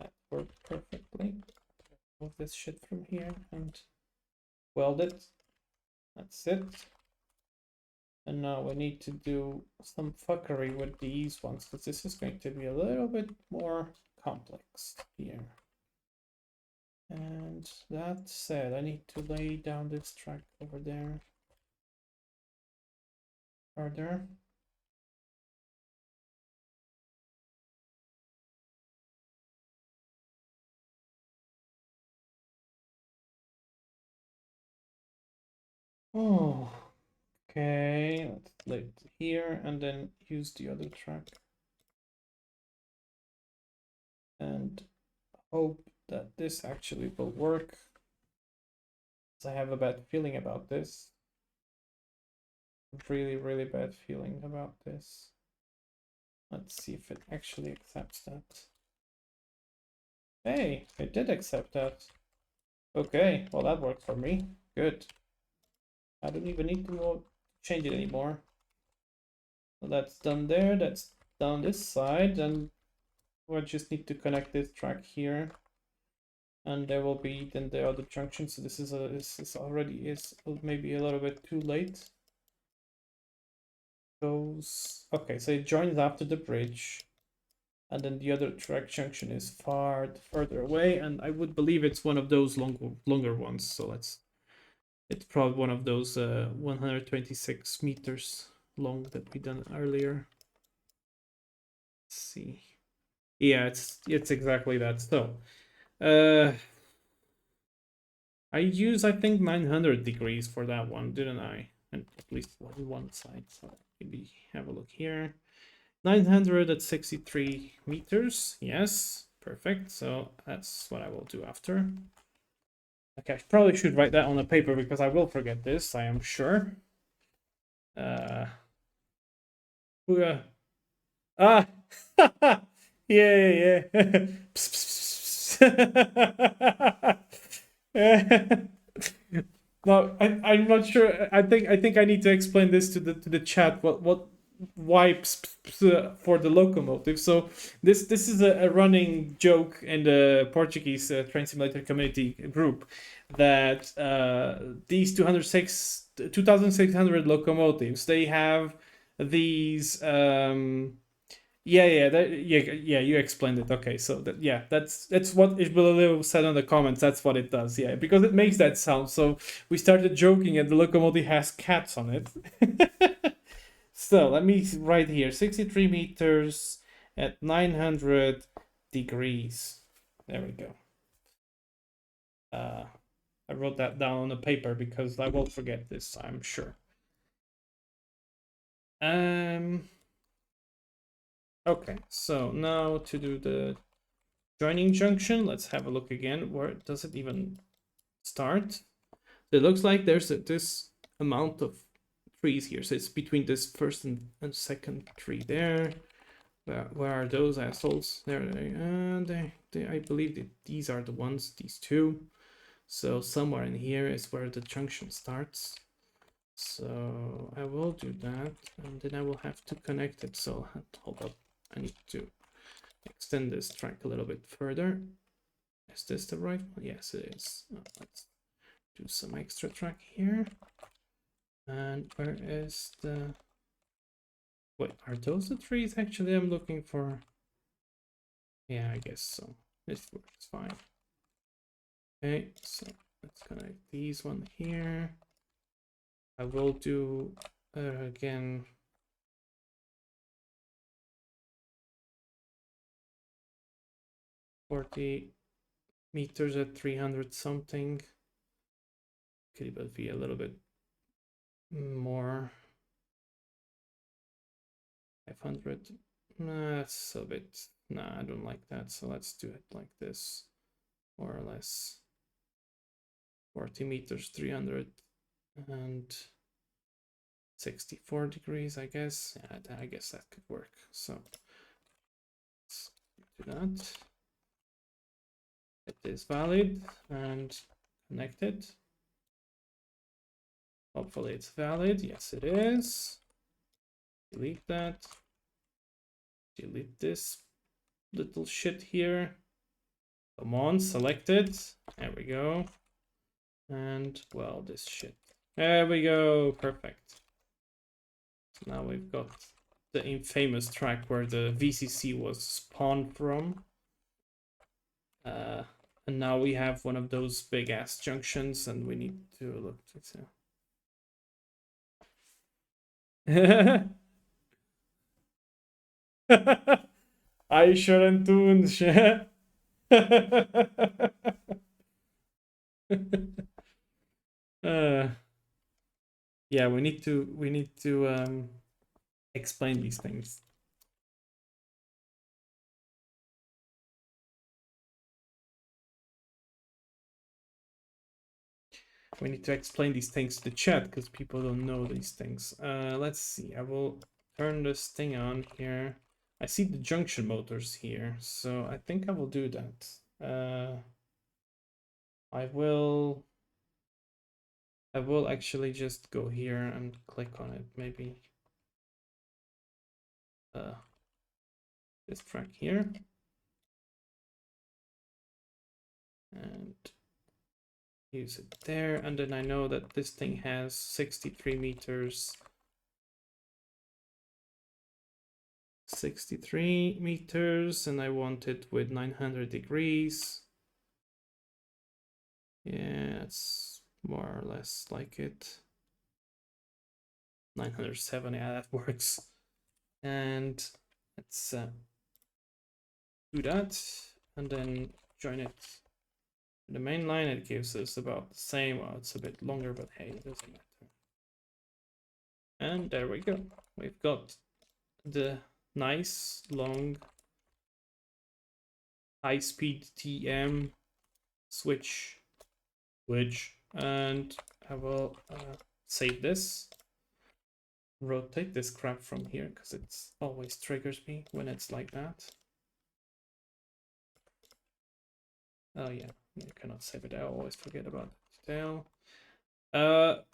That worked perfectly. Move this shit from here and weld it. That's it. And now we need to do some fuckery with these ones, because this is going to be a little bit more complex here. And that said, I need to lay down this track over there. Further. Oh, okay. Let's lay it here and then use the other track. And hope that this actually will work. I have a bad feeling about this. Really, really bad feeling about this. Let's see if it actually accepts that. Hey, it did accept that. Okay, well that worked for me. Good. I don't even need to change it anymore. So that's done there, that's done this side, and we just need to connect this track here. And there will be then the other junction. So this is already maybe a little bit too late. Goes okay, so it joins after the bridge, and then the other track junction is further away, and I would believe it's one of those longer ones. So it's probably one of those 126 meters long that we done earlier. Let's see. Yeah, it's exactly that. So I think 900 degrees for that one, didn't I? And at least one side. So maybe have a look here. 900 at 63 meters. Yes, perfect. So that's what I will do after. Okay, I probably should write that on a paper because I will forget this, I am sure. Ah, yeah. No, I'm not sure. I think I need to explain this to the chat. What wipes for the locomotive. So this is a running joke in the Portuguese train simulator community group that these 2,600 locomotives, they have these yeah, you explained it. Okay, so that's what Ishbillilil said on the comments. That's what it does. Yeah, because it makes that sound. So we started joking, and the locomotive has cats on it. So let me write here: 63 meters at 900 degrees. There we go. I wrote that down on the paper because I will forget this, I'm sure. Okay, so now to do the joining junction, let's have a look again. Where does it even start? It looks like there's this amount of trees here. So it's between this first and second tree there. Where are those assholes? There they I believe that these are the ones, these two. So somewhere in here is where the junction starts. So I will do that, and then I will have to connect it. So hold up, I need to extend this track a little bit further. Is this the right one? Yes, it is. Let's do some extra track here. And where is the... Wait, are those the trees actually I'm looking for? Yeah, I guess so. This works fine. Okay, so let's connect these one here. I will do again 40 meters at 300 something. Could even be a little bit more. 500. That's a bit... Nah, I don't like that. So let's do it like this, more or less. 40 meters, 300 and 64 degrees, I guess. Yeah, I guess that could work. So let's do that. It is valid and connected. Hopefully it's valid. Yes, it is. Delete that. Delete this little shit here. Come on, select it. There we go. And, well, this shit. There we go. Perfect. So now we've got the infamous track where the VCC was spawned from. And now we have one of those big ass junctions, and we need to look to I shouldn't do shit. Yeah, we need to explain these things. We need to explain these things to the chat because people don't know these things. Let's see. I will turn this thing on here. I see the junction motors here, so I think I will do that. I will actually just go here and click on it, maybe. This track here. And use it there, and then I know that this thing has 63 meters. 63 meters, and I want it with 900 degrees. Yeah, it's more or less like it. 907, yeah, that works. And let's do that, and then join it. The main line, it gives us about the same. Well, it's a bit longer, but hey, it doesn't matter. And there we go. We've got the nice long high-speed TM switch, and I will save this. Rotate this crap from here because it always triggers me when it's like that. Oh yeah, you cannot save it. I always forget about the detail.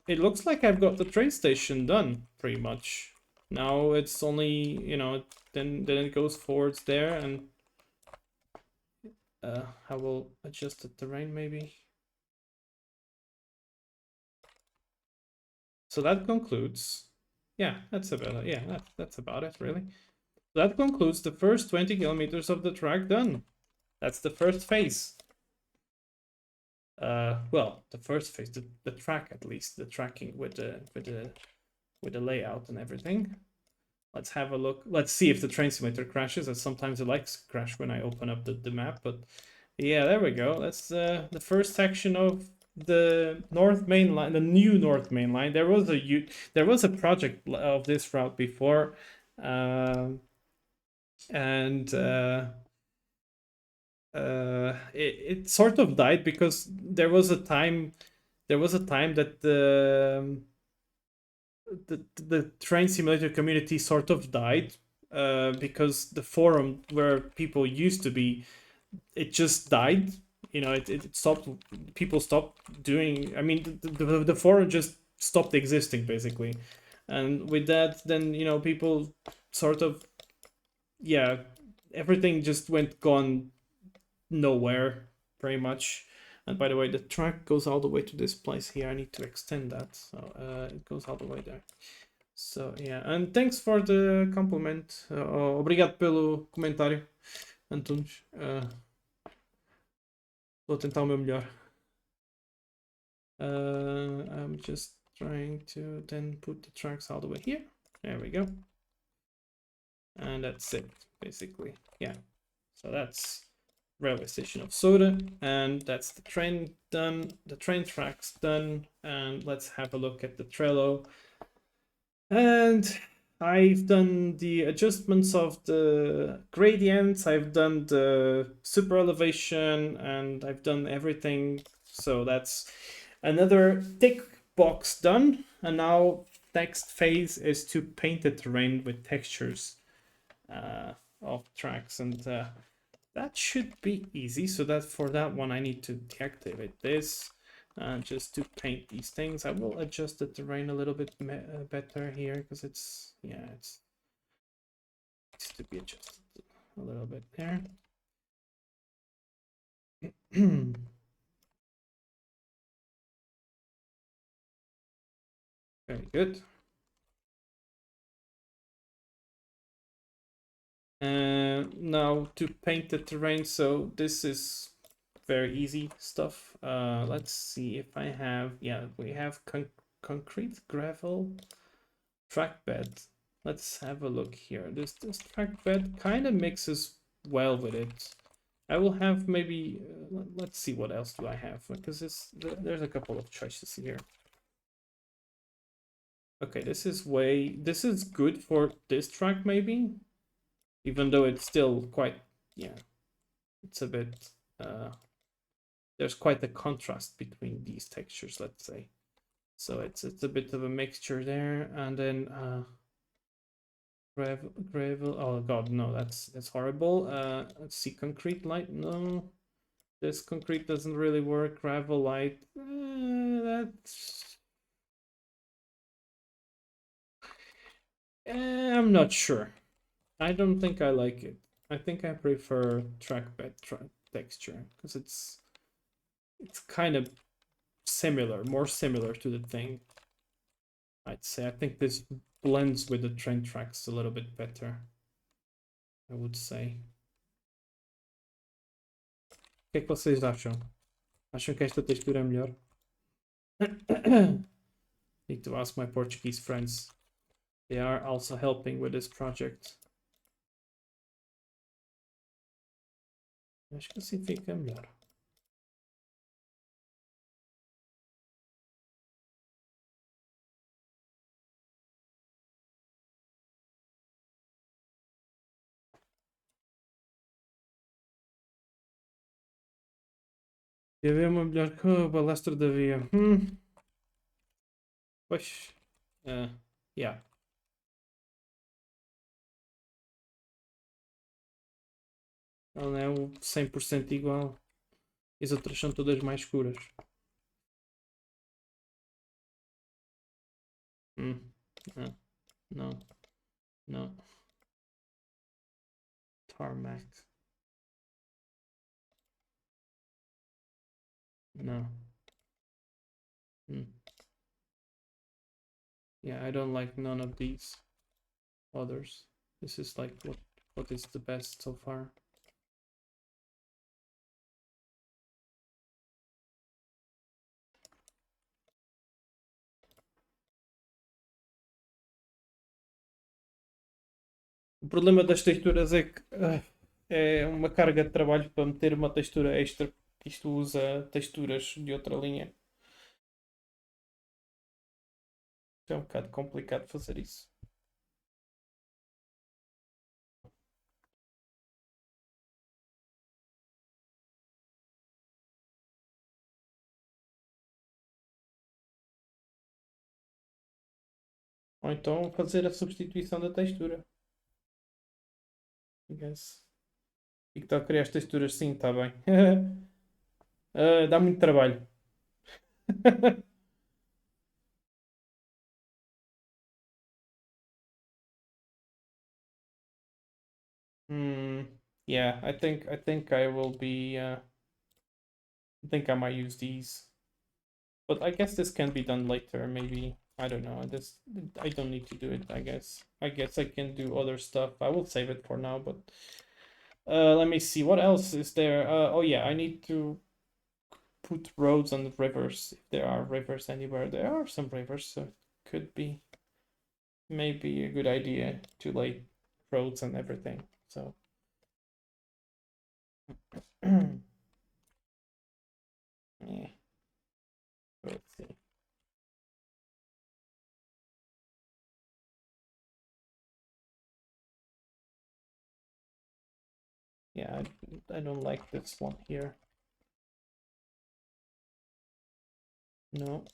It looks like I've got the train station done pretty much. Now it's only, you know, then it goes forwards there, and I will adjust the terrain maybe. So that concludes. Yeah, that's about it. Yeah, that's about it really. That concludes the first 20 kilometers of the track done. That's the first phase. Well, the first phase, the track at least, the tracking with the layout and everything. Let's have a look. Let's see if the train simulator crashes. As sometimes it likes to crash when I open up the map. But yeah, there we go. That's the first section of the North Main Line, the new North Main Line. There was a project of this route before, and it sort of died because there was a time that the train simulator community sort of died, because the forum where people used to be, it just died. You know, it stopped. People stopped doing. I mean, the forum just stopped existing basically, and with that, then you know, people sort of, yeah, everything just went gone nowhere pretty much. And by the way, the track goes all the way to this place here. I need to extend that, so it goes all the way there. So yeah, and thanks for the compliment. Obrigado pelo comentário, Antunes. Vou tentar o meu melhor. I'm just trying to then put the tracks all the way here. There we go. And that's it, basically. Yeah. So that's railway station of Soda, and that's the train done. The train tracks done, and let's have a look at the Trello. And I've done the adjustments of the gradients, I've done the super elevation, and I've done everything. So that's another tick box done. And now next phase is to paint the terrain with textures of tracks, and that should be easy. So that for that one I need to deactivate this. Just to paint these things. I will adjust the terrain a little bit better here, because it's, yeah, it's needs to be adjusted a little bit there. Very good. Now to paint the terrain, so this is very easy stuff. Let's see if I have, yeah, we have concrete, gravel, track bed. Let's have a look here. This track bed kind of mixes well with it. I will have maybe, let's see what else do I have, because there's a couple of choices here. Okay, this is good for this track maybe, even though it's still quite, yeah, it's a bit, there's quite a contrast between these textures, let's say. So it's a bit of a mixture there, and then gravel. Oh god, no, that's horrible. Let's see, concrete light. No, this concrete doesn't really work. Gravel light. That's. I'm not sure. I don't think I like it. I think I prefer trackbed texture, because it's kind of similar, more similar to the thing. I'd say. I think this blends with the train tracks a little bit better, I would say. O que é que vocês acham? Acham que esta textura é melhor? Need to ask my Portuguese friends. They are also helping with this project. Acho que assim fica melhor. Quer ver uma melhor que o balastro da via? Pois. Yeah. Ela não é o 100% igual. E as outras são todas mais escuras. Não. Não. No. Tarmac. No. Hmm. Yeah, I don't like none of these others. This is like what is the best so far. O problema das texturas é que é uma carga de trabalho para meter uma textura extra. Isto usa texturas de outra linha. É um bocado complicado fazer isso. Ou então fazer a substituição da textura. I guess. E que está a criar as texturas, sim, está bem. Dá muito trabalho. Hmm. Yeah, I think I will be. I think I might use these, but I guess this can be done later. Maybe I don't know. I don't need to do it. I guess I can do other stuff. I will save it for now. But let me see what else is there. Oh yeah, I need to put roads on the rivers if there are rivers anywhere. There are some rivers, so it could be maybe a good idea to lay roads and everything. So. Yeah. Let's see. Yeah, I don't like this one here. No.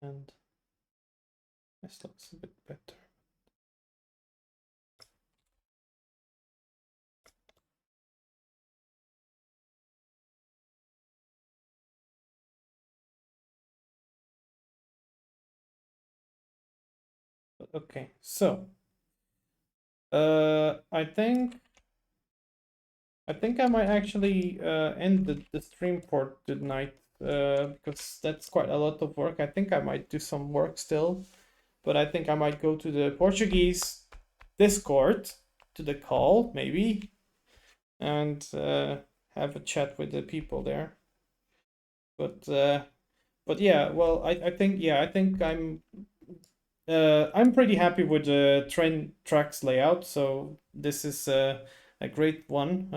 And this looks a bit better. Okay, so I think I might actually end the stream for tonight because that's quite a lot of work. I think I might do some work still, but I think I might go to the Portuguese Discord, to the call maybe, and have a chat with the people there. But yeah, well, I think I'm pretty happy with the train tracks layout. So this is a great one.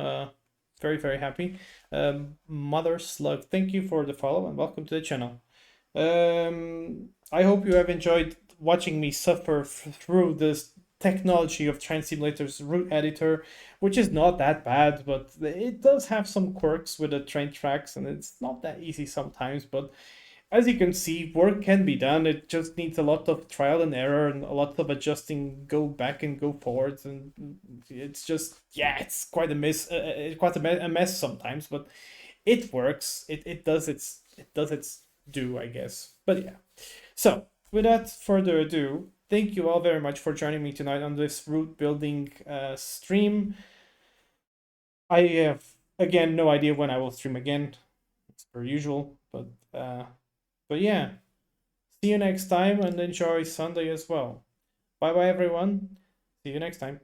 Very very happy. Mother Slug, thank you for the follow and welcome to the channel. I hope you have enjoyed watching me suffer through this technology of Train Simulator's route editor, which is not that bad, but it does have some quirks with the train tracks, and it's not that easy sometimes. But as you can see, work can be done. It just needs a lot of trial and error and a lot of adjusting, go back and go forwards, and it's just it's quite a mess, a mess sometimes. But it works. It does its due, I guess. But yeah. So without further ado, thank you all very much for joining me tonight on this route building stream. I have again no idea when I will stream again, as per usual, but yeah. See you next time and enjoy Sunday as well. Bye bye everyone. See you next time.